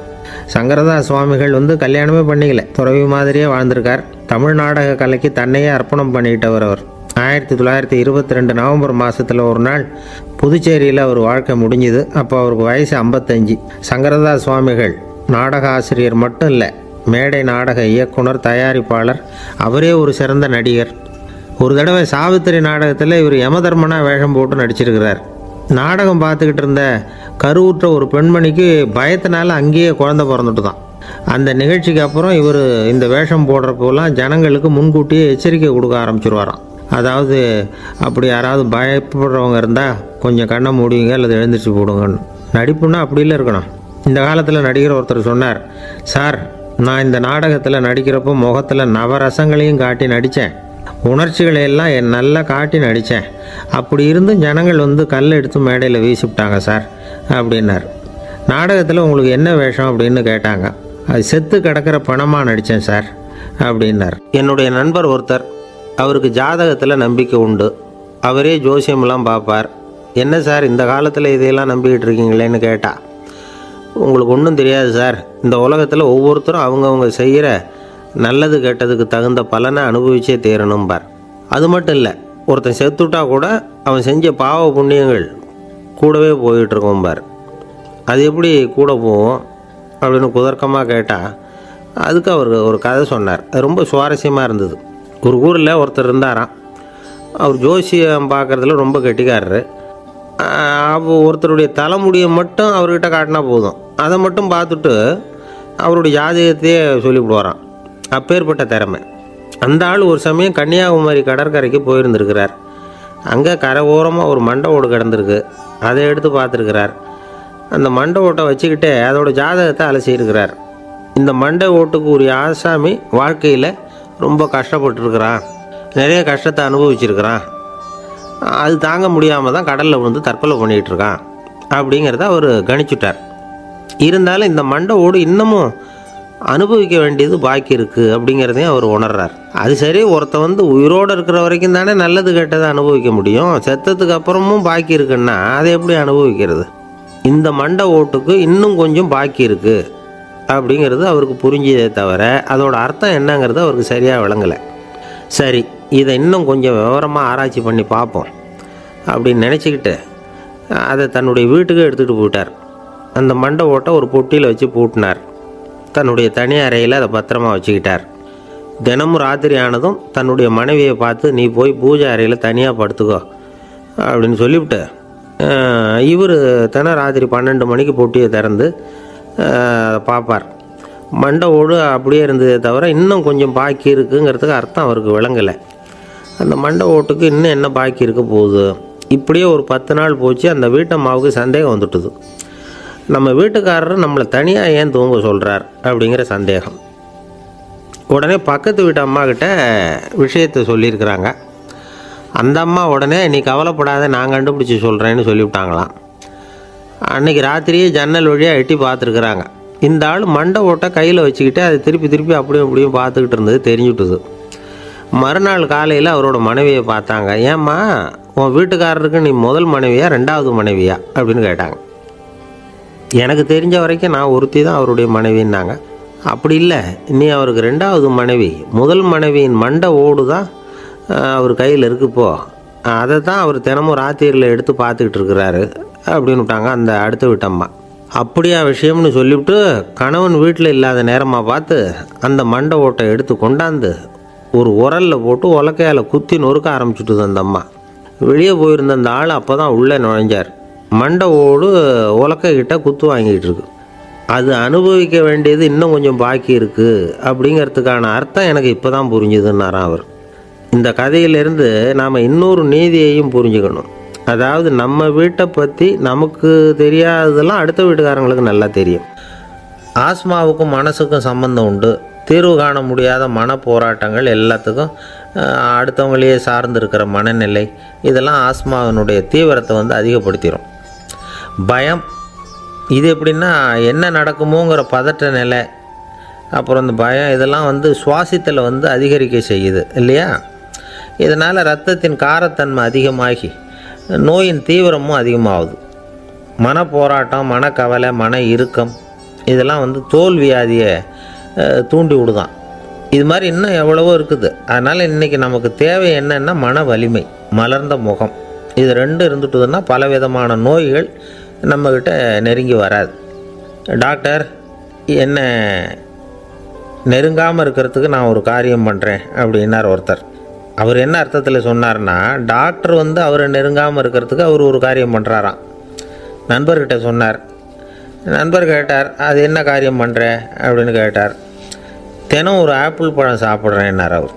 சங்கரதாஸ் சுவாமிகள் கல்யாணமே பண்ணிக்கல, துறவி மாதிரியே வாழ்ந்திருக்கார். தமிழ் நாடக கலைக்கு தன்னையே அர்ப்பணம் பண்ணிட்டவர் அவர். 1922 நவம்பர் மாதத்தில் ஒரு நாள் புதுச்சேரியில் அவர் வாழ்க்கை முடிஞ்சுது. அப்போ அவருக்கு வயசு 55. சங்கரதாஸ் சுவாமிகள் நாடக ஆசிரியர் மட்டும் இல்லை, மேடை நாடக இயக்குனர், தயாரிப்பாளர், அவரே ஒரு சிறந்த நடிகர். ஒரு தடவை சாவித்திரி நாடகத்தில் இவர் யமதர்மனா வேஷம் போட்டு நடிச்சிருக்கிறார். நாடகம் பார்த்துக்கிட்டு இருந்த கருவுற்ற ஒரு பெண்மணிக்கு பயத்தினால அங்கேயே குழந்தை பிறந்துட்டு தான். அந்த நிகழ்ச்சிக்கு அப்புறம் இவர் இந்த வேஷம் போடுறப்போலாம் ஜனங்களுக்கு முன்கூட்டியே எச்சரிக்கை கொடுக்க ஆரம்பிச்சிருவாராம். அதாவது அப்படி யாராவது பயப்படுறவங்க இருந்தால் கொஞ்சம் கண்ணை மூடிங்க அல்லது எழுந்திரிச்சு போடுங்கன்னு. நடிப்புன்னா அப்படிலாம் இருக்கணும். இந்த காலத்தில் நடிகர் ஒருத்தர் சொன்னார், சார் நான் இந்த நாடகத்தில் நடிக்கிறப்போ முகத்தில் நவரசங்களையும் காட்டி நடித்தேன், உணர்ச்சிகளை எல்லாம் நல்லா காட்டி நடித்தேன். அப்படி இருந்தும் ஜனங்கள் கல் எடுத்து மேடையில் வீசிவிட்டாங்க சார் அப்படின்னார். நாடகத்தில் உங்களுக்கு என்ன வேஷம் அப்படின்னு கேட்டாங்க. அது செத்து கிடக்கிற பணமாக நடித்தேன் சார் அப்படின்னார். என்னுடைய நண்பர் ஒருத்தர், அவருக்கு ஜாதகத்தில் நம்பிக்கை உண்டு. அவரே ஜோசியமெல்லாம் பார்ப்பார். என்ன சார் இந்த காலத்தில் இதையெல்லாம் நம்பிக்கிட்டு இருக்கீங்களேன்னு கேட்டா, உங்களுக்கு ஒன்றும் தெரியாது சார், இந்த உலகத்தில் ஒவ்வொருத்தரும் அவங்கவுங்க செய்கிற நல்லது கெட்டதுக்கு தகுந்த பலனை அனுபவிச்சே தேரணும்பார். அது மட்டும் இல்லை, ஒருத்தன் செத்துட்டா கூட அவன் செஞ்ச பாவ புண்ணியங்கள் கூடவே போயிட்டுருக்கோம்பார். அது எப்படி கூட போகும் அப்படின்னு குதர்க்கமாக கேட்டால் அதுக்கு அவர் ஒரு கதை சொன்னார். அது ரொம்ப சுவாரஸ்யமாக இருந்தது. ஒரு ஊரில் ஒருத்தர் இருந்தாராம். அவர் ஜோசியம் பார்க்குறதுல ரொம்ப கெட்டிக்காரரு. அப்போ ஒருத்தருடைய தலைமுடியை மட்டும் அவர்கிட்ட காட்டினா போதும், அதை மட்டும் பார்த்துட்டு அவருடைய ஜாதகத்தையே சொல்லிவிடுவாராம். அப்பேற்பட்ட திறமை. அந்த ஆள் ஒரு சமயம் கன்னியாகுமரி கடற்கரைக்கு போயிருந்துருக்கிறார். அங்கே கரை ஓரமாக ஒரு மண்டை ஓடு கிடந்திருக்கு. அதை எடுத்து பார்த்துருக்கிறார். அந்த மண்டை ஓட்டை வச்சுக்கிட்டே அதோட ஜாதகத்தை அலசியிருக்கிறார். இந்த மண்டை ஓட்டுக்கு ஒரு ஆசாமி வாழ்க்கையில் ரொம்ப கஷ்டப்பட்டுருக்கிறான், நிறைய கஷ்டத்தை அனுபவிச்சிருக்கிறான், அது தாங்க முடியாமல் தான் கடலில் விழுந்து தற்கொலை பண்ணிகிட்டு இருக்கான் அப்படிங்கிறத அவர் கணிச்சுட்டார். இருந்தாலும் இந்த மண்டை ஓடு இன்னமும் அனுபவிக்க வேண்டியது பாக்கி இருக்குது அப்படிங்கிறதையும் அவர் உணர்றார். அது சரி, ஒருத்த உயிரோடு இருக்கிற வரைக்கும் தானே நல்லது கெட்டதை அனுபவிக்க முடியும். செத்ததுக்கு அப்புறமும் பாக்கி இருக்குன்னா அதை எப்படி அனுபவிக்கிறது? இந்த மண்டை ஓட்டுக்கு இன்னும் கொஞ்சம் பாக்கி இருக்குது அப்படிங்கிறது அவருக்கு புரிஞ்சதே தவிர அதோட அர்த்தம் என்னங்கிறது அவருக்கு சரியாக விளங்கலை. சரி, இதை இன்னும் கொஞ்சம் விவரமாக ஆராய்ச்சி பண்ணி பார்ப்போம் அப்படின்னு நினச்சிக்கிட்டு அதை தன்னுடைய வீட்டுக்கு எடுத்துகிட்டு போயிட்டார். அந்த மண்டை ஓட்டை ஒரு பொட்டியில் வச்சு பூட்டினார். தன்னுடைய தனி அறையில் அதை பத்திரமா வச்சுக்கிட்டார். தினமும் ராத்திரி ஆனதும் தன்னுடைய மனைவியை பார்த்து, நீ போய் பூஜை அறையில் தனியாக படுத்துக்கோ அப்படின்னு சொல்லிவிட்டு இவர் தினம் ராத்திரி 12 மணிக்கு பொட்டியை திறந்து பார்ப்பார். மண்டை ஓடு அப்படியே இருந்ததே தவிர இன்னும் கொஞ்சம் பாக்கி இருக்குங்கிறதுக்கு அர்த்தம் அவருக்கு விளங்கலை. அந்த மண்டை ஓட்டுக்கு இன்னும் என்ன பாக்கி இருக்க போகுது? இப்படியே ஒரு 10 நாள் போச்சு. அந்த வீட்டம்மாவுக்கு சந்தேகம் வந்துட்டுது. நம்ம வீட்டுக்காரர் நம்மளை தனியாக ஏன் தூங்க சொல்கிறார் அப்படிங்கிற சந்தேகம். உடனே பக்கத்து வீட்டு அம்மாக்கிட்ட விஷயத்தை சொல்லியிருக்கிறாங்க. அந்த அம்மா உடனே நீ கவலைப்படாத, நான் கண்டுபிடிச்சி சொல்கிறேன்னு சொல்லிவிட்டாங்களாம். அன்றைக்கி ராத்திரியே ஜன்னல் வழியாக எட்டி பார்த்துருக்குறாங்க. இந்த ஆள் மண்டை ஓட்டை கையில் வச்சுக்கிட்டு அதை திருப்பி திருப்பி அப்படியும் அப்படியும் பார்த்துக்கிட்டு இருந்தது தெரிஞ்சுட்டுது. மறுநாள் காலையில் அவரோட மனைவியை பார்த்தாங்க. ஏம்மா, உன் வீட்டுக்காரருக்கு நீ முதல் மனைவியா 2வது மனைவியா அப்படின்னு கேட்டாங்க. எனக்கு தெரிஞ்ச வரைக்கும் நான் ஒருத்தி தான் அவருடைய மனைவின்னாங்க. அப்படி இல்லை, இனி அவருக்கு 2வது மனைவி, முதல் மனைவியின் மண்டை ஓடு தான் அவர் கையில் இருக்குப்போ, அதை தான் அவர் தினமும் ராத்திரியில் எடுத்து பார்த்துக்கிட்டு இருக்கிறாரு அப்படின்னு விட்டாங்க அந்த அடுத்த வீட்டம்மா. அப்படியா விஷயம்னு சொல்லிவிட்டு கணவன் வீட்டில் இல்லாத நேரமாக பார்த்து அந்த மண்டை ஓட்டை எடுத்து கொண்டாந்து ஒரு உரலில் போட்டு உலக்கையால் குத்தி நொறுக்க ஆரம்பிச்சுட்டுது அந்த அம்மா. வெளியே போயிருந்த அந்த ஆள் அப்போ தான் உள்ளே நுழைஞ்சார். மண்டை ஓடு உலக்கைக்கிட்ட குத்து வாங்கிட்டு இருக்கு. அது அனுபவிக்க வேண்டியது இன்னும் கொஞ்சம் பாக்கி இருக்குது அப்படிங்கிறதுக்கான அர்த்தம் எனக்கு இப்போ தான் புரிஞ்சுதுன்னாராம் அவர். இந்த கதையிலேருந்து நாம் இன்னொரு நீதியையும் புரிஞ்சுக்கணும். அதாவது நம்ம வீட்டை பற்றி நமக்கு தெரியாததெல்லாம் அடுத்த வீட்டுக்காரங்களுக்கு நல்லா தெரியும். ஆஸ்மாவுக்கும் மனசுக்கும் சம்பந்தம் உண்டு. தீர்வு காண முடியாத மன போராட்டங்கள் எல்லாத்துக்கும் அடுத்தவங்களையே சார்ந்து இருக்கிற மனநிலை, இதெல்லாம் ஆஸ்மாவினுடைய தீவிரத்தை அதிகப்படுத்திடும். பயம், இது எப்படின்னா என்ன நடக்குமோங்கிற பதற்ற நிலை, அப்புறம் இந்த பயம் இதெல்லாம் சுவாசித்தலை அதிகரிக்க செய்யுது இல்லையா? இதனால் இரத்தத்தின் காரத்தன்மை அதிகமாகி நோயின் தீவிரமும் அதிகமாகுது. மன போராட்டம், மனக்கவலை, மன இறுக்கம் இதெல்லாம் தோல் வியாதியை தூண்டி விடுதான். இது மாதிரி இன்னும் எவ்வளவோ இருக்குது. அதனால் இன்றைக்கி நமக்கு தேவை என்னென்னா மன வலிமை, மலர்ந்த முகம். இது 2 இருந்துட்டுதுன்னா பலவிதமான நோய்கள் நம்மக்கிட்ட நெருங்கி வராது. டாக்டர் என்ன நெருங்காமல் இருக்கிறதுக்கு நான் ஒரு காரியம் பண்ணுறேன் அப்படின்னார் ஒருத்தர். அவர் என்ன அர்த்தத்தில் சொன்னார்னா, டாக்டர் அவரை நெருங்காமல் இருக்கிறதுக்கு அவர் ஒரு காரியம் பண்ணுறாராம். நண்பர்கிட்ட சொன்னார். நண்பர் கேட்டார், அது என்ன காரியம் பண்ணுற அப்படின்னு கேட்டார். தினம் ஒரு ஆப்பிள் பழம் சாப்பிட்றேன்னார் அவர்.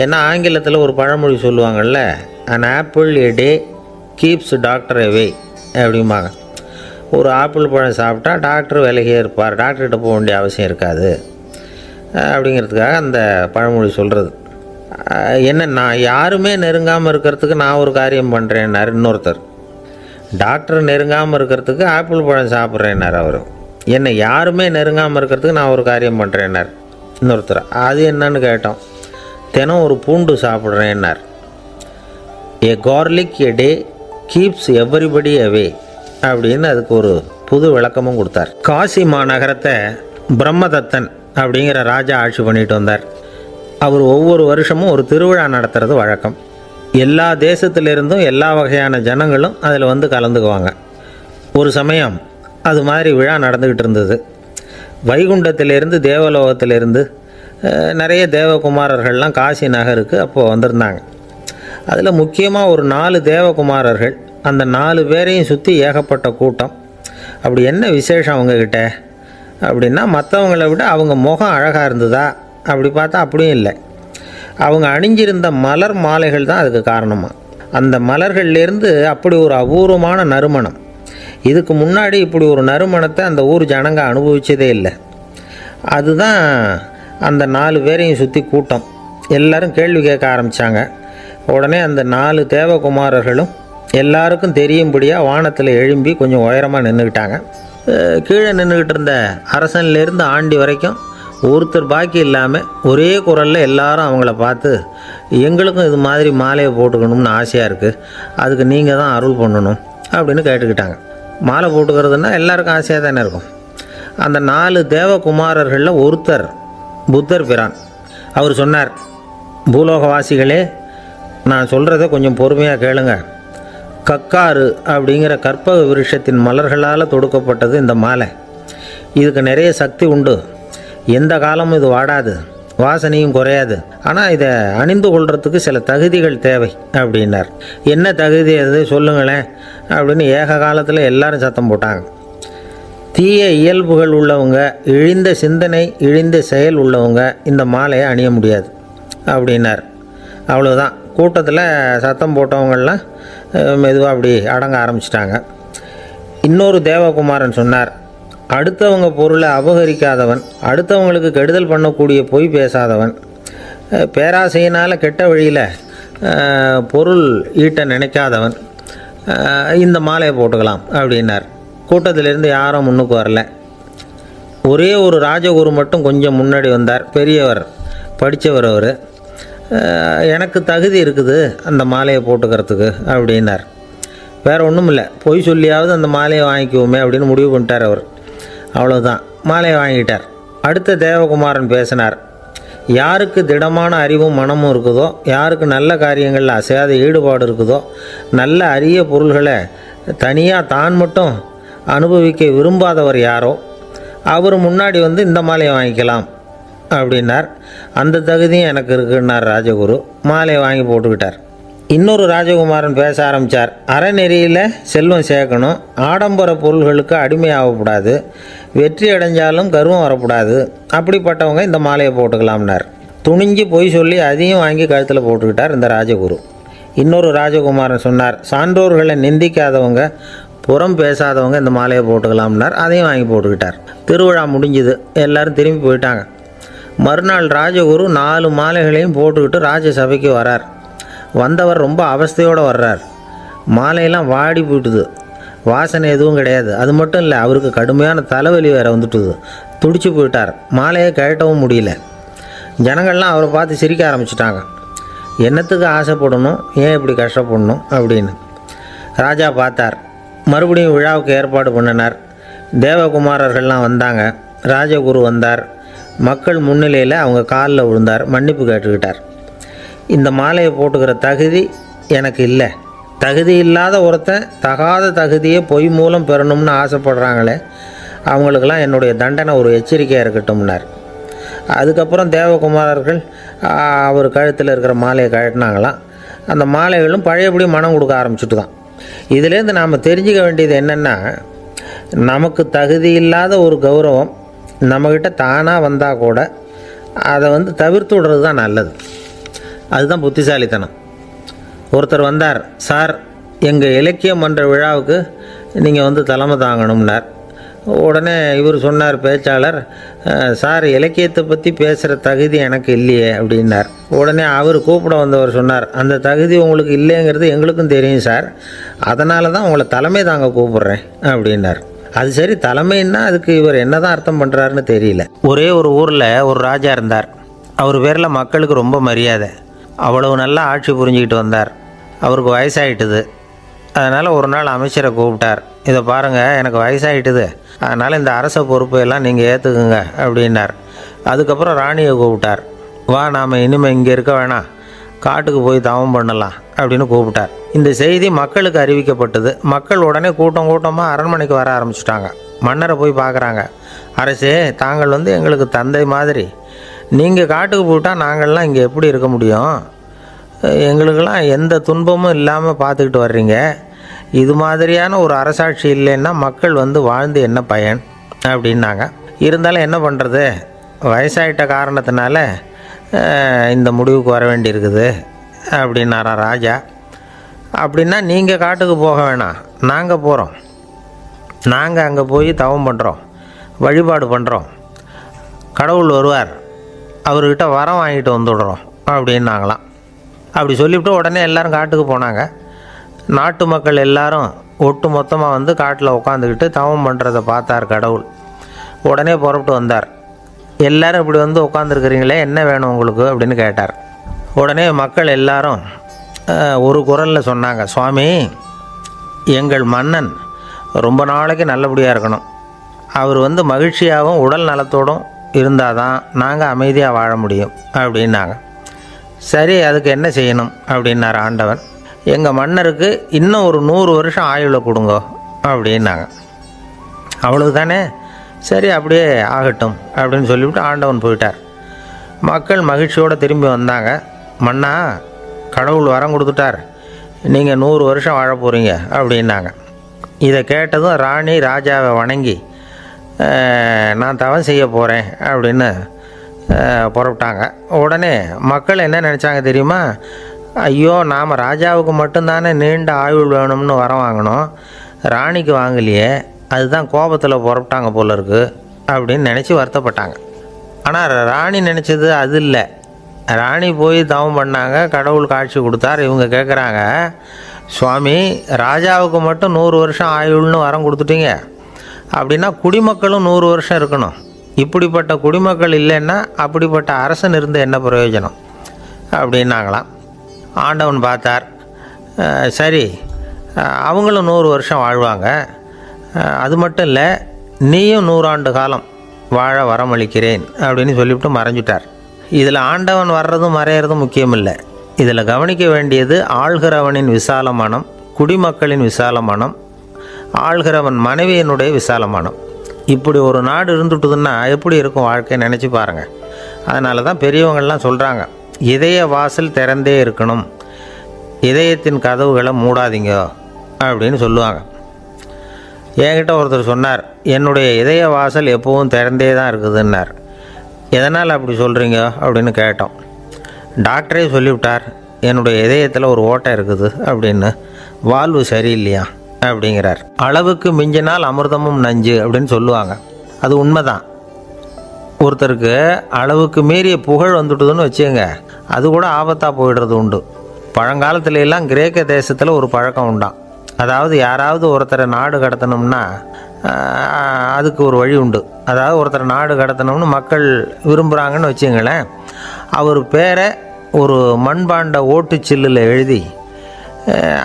ஏன்னா ஆங்கிலத்தில் ஒரு பழமொழி சொல்லுவாங்கள்ல, an apple a day keeps doctor away அப்படிம்பாங்க. ஒரு ஆப்பிள் பழம் சாப்பிட்டா டாக்டர் விலகியே இருப்பார், டாக்டர்கிட்ட போக வேண்டிய அவசியம் இருக்காது அப்படிங்கிறதுக்காக அந்த பழமொழி சொல்கிறது. என்ன, நான் யாருமே நெருங்காமல் இருக்கிறதுக்கு நான் ஒரு காரியம் பண்ணுறேன்னார் இன்னொருத்தர். டாக்டர் நெருங்காமல் இருக்கிறதுக்கு ஆப்பிள் பழம் சாப்பிட்றேன்னார் அவர். என்னை யாருமே நெருங்காமல் இருக்கிறதுக்கு நான் ஒரு காரியம் பண்ணுறேன்னார் இன்னொருத்தர். அது என்னன்னு கேட்டோம். தினம் ஒரு பூண்டு சாப்பிட்றேன்னார். ஏ கார்லிக் எ டே கீப்ஸ் எவ்ரிபடி அவே அப்படின்னு அதுக்கு ஒரு புது விளக்கமும் கொடுத்தார். காசி மாநகரத்தை பிரம்மதத்தன் அப்படிங்கிற ராஜா ஆட்சி பண்ணிட்டு வந்தார். அவர் ஒவ்வொரு வருஷமும் ஒரு திருவிழா நடத்துறது வழக்கம். எல்லா தேசத்திலிருந்தும் எல்லா வகையான ஜனங்களும் அதில் கலந்துக்குவாங்க. ஒரு சமயம் அது மாதிரி விழா நடந்துக்கிட்டு இருந்தது. வைகுண்டத்திலேருந்து தேவலோகத்திலேருந்து நிறைய தேவகுமாரர்கள்லாம் காசி நகருக்கு அப்போது வந்திருந்தாங்க. அதில் முக்கியமாக ஒரு 4 தேவகுமாரர்கள். அந்த 4 பேரையும் சுற்றி ஏகப்பட்ட கூட்டம். அப்படி என்ன விசேஷம் அவங்கக்கிட்ட அப்படின்னா, மற்றவங்கள விட அவங்க முகம் அழகாக இருந்ததா அப்படி பார்த்தா அப்படியும் இல்லை. அவங்க அணிஞ்சிருந்த மலர் மாலைகள் தான் அதுக்கு காரணமாக. அந்த மலர்கள்லேருந்து அப்படி ஒரு அபூர்வமான நறுமணம். இதுக்கு முன்னாடி இப்படி ஒரு நறுமணத்தை அந்த ஊர் ஜனங்க அனுபவிச்சதே இல்லை. அதுதான் அந்த 4 பேரையும் சுற்றி கூட்டம். எல்லோரும் கேள்வி கேட்க ஆரம்பித்தாங்க. உடனே அந்த 4 தேவகுமாரர்களும் எல்லாருக்கும் தெரியும்படியாக வானத்தில் எழும்பி கொஞ்சம் உயரமாக நின்றுக்கிட்டாங்க. கீழே நின்றுக்கிட்டு இருந்த அரசன்லேருந்து ஆண்டி வரைக்கும் ஒருத்தர் பாக்கி இல்லாமல் ஒரே குரலில் எல்லாரும் அவங்கள பார்த்து, எங்களுக்கும் இது மாதிரி மாலையை போட்டுக்கணும்னு ஆசையாக இருக்குது, அதுக்கு நீங்கள் தான் அருள் பண்ணணும் அப்படின்னு கேட்டுக்கிட்டாங்க. மாலை போட்டுக்கிறதுனா எல்லாருக்கும் ஆசையாக தானே இருக்கும். அந்த 4 தேவகுமாரர்களில் ஒருத்தர் புத்தர் பிரான். அவர் சொன்னார், பூலோகவாசிகளே, நான் சொல்கிறத கொஞ்சம் பொறுமையாக கேளுங்க. கக்காரு அப்படிங்கிற கற்பக விருஷத்தின் மலர்களால் தொடுக்கப்பட்டது இந்த மாலை. இதுக்கு நிறைய சக்தி உண்டு. எந்த காலமும் இது வாடாது, வாசனையும் குறையாது. ஆனால் இதை அணிந்து கொள்றதுக்கு சில தகுதிகள் தேவை அப்படின்னார். என்ன தகுதி அது சொல்லுங்களேன் அப்படின்னு ஏக காலத்தில் எல்லாரும் சத்தம் போட்டாங்க. தீய இயல்புகள் உள்ளவங்க, இழிந்த சிந்தனை, இழிந்த செயல் உள்ளவங்க இந்த மாலையை அணிய முடியாது அப்படின்னார். அவ்வளோதான். கூட்டத்தில் சத்தம் போட்டவங்கள்லாம் மெதுவாக அப்படி அடங்க ஆரம்பிச்சிட்டாங்க. இன்னொரு தேவகுமாரன் சொன்னார், அடுத்தவங்க பொருளை அபகரிக்காதவன், அடுத்தவங்களுக்கு கெடுதல் பண்ணக்கூடிய பொய் பேசாதவன், பேராசையினால் கெட்ட வழியில் பொருள் ஈட்ட நினைக்காதவன் இந்த மாலையை போட்டுக்கலாம் அப்படின்னார். கூட்டத்திலிருந்து யாரும் முன்னுக்கு வரல. ஒரே ஒரு ராஜகுரு மட்டும் கொஞ்சம் முன்னாடி வந்தார். பெரியவர், படித்தவர். அவர், எனக்கு தகுதி இருக்குது அந்த மாலையை போட்டுக்கிறதுக்கு அப்படின்னார். வேறு ஒன்றும் இல்லை, பொய் சொல்லியாவது அந்த மாலையை வாங்கிக்குவோமே அப்படின்னு முடிவு பண்ணிட்டார் அவர். அவ்வளோதான், மாலையை வாங்கிட்டார். அடுத்த தேவகுமாரன் பேசினார். யாருக்கு திடமான அறிவும் மனமும் இருக்குதோ, யாருக்கு நல்ல காரியங்களில் அசையாத ஈடுபாடு இருக்குதோ, நல்ல அரிய பொருள்களை தனியாக தான் மட்டும் அனுபவிக்க விரும்பாதவர் யாரோ அவர் முன்னாடி வந்து இந்த மாலையை வாங்கிக்கலாம் அப்படின்னார். அந்த தகுதியும் எனக்கு இருக்குன்னார் ராஜகுரு. மாலையை வாங்கி போட்டுக்கிட்டார். இன்னொரு ராஜகுமாரன் பேச ஆரம்பித்தார். அறநெறியில் செல்வம் சேர்க்கணும், ஆடம்பர பொருள்களுக்கு அடிமையாகக்கூடாது, வெற்றி அடைஞ்சாலும் கர்வம் வரக்கூடாது, அப்படிப்பட்டவங்க இந்த மாலையை போட்டுக்கலாம்னார். துணிஞ்சு பொய் சொல்லி அதையும் வாங்கி கழுத்தில் போட்டுக்கிட்டார் இந்த ராஜகுரு. இன்னொரு ராஜகுமாரன் சொன்னார், சான்றோர்களை நிந்திக்காதவங்க, புறம் பேசாதவங்க இந்த மாலையை போட்டுக்கலாம்னார். அதையும் வாங்கி போட்டுக்கிட்டார். திருவிழா முடிஞ்சுது, எல்லோரும் திரும்பி போயிட்டாங்க. மறுநாள் ராஜகுரு 4 மாலைகளையும் போட்டுக்கிட்டு ராஜசபைக்கு வரார். வந்தவர் ரொம்ப அவஸ்தையோடு வர்றார். மாலையெல்லாம் வாடி போயிட்டுது, வாசனை எதுவும் கிடையாது. அது மட்டும் இல்லை, அவருக்கு கடுமையான தலைவலி வேறு வந்துட்டுது. துடிச்சு போயிட்டார். மாலையை கழட்டவும் முடியல. ஜனங்கள்லாம் அவரை பார்த்து சிரிக்க ஆரம்பிச்சிட்டாங்க. என்னத்துக்கு ஆசைப்படணும், ஏன் இப்படி கஷ்டப்படணும் அப்படின்னு. ராஜா பார்த்தார். மறுபடியும் விழாவுக்கு ஏற்பாடு பண்ணினார். தேவகுமாரர்கள்லாம் வந்தாங்க. ராஜகுரு வந்தார். மக்கள் முன்னிலையில் அவங்க காலில் விழுந்தார், மன்னிப்பு கேட்டுக்கிட்டார். இந்த மாலையை போட்டுக்கிற தகுதி எனக்கு இல்லை. தகுதி இல்லாத ஒருத்தன் தகாத தகுதியை பொய் மூலம் பெறணும்னு ஆசைப்படுறாங்களே, அவங்களுக்கெல்லாம் என்னுடைய தண்டனை ஒரு எச்சரிக்கையாக இருக்கட்டும்னார். அதுக்கப்புறம் தேவகுமாரர்கள் அவர் கழுத்தில் இருக்கிற மாலையை கழட்டினாங்களாம். அந்த மாலைகளும் பழையபடி மனம் கொடுக்க ஆரம்பிச்சுட்டு தான். இதிலேருந்து நாம் தெரிஞ்சுக்க வேண்டியது என்னென்னா, நமக்கு தகுதி இல்லாத ஒரு கௌரவம் நம்மக்கிட்ட தானாக வந்தால் கூட அதை வந்து தவிர்த்து விடுறது தான் நல்லது. அதுதான் புத்திசாலித்தனம். ஒருத்தர் வந்தார். சார், எங்கள் இலக்கிய மன்ற விழாவுக்கு நீங்கள் வந்து தலைமை தாங்கணும்னார். உடனே இவர் சொன்னார், பேச்சாளர், சார் இலக்கியத்தை பற்றி பேசுகிற தகுதி எனக்கு இல்லையே அப்படின்னார். உடனே அவர் கூப்பிட வந்தவர் சொன்னார், அந்த தகுதி உங்களுக்கு இல்லைங்கிறது எங்களுக்கும் தெரியும் சார், அதனால தான் உங்களை தலைமை தாங்க கூப்பிட்றேன் அப்படின்னார். அது சரி, தலைமைன்னா அதுக்கு இவர் என்ன தான் அர்த்தம் பண்ணுறாருன்னு தெரியல. ஒரே ஒரு ஊரில் ஒரு ராஜா இருந்தார். அவர் பேரில் மக்களுக்கு ரொம்ப மரியாதை. அவ்வளவு நல்லா ஆட்சி புரிஞ்சுக்கிட்டு வந்தார். அவருக்கு வயசாகிட்டுது. அதனால் ஒரு நாள் அமைச்சரை கூப்பிட்டார். இதை பாருங்கள், எனக்கு வயசாகிட்டுது, அதனால் இந்த அரச பொறுப்பையெல்லாம் நீங்கள் ஏற்றுக்குங்க அப்படின்னார். அதுக்கப்புறம் ராணியை கூப்பிட்டார். வா, நாம் இனிமேல் இங்கே இருக்க வேணாம், காட்டுக்கு போய் தவம் பண்ணலாம் அப்படின்னு கூப்பிட்டார். இந்த செய்தி மக்களுக்கு அறிவிக்கப்பட்டது. மக்கள் உடனே கூட்டமாக அரண்மனைக்கு வர ஆரம்பிச்சிட்டாங்க. மன்னரை போய் பார்க்குறாங்க. அரசே, தாங்கள் வந்து எங்களுக்கு தந்தை மாதிரி. நீங்கள் காட்டுக்கு போயிட்டால் நாங்கள்லாம் இங்கே எப்படி இருக்க முடியும்? எங்களுக்கெல்லாம் எந்த துன்பமும் இல்லாமல் பார்த்துக்கிட்டு வர்றீங்க. இது மாதிரியான ஒரு அரசாட்சி இல்லைன்னா மக்கள் வந்து வாழ்ந்து என்ன பயன் அப்படின்னாங்க. இருந்தாலும் என்ன பண்ணுறது, வயசாயிட்ட காரணத்தினால இந்த முடிவுக்கு வர வேண்டியிருக்குது அப்படின்னாரா ராஜா. அப்படின்னா நீங்கள் காட்டுக்கு போக வேணாம், நாங்கள் போகிறோம். நாங்கள் அங்கே போய் தவம் பண்ணுறோம், வழிபாடு பண்ணுறோம். கடவுள் வருவார், அவர்கிட்ட வரம் வாங்கிட்டு வந்துடுறோம் அப்படின்னாங்களாம். அப்படி சொல்லிவிட்டு உடனே எல்லோரும் காட்டுக்கு போனாங்க. நாட்டு மக்கள் எல்லாரும் ஒட்டு மொத்தமாக வந்து காட்டில் உட்காந்துக்கிட்டு தவம் பண்ணுறதை பார்த்தார் கடவுள். உடனே புறப்பட்டு வந்தார். எல்லோரும் இப்படி வந்து உட்காந்துருக்குறீங்களே, என்ன வேணும் உங்களுக்கு அப்படின்னு கேட்டார். உடனே மக்கள் எல்லாரும் ஒரு குரலில் சொன்னாங்க, சுவாமி, எங்கள் மன்னன் ரொம்ப நாளைக்கு நல்லபடியாக இருக்கணும். அவர் வந்து மகிழ்ச்சியாகவும் உடல் நலத்தோடும் இருந்தால் தான் நாங்கள் அமைதியாக வாழ முடியும் அப்படின்னாங்க. சரி, அதுக்கு என்ன செய்யணும் அப்படின்னார் ஆண்டவன். எங்கள் மன்னருக்கு இன்னும் ஒரு 100 வருஷம் ஆயுளை கொடுங்க அப்படின்னாங்க. அவ்வளவு தானே, சரி அப்படியே ஆகட்டும் அப்படின்னு சொல்லிவிட்டு ஆண்டவன் போயிட்டார். மக்கள் மகிழ்ச்சியோடு திரும்பி வந்தாங்க. மன்னா, கடவுள் வரம் கொடுத்துட்டார், நீங்கள் 100 வருஷம் வாழ போகிறீங்க அப்படின்னாங்க. இதை கேட்டதும் ராணி ராஜாவை வணங்கி, நான் தவம் செய்ய போகிறேன் அப்படின்னு புறப்பட்டாங்க. உடனே மக்கள் என்ன நினச்சாங்க தெரியுமா? ஐயோ, நாம் ராஜாவுக்கு மட்டும்தானே நீண்ட ஆயுள் வேணும்னு வரம் வாங்கினோம், ராணிக்கு வாங்கலையே, அதுதான் கோபத்தில் புறப்பட்டாங்க போல இருக்குது அப்படின்னு நினச்சி வருத்தப்பட்டாங்க. ஆனால் ராணி நினச்சது அது இல்லை. ராணி போய் தவம் பண்ணாங்க, கடவுள் காட்சி கொடுத்தார். இவங்க கேட்குறாங்க, சுவாமி, ராஜாவுக்கு மட்டும் 100 வருஷம் ஆயுள்னு வரம் கொடுத்துட்டீங்க, அப்படின்னா குடிமக்களும் 100 வருஷம் இருக்கணும். இப்படிப்பட்ட குடிமக்கள் இல்லைன்னா அப்படிப்பட்ட அரசன் இருந்து என்ன பிரயோஜனம் அப்படின்னாங்களாம். ஆண்டவன் பார்த்தார். சரி, அவங்களும் 100 வருஷம் வாழ்வாங்க, அது மட்டும் இல்லை, நீயும் 100 ஆண்டு காலம் வாழ வரமளிக்கிறேன் அப்படின்னு சொல்லிவிட்டு மறைஞ்சிட்டார். இதில் ஆண்டவன் வர்றதும் மறையிறதும் முக்கியம் இல்லை. இதில் கவனிக்க வேண்டியது ஆள்கிறவனின் விசால மனம், குடிமக்களின் விசால மனம், ஆள்கிறவன் மனைவியினுடைய விசால மனம். இப்படி ஒரு நாடு இருந்துட்டுதுன்னா எப்படி இருக்கும் வாழ்க்கை நினச்சி பாருங்கள். அதனால தான் பெரியவங்கள்லாம் சொல்கிறாங்க, இதய வாசல் திறந்தே இருக்கணும், இதயத்தின் கதவுகளை மூடாதீங்க அப்படின்னு சொல்லுவாங்க. என்கிட்ட ஒருத்தர் சொன்னார், என்னுடைய இதய வாசல் எப்போவும் திறந்தே தான் இருக்குதுன்னார். எதனால் அப்படி சொல்கிறீங்க அப்படின்னு கேட்டோம். டாக்டரே சொல்லிவிட்டார், என்னுடைய இதயத்தில் ஒரு ஓட்டை இருக்குது அப்படின்னு, வால்வு சரியில்லையா அப்படிங்கிறார். அளவுக்கு மிஞ்சினால் அமிர்தமும் நஞ்சு அப்படின்னு சொல்லுவாங்க. அது உண்மைதான். ஒருத்தருக்கு அளவுக்கு மீறிய புகழ் வந்துட்டுதுன்னு வச்சுங்க, அது கூட ஆபத்தாக போயிடுறது உண்டு. பழங்காலத்துல எல்லாம் கிரேக்க தேசத்தில் ஒரு பழக்கம் உண்டாம். அதாவது யாராவது ஒருத்தரை நாடு கடத்தணும்னா அதுக்கு ஒரு வழி உண்டு. அதாவது ஒருத்தரை நாடு கடத்தணும்னு மக்கள் விரும்புகிறாங்கன்னு வச்சுங்களேன், அவர் பேரை ஒரு மண்பாண்ட ஓட்டுச்சில்லில் எழுதி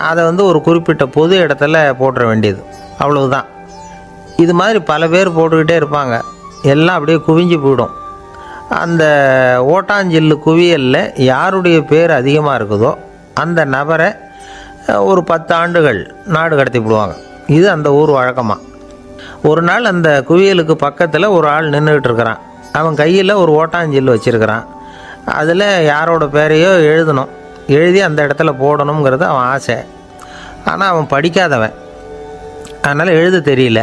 அதை ஒரு குறிப்பிட்ட பொது இடத்துல போட்டுற வேண்டியது, அவ்வளவுதான். இது மாதிரி பல பேர் போட்டுக்கிட்டே இருப்பாங்க, எல்லாம் அப்படியே குவிஞ்சு போயிடும். அந்த ஓட்டாஞ்சில்லு குவியலில் யாருடைய பேர் அதிகமாக இருக்குதோ அந்த நபரை ஒரு 10 ஆண்டுகள் நாடு கடத்தி விடுவாங்க. இது அந்த ஊர் வழக்கமாக. ஒரு நாள் அந்த குவியலுக்கு பக்கத்தில் ஒரு ஆள் நின்றுக்கிட்டு இருக்கிறான். அவன் கையில் ஒரு ஓட்டாஞ்சில்லு வச்சுருக்கிறான். அதில் யாரோட பேரையோ எழுதணும், எழுதி அந்த இடத்துல போடணுங்கிறது அவன் ஆசை. ஆனால் அவன் படிக்காதவன், அதனால் எழுத தெரியல.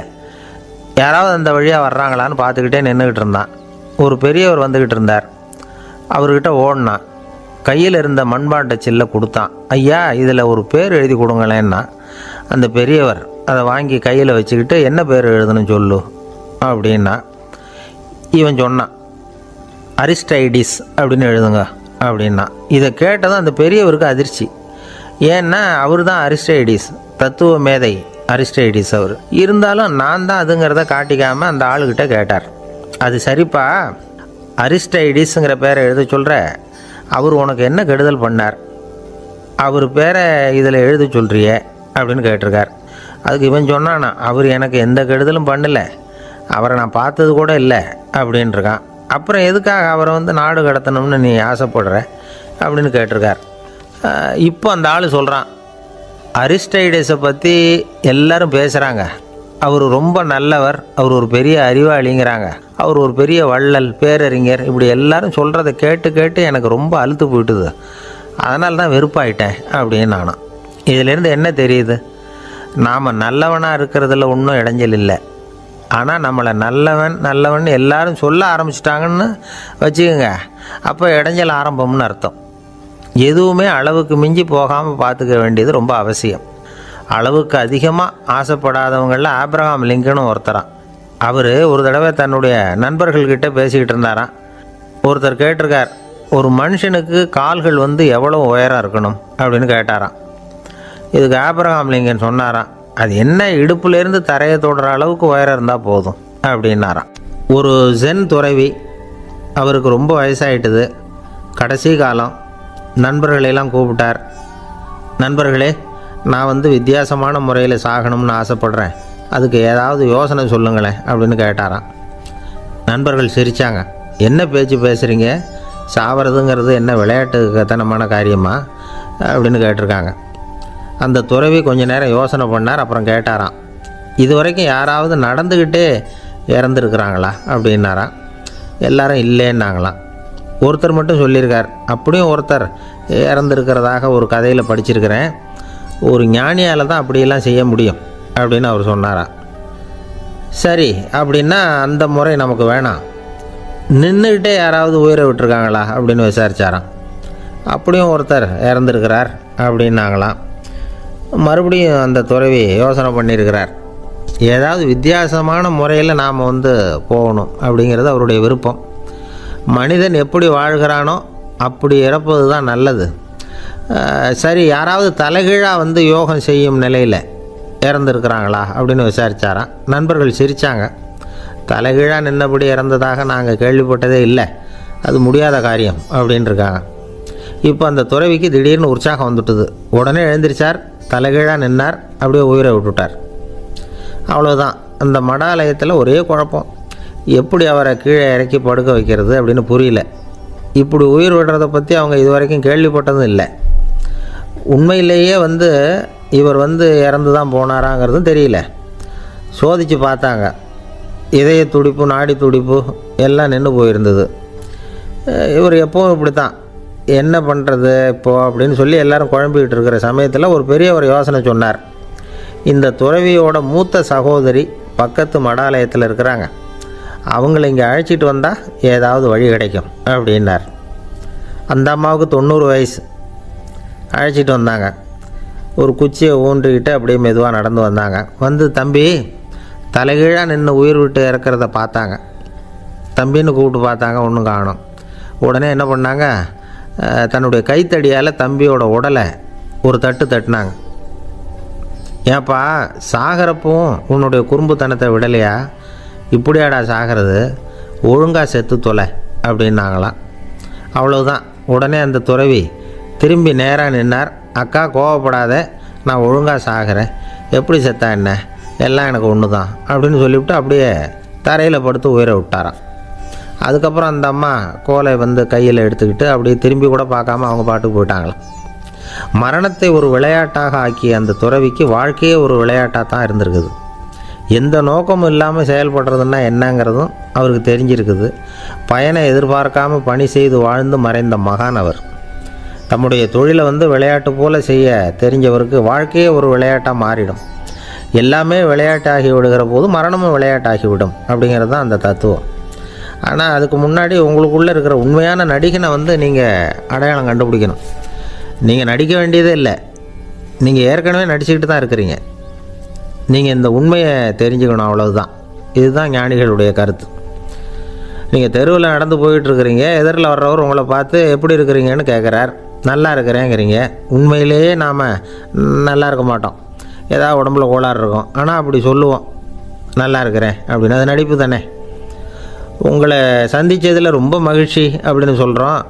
யாராவது அந்த வழியாக வர்றாங்களான்னு பார்த்துக்கிட்டே நின்றுக்கிட்டு இருந்தான். ஒரு பெரியவர் வந்துக்கிட்டு இருந்தார். அவர்கிட்ட ஓடினான். கையில் இருந்த மண்பாண்ட சில்லை கொடுத்தான். ஐயா, இதில் ஒரு பேர் எழுதி கொடுங்களேன்னா. அந்த பெரியவர் அதை வாங்கி கையில் வச்சுக்கிட்டு, என்ன பேர் எழுதணும் சொல்லு அப்படின்னா. இவன் சொன்னான், அரிஸ்டைடிஸ் அப்படின்னு எழுதுங்க அப்படின்னா. இதை கேட்டதும் அந்த பெரியவருக்கு அதிர்ச்சி. ஏன்னா அவர் தான் அரிஸ்டைடிஸ், தத்துவ மேதை அரிஸ்டைடிஸ் அவர். இருந்தாலும் நான் தான் அதுங்கிறத காட்டிக்காமல் அந்த ஆளுகிட்ட கேட்டார், அது சரிப்பா, அரிஸ்டைடிஸுங்கிற பேரை எழுத சொல்கிற, அவர் உனக்கு என்ன கெடுதல் பண்ணார், அவர் பேரை இதில் எழுத சொல்கிறியே அப்படின்னு கேட்டிருக்கார். அதுக்கு இவன் சொன்னானா, அவர் எனக்கு எந்த கெடுதலும் பண்ணலை, அவரை நான் பார்த்தது கூட இல்லை அப்படின்ட்டுருக்கான். அப்புறம் எதுக்காக அவரை நாடு கடத்தணும்னு நீ ஆசைப்படுற அப்படின்னு கேட்டிருக்கார். இப்போ அந்த ஆள் சொல்கிறான், அரிஸ்டைடஸை பற்றி எல்லாரும் பேசுகிறாங்க, அவர் ரொம்ப நல்லவர், அவர் ஒரு பெரிய அறிவாளிங்கிறாங்க, அவர் ஒரு பெரிய வள்ளல், பேரறிஞர், இப்படி எல்லாரும் சொல்கிறத கேட்டு கேட்டு எனக்கு ரொம்ப அலுத்து போயிட்டுது, அதனால தான் வெறுப்பாயிட்டேன் அப்படின்னு நானும். இதிலேருந்து என்ன தெரியுது, நாம் நல்லவனாக இருக்கிறதுல ஒன்றும் இடைஞ்சல் இல்லை. ஆனால் நம்மளை நல்லவன் நல்லவன் எல்லாரும் சொல்ல ஆரம்பிச்சிட்டாங்கன்னு வச்சுக்கோங்க, அப்போ இடைஞ்சல் ஆரம்பம்னு அர்த்தம். எதுவுமே அளவுக்கு மிஞ்சி போகாமல் பார்த்துக்க வேண்டியது ரொம்ப அவசியம். அளவுக்கு அதிகமாக ஆசைப்படாதவங்களில் ஆப்ரஹாம் லிங்கனும் ஒருத்தரான். அவர் ஒரு தடவை தன்னுடைய நண்பர்கள்கிட்ட பேசிக்கிட்டு இருந்தாராம். ஒருத்தர் கேட்டிருக்கார், ஒரு மனுஷனுக்கு கால்கள் எவ்வளோ உயரம் இருக்கணும் அப்படின்னு கேட்டாராம். இதுக்கு ஆப்ரஹாம் லிங்கன் சொன்னாராம், அது என்ன, இடுப்புலேருந்து தரையை தொடுற அளவுக்கு உயரம் இருந்தால் போதும் அப்படின்னாராம். ஒரு ஜென் துறவி, அவருக்கு ரொம்ப வயசாகிட்டுது, கடைசி காலம். நண்பர்களெல்லாம் கூப்பிட்டார். நண்பர்களே, நான் வித்தியாசமான முறையில் சாகணும்னு ஆசைப்படுறேன், அதுக்கு ஏதாவது யோசனை சொல்லுங்களேன் அப்படின்னு கேட்டாராம். நண்பர்கள் சிரித்தாங்க. என்ன பேச்சு பேசுகிறீங்க, சாவறதுங்கிறது என்ன விளையாட்டு கத்தனமான காரியமா அப்படின்னு கேட்டிருக்காங்க. அந்த துறவி கொஞ்ச நேரம் யோசனை பண்ணார். அப்புறம் கேட்டாராம், இது வரைக்கும் யாராவது நடந்துக்கிட்டே இறந்துருக்குறாங்களா அப்படின்னாராம். எல்லாரும் இல்லைன்னாங்களாம். ஒருத்தர் மட்டும் சொல்லியிருக்கார், அப்படியும் ஒருத்தர் இறந்துருக்கிறதாக ஒரு கதையில் படிச்சிருக்கிறேன், ஒரு ஞானியால் தான் அப்படியெல்லாம் செய்ய முடியும் அப்படின்னு அவர் சொன்னாராம். சரி, அப்படின்னா அந்த முறை நமக்கு வேணாம், நின்றுக்கிட்டே யாராவது உயிரை விட்டுருக்காங்களா அப்படின்னு விசாரித்தாராம். அப்படியும் ஒருத்தர் இறந்துருக்கிறார் அப்படின்னாங்களாம். மறுபடியும் அந்த துறவி யோசனை பண்ணியிருக்கிறார், ஏதாவது வித்தியாசமான முறையில் நாம் போகணும் அப்படிங்கிறது அவருடைய விருப்பம். மனிதன் எப்படி வாழ்கிறானோ அப்படி இறப்பது தான் நல்லது. சரி, யாராவது தலைகீழாக யோகம் செய்யும் நிலையில் இறந்துருக்கிறாங்களா அப்படின்னு விசாரித்தாராம். நண்பர்கள் சிரித்தாங்க. தலைகீழாக நின்னபடி இறந்ததாக நாங்கள் கேள்விப்பட்டதே இல்லை, அது முடியாத காரியம் அப்படின்ட்டுருக்காங்க. இப்போ அந்த துறவிக்கு திடீர்னு உற்சாகம் வந்துட்டுது. உடனே எழுந்திரிச்சார், தலைகீழாக நின்னார், அப்படியே உயிரை விட்டுட்டார். அவ்வளோதான். அந்த மடாலயத்தில் ஒரே குழப்பம். எப்படி அவரை கீழே இறக்கி படுக்க வைக்கிறது அப்படின்னு புரியல. இப்படி உயிர் விடுறதை பற்றி அவங்க இது வரைக்கும் கேள்விப்பட்டதும் இல்லை. உண்மையிலேயே இவர் இறந்து தான் போனாராங்கிறதும் தெரியல. சோதித்து பார்த்தாங்க. இதய துடிப்பு, நாடி துடிப்பு எல்லாம் நின்று போயிருந்தது. இவர் எப்பவும் இப்படி தான், என்ன பண்ணுறது இப்போது அப்படின்னு சொல்லி எல்லோரும் குழம்பிக்கிட்டு இருக்கிற சமயத்தில் ஒரு பெரிய ஒரு யோசனை சொன்னார். இந்த துறவியோட மூத்த சகோதரி பக்கத்து மடாலயத்தில் இருக்கிறாங்க, அவங்கள இங்கே அழைச்சிட்டு வந்தால் ஏதாவது வழி கிடைக்கும் அப்படின்னார். அந்த அம்மாவுக்கு 90 வயசு. அழைச்சிட்டு வந்தாங்க. ஒரு குச்சியை ஊன்றிக்கிட்டு அப்படியே மெதுவாக நடந்து வந்தாங்க. தம்பி தலைகீழாக நின்று உயிர் விட்டு இறக்கிறத பார்த்தாங்க. தம்பின்னு கூப்பிட்டு பார்த்தாங்க, ஒன்றும் காணோம். உடனே என்ன பண்ணாங்க, தன்னுடைய கைத்தடியால் தம்பியோட உடலை ஒரு தட்டு தட்டினாங்க. ஏப்பா சாகிறப்பவும் உன்னுடைய குறும்புத்தனத்தை விடலையா? இப்படியாடா சாகிறது, ஒழுங்காக செத்து தொலை அப்படின்னாங்களாம். அவ்வளவுதான். உடனே அந்த துறவி திரும்பி நேராக நின்னார். அக்கா கோவப்படாத, நான் ஒழுங்காக சாகிறேன், எப்படி செத்தா என்ன, எல்லாம் எனக்கு ஒன்று தான் அப்படின்னு சொல்லிவிட்டு அப்படியே தரையில் படுத்து உயிரை விட்டாராம். அதுக்கப்புறம் அந்த அம்மா கோலை கையில் எடுத்துக்கிட்டு அப்படியே திரும்பி கூட பார்க்காம அவங்க பாட்டுக்கு போயிட்டாங்களாம். மரணத்தை ஒரு விளையாட்டாக ஆக்கிய அந்த துறவிக்கு வாழ்க்கையே ஒரு விளையாட்டாக தான் இருந்திருக்குது. எந்த நோக்கமும் இல்லாமல் செயல்படுறதுன்னா என்னங்கிறதும் அவருக்கு தெரிஞ்சிருக்குது. பயனை எதிர்பார்க்காமல் பணி செய்து வாழ்ந்து மறைந்த மகான் அவர். தம்முடைய தொழிலை விளையாட்டு போல் செய்ய தெரிஞ்சவருக்கு வாழ்க்கையே ஒரு விளையாட்டாக மாறிடும். எல்லாமே விளையாட்டாகி விடுகிற போது மரணமும் விளையாட்டாகிவிடும் அப்படிங்கிறது தான் அந்த தத்துவம். ஆனால் அதுக்கு முன்னாடி உங்களுக்குள்ளே இருக்கிற உண்மையான நடிகனை நீங்கள் அடையாளம் கண்டுபிடிக்கணும். நீங்கள் நடிக்க வேண்டியதே இல்லை, நீங்கள் ஏற்கனவே நடிச்சுக்கிட்டு தான் இருக்கிறீங்க. நீங்கள் இந்த உண்மையை தெரிஞ்சுக்கணும், அவ்வளவுதான். இதுதான் ஞானிகளுடைய கருத்து. நீங்கள் தெருவில் நடந்து போயிட்டுருக்கிறீங்க, எதிரில் வர்றவர் உங்களை பார்த்து எப்படி இருக்கிறீங்கன்னு கேட்குறார். நல்லா இருக்கிறேங்கிறீங்க. உண்மையிலேயே நாம் நல்லா இருக்க மாட்டோம், ஏதாவது உடம்புல கோளாறு இருக்கும். ஆனால் அப்படி சொல்லுவோம், நல்லா இருக்கிறேன் அப்படின்னு. அது நடிப்பு தானே. உங்களை சந்தித்ததில் ரொம்ப மகிழ்ச்சி அப்படின்னு சொல்கிறோம்.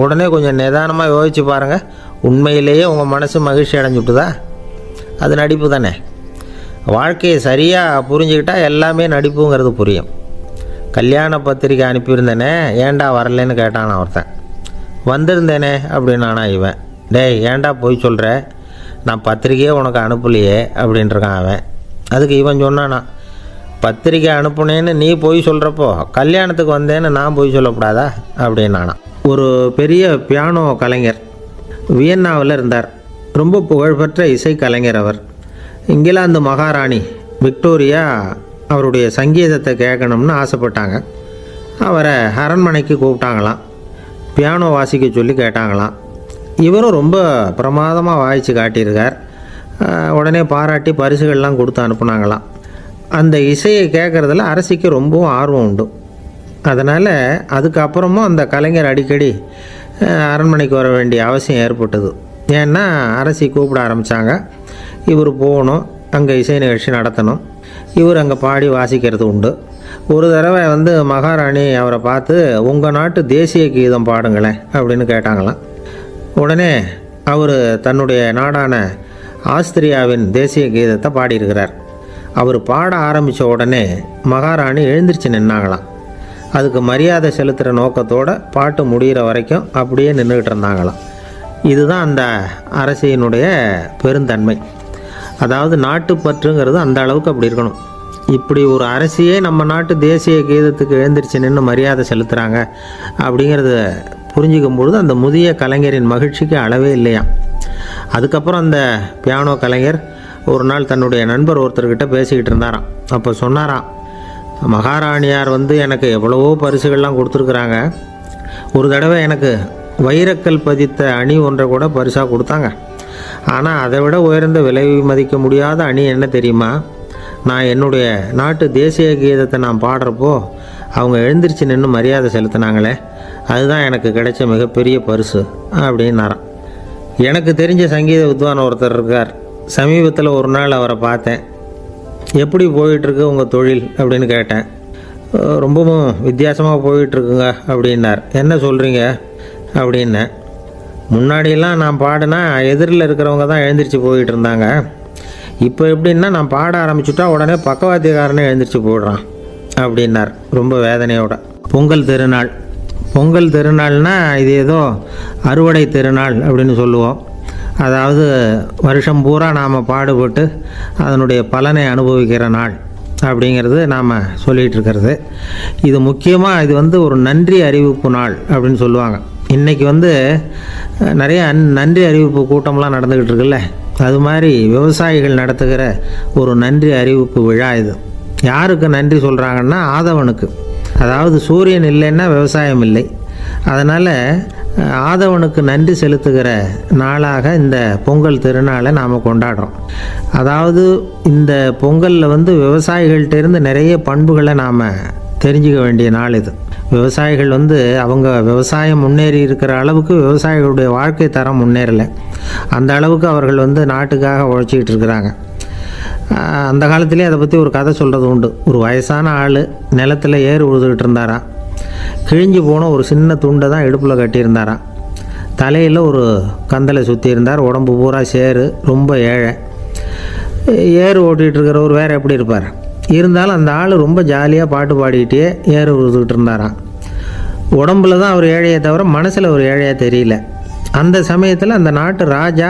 உடனே கொஞ்சம் நிதானமாக யோசித்து பாருங்கள், உண்மையிலேயே உங்கள் மனசு மகிழ்ச்சி அடைஞ்சுட்டுதா? அது நடிப்பு தானே. வாழ்க்கையை சரியாக புரிஞ்சுக்கிட்டால் எல்லாமே நடிப்புங்கிறது புரியும். கல்யாண பத்திரிக்கை அனுப்பியிருந்தேனே, ஏன்டா வரலன்னு கேட்டான் ஒருத்தன். வந்திருந்தேனே அப்படின்னானா இவன். டேய் ஏன்டா போய் சொல்கிற, நான் பத்திரிக்கையே உனக்கு அனுப்பலையே அப்படின்ட்டுருக்கான் அவன். அதுக்கு இவன் சொன்னானா, பத்திரிக்கை அனுப்புனேன்னு நீ போய் சொல்கிறப்போ கல்யாணத்துக்கு வந்தேன்னு நான் போய் சொல்லக்கூடாதா அப்படின்னானா. ஒரு பெரிய பியானோ கலைஞர் வியன்னாவில் இருந்தார். ரொம்ப புகழ்பெற்ற இசை கலைஞர் அவர். இங்கிலாந்து மகாராணி விக்டோரியா அவருடைய சங்கீதத்தை கேட்கணும்னு ஆசைப்பட்டாங்க. அவரை அரண்மனைக்கு கூப்பிட்டாங்களாம். பியானோ வாசிக்க சொல்லி கேட்டாங்களாம். இவரும் ரொம்ப பிரமாதமாக வாய்ச்சி காட்டியிருக்கார். உடனே பாராட்டி பரிசுகள்லாம் கொடுத்து அனுப்புனாங்களாம். அந்த இசையை கேட்குறதுல அரசிக்கு ரொம்பவும் ஆர்வம் உண்டு. அதனால் அதுக்கப்புறமும் அந்த கலைஞர் அடிக்கடி அரண்மனைக்கு வர வேண்டிய அவசியம் ஏற்பட்டது. ஏன்னா அரசி கூப்பிட ஆரம்பித்தாங்க. இவர் போகணும், அங்கே இசை நிகழ்ச்சி நடத்தணும். இவர் அங்கே பாடி வாசிக்கிறது உண்டு. ஒரு தடவை மகாராணி அவரை பார்த்து, உங்கள் நாட்டு தேசிய கீதம் பாடுங்களேன் அப்படின்னு கேட்டாங்களாம். உடனே அவர் தன்னுடைய நாடான ஆஸ்திரியாவின் தேசிய கீதத்தை பாடியிருக்கிறார். அவர் பாட ஆரம்பித்த உடனே மகாராணி எழுந்திரிச்சு நின்னாங்களாம். அதுக்கு மரியாதை செலுத்துகிற நோக்கத்தோடு பாட்டு முடிகிற வரைக்கும் அப்படியே நின்றுக்கிட்டு இருந்தாங்களாம். இதுதான் அந்த அரசியினுடைய பெருந்தன்மை. அதாவது நாட்டுப்பற்றுங்கிறது அந்த அளவுக்கு அப்படி இருக்கணும். இப்படி ஒரு அரசியே நம்ம நாட்டு தேசிய கீதத்துக்கு எழுந்திரிச்சு நின்று மரியாதை செலுத்துகிறாங்க அப்படிங்கிறத புரிஞ்சிக்கும் பொழுது அந்த முதிய கலைஞரின் மகிழ்ச்சிக்கு அளவே இல்லையாம். அதுக்கப்புறம் அந்த பியானோ கலைஞர் ஒரு நாள் தன்னுடைய நண்பர் ஒருத்தர்கிட்ட பேசிக்கிட்டு இருந்தாராம். அப்போ சொன்னாராம், மகாராணியார் எனக்கு எவ்வளவோ பரிசுகள்லாம் கொடுத்துருக்குறாங்க. ஒரு தடவை எனக்கு வைரக்கல் பதித்த அணி ஒன்றை கூட பரிசாக கொடுத்தாங்க. ஆனால் அதை விட உயர்ந்த விலை மதிக்க முடியாத அணி என்ன தெரியுமா? நான் என்னுடைய நாட்டு தேசிய கீதத்தை நான் பாடுறப்போ அவங்க எழுந்திரிச்சு நின்று மரியாதை செலுத்தினாங்களே, அதுதான் எனக்கு கிடைச்ச மிகப்பெரிய பரிசு அப்படின்னாராம். எனக்கு தெரிஞ்ச சங்கீத வித்வான் ஒருத்தர் இருக்கார். சமீபத்தில் ஒரு நாள் அவரை பார்த்தேன். எப்படி போயிட்டுருக்கு உங்கள் தொழில் அப்படின்னு கேட்டேன். ரொம்பவும் வித்தியாசமாக போயிட்டுருக்குங்க அப்படின்னார். என்ன சொல்கிறீங்க அப்படின்னேன். முன்னாடியெல்லாம் நான் பாடினா எதிரில் இருக்கிறவங்க தான் எழுந்திரிச்சு போயிட்டு இருந்தாங்க. இப்போ எப்படின்னா நான் பாட ஆரம்பிச்சுட்டா உடனே பக்கவாத்தியக்காரனே எழுந்திரிச்சு போயிடுறான் அப்படின்னார் ரொம்ப வேதனையோட. பொங்கல் திருநாள், பொங்கல் திருநாள்னா இது ஏதோ அறுவடை திருநாள் அப்படின்னு சொல்லுவோம். அதாவது வருஷம் பூரா நாம் பாடுபட்டு அதனுடைய பலனை அனுபவிக்கிற நாள் அப்படிங்கிறது நாம் சொல்லிகிட்டு இருக்கிறது. இது முக்கியமாக இது ஒரு நன்றி அறிவிப்பு நாள் அப்படின்னு சொல்லுவாங்க. இன்றைக்கி நிறைய நன்றி அறிவிப்பு கூட்டம்லாம் நடந்துக்கிட்டு இருக்குல்ல, அது மாதிரி விவசாயிகள் நடத்துகிற ஒரு நன்றி அறிவிப்பு விழா இது. யாருக்கு நன்றி சொல்கிறாங்கன்னா ஆதவனுக்கு. அதாவது சூரியன் இல்லைன்னா விவசாயம் இல்லை. அதனால் ஆதவனுக்கு நன்றி செலுத்துகிற நாளாக இந்த பொங்கல் திருநாளை நாம் கொண்டாடுறோம். அதாவது இந்த பொங்கலில் விவசாயிகள்கிட்டேருந்து நிறைய பண்புகளை நாம் தெரிஞ்சுக்க வேண்டிய நாள் இது. விவசாயிகள் அவங்க விவசாயம் முன்னேறி இருக்கிற அளவுக்கு விவசாயிகளுடைய வாழ்க்கை தரம் முன்னேறலை. அந்த அளவுக்கு அவர்கள் நாட்டுக்காக உழைச்சிக்கிட்டு இருக்கிறாங்க. அந்த காலத்திலே அதை பற்றி ஒரு கதை சொல்கிறது உண்டு. ஒரு வயசான ஆள் நிலத்தில் ஏறு உழுதுகிட்டு இருந்தாராம். கிழிஞ்சு போன ஒரு சின்ன துண்டை தான் இடுப்பில் கட்டியிருந்தாராம். தலையில் ஒரு கந்தலை சுற்றி இருந்தார். உடம்பு பூரா சேரு, ரொம்ப ஏழை. ஏறு ஓட்டிகிட்டு இருக்கிறவர் வேறு எப்படி இருப்பார்? இருந்தாலும் அந்த ஆள் ரொம்ப ஜாலியாக பாட்டு பாடிக்கிட்டே ஏறு உழுதுகிட்டு இருந்தாராம். உடம்புல தான் அவர் ஏழையை தவிர மனசில் ஒரு ஏழையாக தெரியல. அந்த சமயத்தில் அந்த நாட்டு ராஜா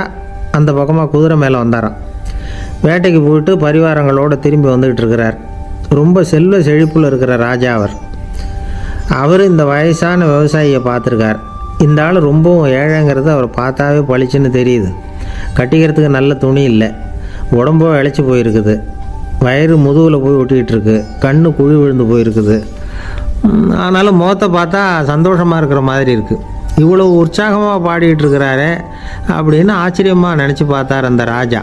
அந்த பக்கமாக குதிரை மேலே வந்தாராம். வேட்டைக்கு போயிட்டு பரிவாரங்களோடு திரும்பி வந்துக்கிட்டு இருக்கிறார். ரொம்ப செல்வ செழிப்பில் இருக்கிற ராஜா அவர் இந்த வயசான விவசாயியை பார்த்துருக்கார். இந்த ஆள் ரொம்பவும் ஏழைங்கிறது அவர் பார்த்தாவே பளிச்சுன்னு தெரியுது. கட்டிக்கிறதுக்கு நல்ல துணி இல்லை, உடம்போ இழைச்சி போயிருக்குது, வயிறு முதுகில் போய் ஒட்டிக்கிட்டு இருக்கு, கண்ணு குழி விழுந்து போயிருக்குது. ஆனாலும் முகத்தை பார்த்தா சந்தோஷமாக இருக்கிற மாதிரி இருக்குது. இவ்வளோ உற்சாகமாக பாடிக்கிட்டு இருக்கிறாரே அப்படின்னு ஆச்சரியமாக நினச்சி பார்த்தார் அந்த ராஜா.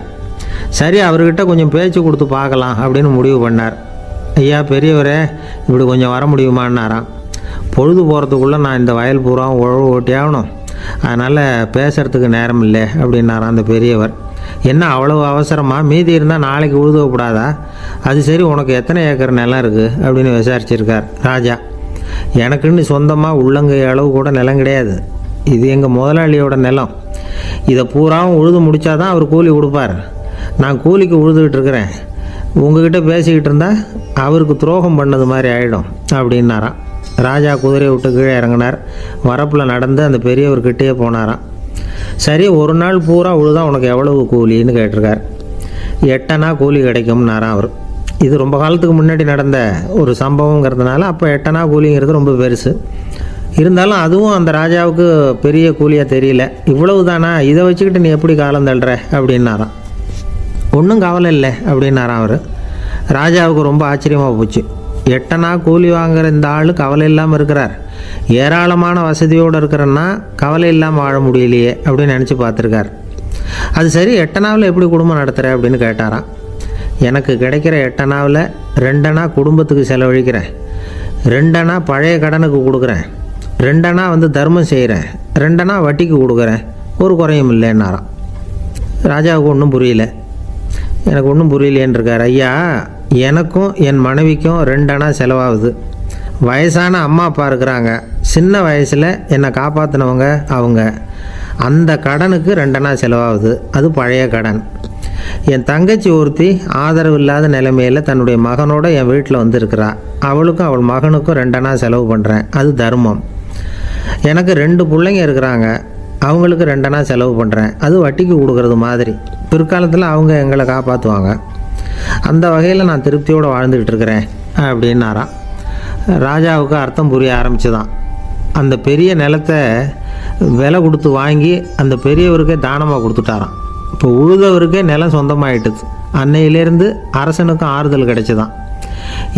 சரி, அவர்கிட்ட கொஞ்சம் பேச்சு கொடுத்து பார்க்கலாம் அப்படின்னு முடிவு பண்ணார். ஐயா பெரியவரே, இப்படி கொஞ்சம் வர முடியுமான்னாராம். பொழுது போகிறதுக்குள்ளே நான் இந்த வயல் பூரா உழவு ஓட்டி ஆகணும், அதனால் பேசுகிறதுக்கு நேரம் இல்லை அப்படின்னாராம் அந்த பெரியவர். என்ன அவ்வளவு அவசரமாக? மீதி இருந்தால் நாளைக்கு உழுதக்கூடாதா? அது சரி, உனக்கு எத்தனை ஏக்கர் நிலம் இருக்குது அப்படின்னு விசாரிச்சிருக்கார் ராஜா. எனக்குன்னு சொந்தமாக உள்ளங்கை அளவு கூட நிலம் கிடையாது. இது எங்கள் முதலாளியோட நிலம். இதை பூராவும் உழுது முடித்தாதான் அவர் கூலி கொடுப்பார். நான் கூலிக்கு உழுதுகிட்டு இருக்கிறேன். உங்ககிட்ட பேசிக்கிட்டு இருந்தால் அவருக்கு துரோகம் பண்ணது மாதிரி ஆகிடும் அப்படின்னாராம். ராஜா குதிரையை விட்டு கீழே இறங்கினார். வரப்பில் நடந்து அந்த பெரியவர்கிட்டே போனாராம். சரி, ஒரு நாள் பூரா உழுதா உனக்கு எவ்வளவு கூலின்னு கேட்டிருக்கார். 8 அணா கூலி கிடைக்கும்னாராம் அவர். இது ரொம்ப காலத்துக்கு முன்னாடி நடந்த ஒரு சம்பவங்கிறதுனால அப்போ 8 அணா கூலிங்கிறது ரொம்ப பெருசு. இருந்தாலும் அதுவும் அந்த ராஜாவுக்கு பெரிய கூலியாக தெரியல. இவ்வளவு தானா, இதை வச்சுக்கிட்டு நீ எப்படி காலம் தள்ளுற அப்படின்னாராம். ஒன்றும் கவலை இல்லை அப்படின்னாராம் அவர். ராஜாவுக்கு ரொம்ப ஆச்சரியமாக போச்சு. 8 அணா கூலி வாங்குகிற இந்த ஆள் கவலை இல்லாமல் இருக்கிறார், ஏராளமான வசதியோடு இருக்கிறன்னா கவலை இல்லாமல் வாழ முடியலையே அப்படின்னு நினச்சி பார்த்துருக்கார். அது சரி, 8 அணாவில் எப்படி குடும்பம் நடத்துகிற அப்படின்னு கேட்டாராம். எனக்கு கிடைக்கிற 8 அணாவில் 2 அணா குடும்பத்துக்கு செலவழிக்கிறேன், 2 அணா பழைய கடனுக்கு கொடுக்குறேன், 2 அணா தர்மம் செய்கிறேன், 2 அணா வட்டிக்கு கொடுக்குறேன், ஒரு குறையும் இல்லைன்னாராம். ராஜாவுக்கு ஒன்றும் புரியல. எனக்கு ஒன்றும் புரியலேன்னு இருக்கார். ஐயா, எனக்கும் என் மனைவிக்கும் 2 அணா செலவாகுது. வயசான அம்மா அப்பா இருக்கிறாங்க, சின்ன வயசில் என்னை காப்பாற்றினவங்க அவங்க. அந்த கடனுக்கு 2 அணா செலவாகுது, அது பழைய கடன். என் தங்கச்சி ஒருத்தி ஆதரவு இல்லாத நிலைமையில் தன்னுடைய மகனோட என் வீட்டில் இருக்கிறா. அவளுக்கும் அவள் மகனுக்கும் 2 அணா செலவு பண்ணுறேன், அது தர்மம். எனக்கு 2 பிள்ளைங்க இருக்கிறாங்க, அவங்களுக்கு 2 அணா செலவு பண்ணுறேன், அது வட்டிக்கு கொடுக்கறது மாதிரி. பிற்காலத்தில் அவங்க எங்களை காப்பாற்றுவாங்க. அந்த வகையில் நான் திருப்தியோடு வாழ்ந்துக்கிட்டு இருக்கிறேன் அப்படின்னாராம். ராஜாவுக்கு அர்த்தம் புரிய ஆரம்பிச்சுதான். அந்த பெரிய நிலத்தை விலை கொடுத்து வாங்கி அந்த பெரியவருக்கே தானமாக கொடுத்துட்டாராம். இப்போ உழுதவருக்கே நிலம் சொந்தமாயிட்டுது. அன்னையிலேருந்து அரசனுக்கும் ஆறுதல் கிடைச்சிதான்.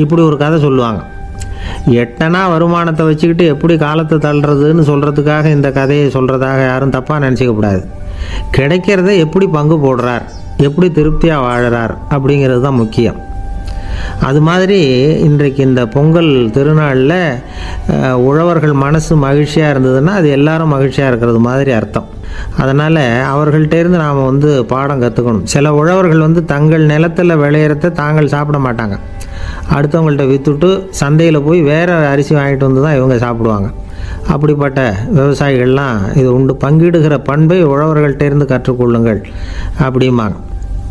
இப்படி ஒரு கதை சொல்லுவாங்க. 8 அணா வருமானத்தை வச்சுக்கிட்டு எப்படி காலத்தை தள்ளுறதுன்னு சொல்கிறதுக்காக இந்த கதையை சொல்கிறதாக யாரும் தப்பாக நினச்சிக்கக்கூடாது. கிடைக்கிறத எப்படி பங்கு போடுறார், எப்படி திருப்தியாக வாழறார் அப்படிங்கிறது தான் முக்கியம். அது மாதிரி இன்றைக்கு இந்த பொங்கல் திருநாளில் உழவர்கள் மனசு மகிழ்ச்சியாக இருந்ததுன்னா அது எல்லாரும் மகிழ்ச்சியாக இருக்கிறது மாதிரி அர்த்தம். அதனால் அவர்கள்ட்டேருந்து நாம் பாடம் கற்றுக்கணும். சில உழவர்கள் தங்கள் நிலத்தில் விளையிறத தாங்கள் சாப்பிட மாட்டாங்க, அடுத்தவங்கள்ட்ட விற்றுட்டு சந்தையில் போய் வேறு அரிசி வாங்கிட்டு வந்து தான் இவங்க சாப்பிடுவாங்க. அப்படிப்பட்ட விவசாயிகள்லாம் இது உண்டு. பங்கிடுகிற பண்பை உழவர்கள்ட்டேருந்து கற்றுக்கொள்ளுங்கள் அப்படிம்பாங்க.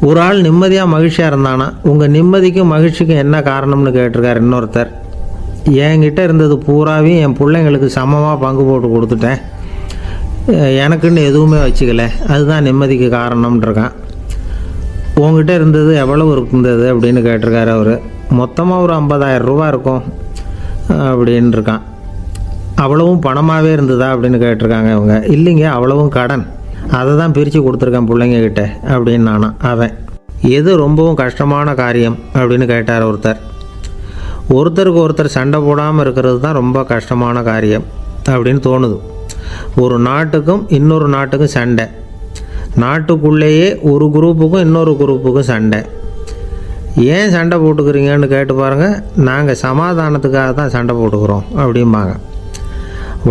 ஒரு ஆள் நிம்மதியாக மகிழ்ச்சியாக இருந்தானா, உங்கள் நிம்மதிக்கும் மகிழ்ச்சிக்கும் என்ன காரணம்னு கேட்டிருக்கார் இன்னொருத்தர். என்கிட்ட இருந்தது பூராவையும் என் பிள்ளைங்களுக்கு சமமாக பங்கு போட்டு கொடுத்துட்டேன், எனக்குன்னு எதுவுமே வச்சுக்கல, அதுதான் நிம்மதிக்கு காரணம்ன்றிருக்கான். உங்ககிட்ட இருந்தது எவ்வளவு இருந்தது அப்படின்னு கேட்டிருக்காரு அவர். மொத்தமாக ஒரு 50,000 ரூபா இருக்கும் அப்படின்னு இருக்கான். அவ்வளவும் பணமாகவே இருந்ததா அப்படின்னு கேட்டிருக்காங்க அவங்க. இல்லைங்க, அவ்வளவும் கடன், அதை தான் பிரித்து கொடுத்துருக்கேன் பிள்ளைங்கக்கிட்ட அப்படின்னு நானா. அவன் எது ரொம்பவும் கஷ்டமான காரியம் அப்படின்னு கேட்டார் ஒருத்தர். ஒருத்தருக்கு ஒருத்தர் சண்டை போடாமல் இருக்கிறது தான் ரொம்ப கஷ்டமான காரியம் அப்படின்னு தோணுது. ஒரு நாட்டுக்கும் இன்னொரு நாட்டுக்கும் சண்டை, நாட்டுக்குள்ளேயே ஒரு குரூப்புக்கும் இன்னொரு குரூப்புக்கும் சண்டை. ஏன் சண்டை போட்டுக்கிறீங்கன்னு கேட்டு பாருங்கள். நாங்கள் சமாதானத்துக்காக தான் சண்டை போட்டுக்கிறோம் அப்படிம்பாங்க.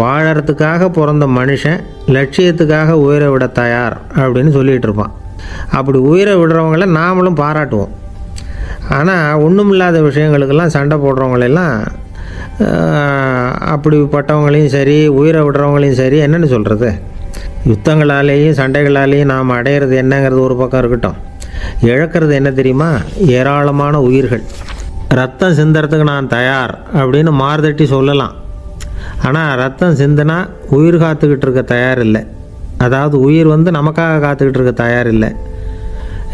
வாழறதுக்காக பிறந்த மனுஷன் லட்சியத்துக்காக உயிரை விட தயார் அப்படின்னு சொல்லிகிட்டு இருப்பான். அப்படி உயிரை விடுறவங்கள நாமளும் பாராட்டுவோம். ஆனால் ஒன்றும் இல்லாத விஷயங்களுக்கெல்லாம் சண்டை போடுறவங்களெல்லாம், அப்படிப்பட்டவங்களையும் சரி உயிரை விடுறவங்களையும் சரி என்னென்னு சொல்கிறது, யுத்தங்களாலேயும் சண்டைகளாலேயும் நாம் அடையிறது என்னங்கிறது ஒரு பக்கம் இருக்கட்டும், இழக்கிறது என்ன தெரியுமா? ஏராளமான உயிர்கள். ரத்தம் சிந்துறதுக்கு நான் தயார் அப்படின்னு மார்தட்டி சொல்லலாம். ஆனால் ரத்தம் சிந்தினா உயிர் காத்துக்கிட்டு இருக்க தயார் இல்லை. அதாவது உயிர் நமக்காக காத்துக்கிட்டு இருக்க தயார் இல்லை.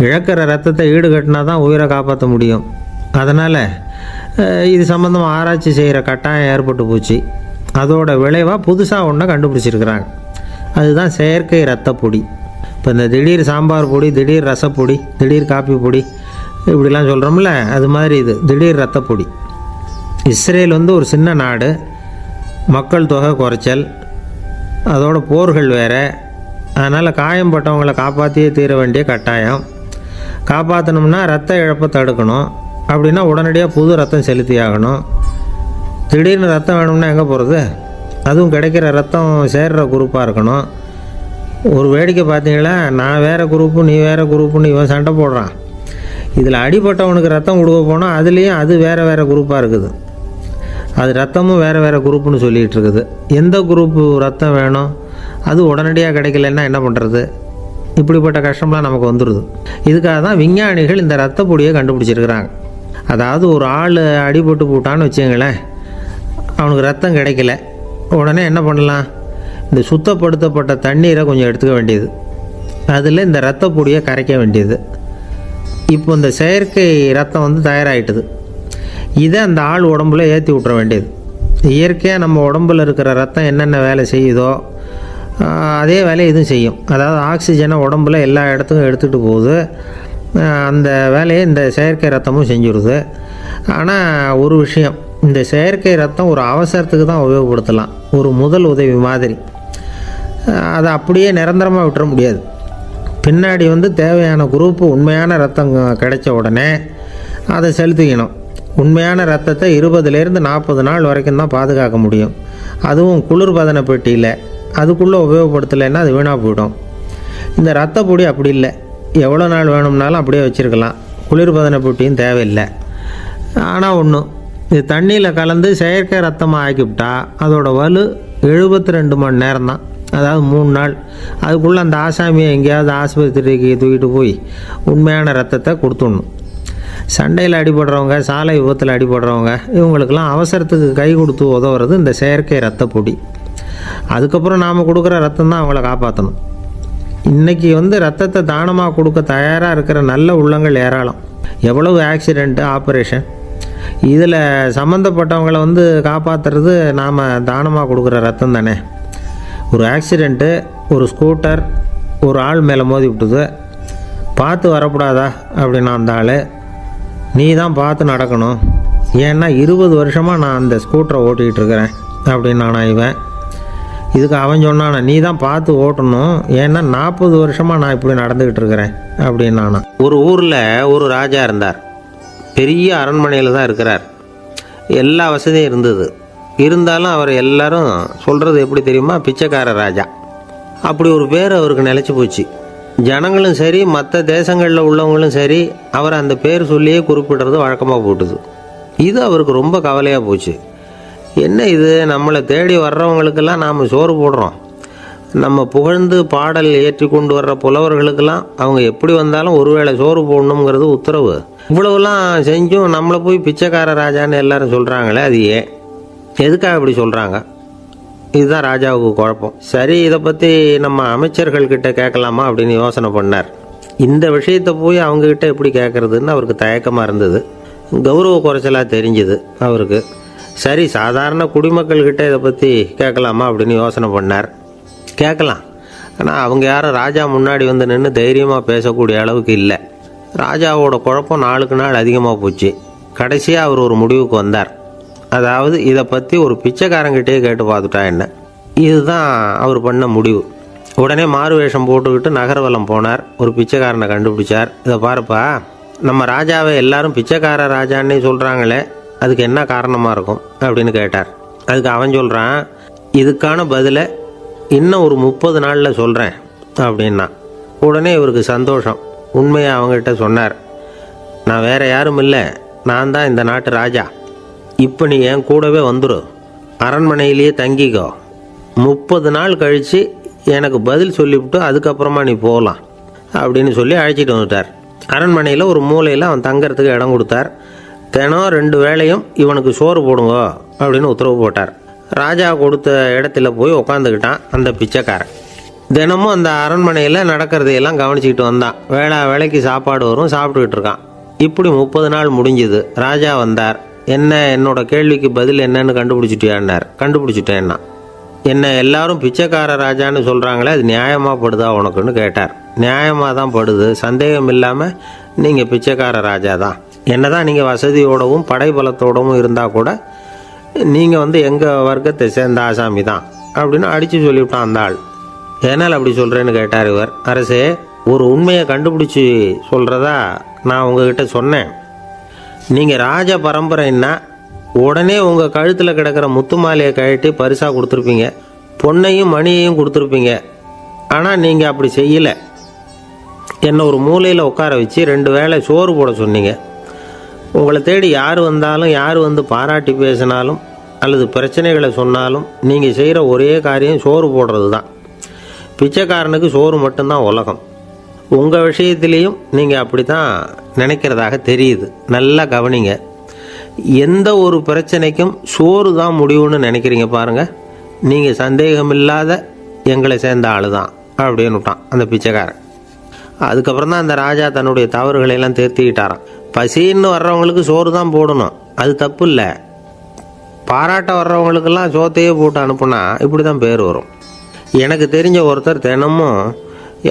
இழக்கிற ரத்தத்தை ஈடுகட்டினா தான் உயிரை காப்பாற்ற முடியும். அதனால் இது சம்மந்தமாக ஆராய்ச்சி செய்கிற கட்டாயம் ஏற்பட்டு போச்சு. அதோட விளைவாக புதுசாக ஒன்றை கண்டுபிடிச்சிருக்கிறாங்க. அதுதான் செயற்கை ரத்தப்பொடி. இப்போ இந்த திடீர் சாம்பார் பொடி, திடீர் ரசப்பொடி, திடீர் காப்பி பொடி இப்படிலாம் சொல்கிறோம்ல, அது மாதிரி இது திடீர் ரத்தப்பொடி. இஸ்ரேல் ஒரு சின்ன நாடு, மக்கள் தொகை குறைச்சல், அதோட போர்கள் வேறு. அதனால் காயம்பட்டவங்களை காப்பாற்றியே தீர வேண்டிய கட்டாயம். காப்பாற்றணும்னா ரத்த இழப்பை தடுக்கணும். அப்படின்னா உடனடியாக புது ரத்தம் செலுத்தி ஆகணும். திடீர்னு ரத்தம் வேணும்னா எங்கே போகிறது? அதுவும் கிடைக்கிற ரத்தம் சேர்கிற குரூப்பாக இருக்கணும். ஒரு வேடிக்கை பார்த்தீங்களா, நான் வேறு குரூப்பு நீ வேறு குரூப்புன்னு இவன் சண்டை போடுறான். இதில் அடிப்பட்டவனுக்கு ரத்தம் கொடுக்க போனால் அதுலேயும் அது வேறு வேறு குரூப்பாக இருக்குது. அது ரத்தமும் வேறு வேறு குரூப்புன்னு சொல்லிகிட்டு இருக்குது. எந்த குரூப்பு ரத்தம் வேணும், அது உடனடியாக கிடைக்கலன்னா என்ன பண்ணுறது? இப்படிப்பட்ட கஷ்டம்லாம் நமக்கு வந்துடுது. இதுக்காக தான் விஞ்ஞானிகள் இந்த ரத்த பொடியை கண்டுபிடிச்சிருக்கிறாங்க. அதாவது ஒரு ஆள் அடிபட்டு போட்டான்னு வச்சுங்களேன், அவனுக்கு ரத்தம் கிடைக்கல, உடனே என்ன பண்ணலாம்? இந்த சுத்தப்படுத்தப்பட்ட தண்ணீரை கொஞ்சம் எடுத்துக்க வேண்டியது, அதில் இந்த ரத்த பொடியை கரைக்க வேண்டியது. இப்போ இந்த செயற்கை ரத்தம் தயாராகிட்டுது. இதை அந்த ஆள் உடம்புல ஏற்றி விட்டுற வேண்டியது. இயற்கையாக நம்ம உடம்பில் இருக்கிற ரத்தம் என்னென்ன வேலை செய்யுதோ அதே வேலையை இதுவும் செய்யும். அதாவது ஆக்சிஜனை உடம்புல எல்லா இடத்துக்கும் எடுத்துகிட்டு போகுது. அந்த வேலையை இந்த செயற்கை ரத்தமும் செஞ்சுருது. ஆனால் ஒரு விஷயம், இந்த செயற்கை ரத்தம் ஒரு அவசரத்துக்கு தான் உபயோகப்படுத்தலாம், ஒரு முதல் உதவி மாதிரி. அதை அப்படியே நிரந்தரமாக விட்டுற முடியாது. பின்னாடி தேவையான குரூப்பு உண்மையான ரத்தம் கிடைச்ச உடனே அதை செலுத்திக்கணும். உண்மையான ரத்தத்தை 20லேருந்து 40 நாள் வரைக்கும் தான் பாதுகாக்க முடியும். அதுவும் குளிர்பதன பெட்டியில். அதுக்குள்ளே உபயோகப்படுத்தலைன்னா அது வீணாக போயிடும். இந்த ரத்த பொடி அப்படி இல்லை, எவ்வளோ நாள் வேணும்னாலும் அப்படியே வச்சுருக்கலாம். குளிர்பதன பெட்டியும் தேவையில்லை. ஆனால் ஒன்று, இது தண்ணியில் கலந்து செயற்கை ரத்தமாக ஆக்கிவிட்டா அதோட வலு 72 மணி நேரம் தான். அதாவது 3 நாள். அதுக்குள்ளே அந்த ஆசாமியை எங்கேயாவது ஆஸ்பத்திரிக்கு தூக்கிட்டு போய் உண்மையான ரத்தத்தை கொடுத்துடணும். சண்டையில் அடிபடுறவங்க, சாலை விபத்தில் அடிபடுறவங்க, இவங்களுக்கெல்லாம் அவசரத்துக்கு கை கொடுத்து உதவுறது இந்த செயற்கை ரத்த பொடி. அதுக்கப்புறம் நாம் கொடுக்குற ரத்தம் தான் அவங்கள காப்பாற்றணும். இன்றைக்கி ரத்தத்தை தானமாக கொடுக்க தயாராக இருக்கிற நல்ல உள்ளங்கள் ஏராளம். எவ்வளவு ஆக்சிடெண்ட்டு, ஆப்ரேஷன், இதில் சம்மந்தப்பட்டவங்களை காப்பாற்றுறது நாம் தானமாக கொடுக்குற ரத்தம் தானே. ஒரு ஆக்சிடெண்ட்டு, ஒரு ஸ்கூட்டர் ஒரு ஆள் மேலே மோதி விட்டுது, பார்த்து வரக்கூடாதா அப்படின்னா அந்த ஆள், நீ தான் பார்த்து நடக்கணும், ஏன்னா 20 வருஷமாக நான் அந்த ஸ்கூட்டரை ஓட்டிகிட்டு இருக்கிறேன் அப்படின்னு நானா இவன். இதுக்கு அவன் சொன்னானா, நீ தான் பார்த்து ஓட்டணும், ஏன்னா 40 வருஷமாக நான் இப்படி நடந்துக்கிட்டு இருக்கிறேன் அப்படின்னு நானா. ஒரு ஊரில் ஒரு ராஜா இருந்தார். பெரிய அரண்மனையில் தான் இருக்கிறார். எல்லா வசதியும் இருந்தது. இருந்தாலும் அவர் எல்லாரும் சொல்கிறது எப்படி தெரியுமா? பிச்சைக்கார ராஜா. அப்படி ஒரு பேர் அவருக்கு நிலச்சி போச்சு. ஜனங்களும் சரி, மற்ற தேசங்களில் உள்ளவங்களும் சரி, அவர் அந்த பேர் சொல்லியே குறிப்பிடுறது வழக்கமாக போட்டுது. இது அவருக்கு ரொம்ப கவலையாக போச்சு. என்ன இது, நம்மளை தேடி வர்றவங்களுக்கெல்லாம் நாம் சோறு போடுறோம், நம்ம புகழ்ந்து பாடல் ஏற்றி கொண்டு வர்ற புலவர்களுக்கெல்லாம் அவங்க எப்படி வந்தாலும் ஒருவேளை சோறு போடணுங்கிறது உத்தரவு. இவ்வளவுலாம் செஞ்சும் நம்மளை போய் பிச்சைக்கார ராஜான்னு எல்லாரும் சொல்கிறாங்களே, அது ஏன் எதுக்காக இப்படி சொல்கிறாங்க? இதுதான் ராஜாவுக்கு குழப்பம். சரி, இதை பற்றி நம்ம அமைச்சர்கள்கிட்ட கேட்கலாமா அப்படின்னு யோசனை பண்ணார். இந்த விஷயத்தை போய் அவங்கக்கிட்ட எப்படி கேட்குறதுன்னு அவருக்கு தயக்கமாக இருந்தது. கௌரவ குறைச்சலாக தெரிஞ்சுது அவருக்கு. சரி, சாதாரண குடிமக்கள்கிட்ட இதை பற்றி கேட்கலாமா அப்படின்னு யோசனை பண்ணார். கேட்கலாம், ஆனால் அவங்க யாரும் ராஜா முன்னாடி வந்து நின்று தைரியமாக பேசக்கூடிய அளவுக்கு இல்லை. ராஜாவோட குழப்பம் நாளுக்கு நாள் அதிகமாக போச்சு. கடைசியாக அவர் ஒரு முடிவுக்கு வந்தார். அதாவது இதை பற்றி ஒரு பிச்சைக்காரங்கிட்டே கேட்டு பார்த்துட்டா என்ன. இதுதான் அவர் பண்ண முடிவு. உடனே மாறு வேஷம் போட்டுக்கிட்டு நகர்வலம் போனார். ஒரு பிச்சைக்காரனை கண்டுபிடிச்சார். இதை பாருப்பா, நம்ம ராஜாவை எல்லாரும் பிச்சைக்கார ராஜான்னே சொல்கிறாங்களே, அதுக்கு என்ன காரணமாக இருக்கும் அப்படின்னு கேட்டார். அதுக்கு அவன் சொல்கிறான், இதுக்கான பதிலை இன்னும் ஒரு 30 நாளில் சொல்கிறேன் அப்படின்னா. உடனே இவருக்கு சந்தோஷம். உண்மையை அவங்ககிட்ட சொன்னார். நான் வேறு யாரும் இல்லை, நான் தான் இந்த நாட்டு ராஜா. இப்போ நீ என் கூடவே வந்துடு, அரண்மனையிலேயே தங்கிக்கோ. 30 நாள் கழித்து எனக்கு பதில் சொல்லிவிட்டு அதுக்கப்புறமா நீ போகலாம் அப்படின்னு சொல்லி அழைச்சிட்டு வந்துட்டார். அரண்மனையில் ஒரு மூலையில் அவன் தங்கறதுக்கு இடம் கொடுத்தார். தினம் 2 வேளையும் இவனுக்கு சோறு போடுங்க அப்படின்னு உத்தரவு போட்டார். ராஜா கொடுத்த இடத்துல போய் உக்காந்துக்கிட்டான் அந்த பிச்சைக்காரன். தினமும் அந்த அரண்மனையில் நடக்கிறதையெல்லாம் கவனிச்சிக்கிட்டு வந்தான். வேளைக்கு சாப்பாடு வரும், சாப்பிட்டுக்கிட்டு இருக்கான். இப்படி 30 நாள் முடிஞ்சுது. ராஜா வந்தார். என்ன, என்னோட கேள்விக்கு பதில் என்னன்னு கண்டுபிடிச்சிட்டியான்னார். கண்டுபிடிச்சிட்டேன்னா. என்ன எல்லாரும் பிச்சைக்கார ராஜான்னு சொல்கிறாங்களே, அது நியாயமாக படுதா உனக்குன்னு கேட்டார். நியாயமாக தான் படுது, சந்தேகம் இல்லாமல் நீங்கள் பிச்சைக்கார ராஜா தான். என்ன தான் நீங்கள் வசதியோடவும் படைபலத்தோடவும் இருந்தால் கூட நீங்கள் எங்கள் வர்க்கத்தை சேர்ந்த ஆசாமி தான் அப்படின்னு அடித்து சொல்லிவிட்டான் அந்த ஆள். ஏனால் அப்படி சொல்கிறேன்னு கேட்டார் இவர். அரசே, ஒரு உண்மையை கண்டுபிடிச்சி சொல்கிறதா நான் உங்ககிட்ட சொன்னேன். நீங்கள் ராஜ பரம்பரைன்னா உடனே உங்கள் கழுத்தில் கிடக்கிற முத்து மாலையை கழட்டி பரிசாக கொடுத்துருப்பீங்க, பொண்ணையும் மணியையும் கொடுத்துருப்பீங்க. ஆனால் நீங்கள் அப்படி செய்யலை. என்னை ஒரு மூலையில் உட்கார வச்சு 2 வேளை சோறு போட சொன்னீங்க. உங்களை தேடி யார் வந்தாலும், யார் வந்து பாராட்டி பேசினாலும் அல்லது பிரச்சனைகளை சொன்னாலும் நீங்கள் செய்கிற ஒரே காரியம் சோறு போடுறது தான். பிச்சைக்காரனுக்கு சோறு மட்டும்தான் உலகம். உங்கள் விஷயத்திலையும் நீங்கள் அப்படி தான் நினைக்கிறதாக தெரியுது. நல்லா கவனிங்க. எந்த ஒரு பிரச்சனைக்கும் சோறு தான் முடிவுன்னு நினைக்கிறீங்க பாருங்கள். நீங்கள் சந்தேகமில்லாத எங்களை சேர்ந்த ஆள் தான் அப்படின்னு விட்டான் அந்த பிச்சைக்காரன். அதுக்கப்புறம் தான் அந்த ராஜா தன்னுடைய தவறுகளையெல்லாம் திருத்திக்கிட்டாராம். பசின்னு வர்றவங்களுக்கு சோறு தான் போடணும், அது தப்பு இல்லை. பாராட்ட வர்றவங்களுக்கெல்லாம் சோத்தையே போட்டு அனுப்புனா இப்படி தான் பேர் வரும். எனக்கு தெரிஞ்ச ஒருத்தர் தினமும்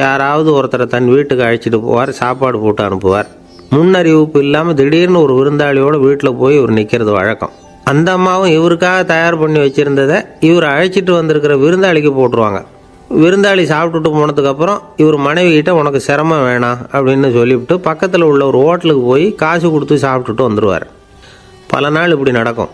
யாராவது ஒருத்தரை தன் வீட்டுக்கு அழைச்சிட்டு போவார், சாப்பாடு போட்டு அனுப்புவார். முன்னறிவிப்பு இல்லாமல் திடீர்னு ஒரு விருந்தாளியோட வீட்டில் போய் இவர் நிற்கிறது வழக்கம். அந்த அம்மாவும் இவருக்காக தயார் பண்ணி வச்சுருந்ததை இவர் அழைச்சிட்டு வந்திருக்கிற விருந்தாளிக்கு போட்டுருவாங்க. விருந்தாளி சாப்பிட்டுட்டு போனதுக்கப்புறம் இவர் மனைவிகிட்ட உனக்கு சிரமம் வேணாம் அப்படின்னு சொல்லிவிட்டு பக்கத்தில் உள்ள ஒரு ஹோட்டலுக்கு போய் காசு கொடுத்து சாப்பிட்டுட்டு வந்துடுவார். பல நாள் இப்படி நடக்கும்.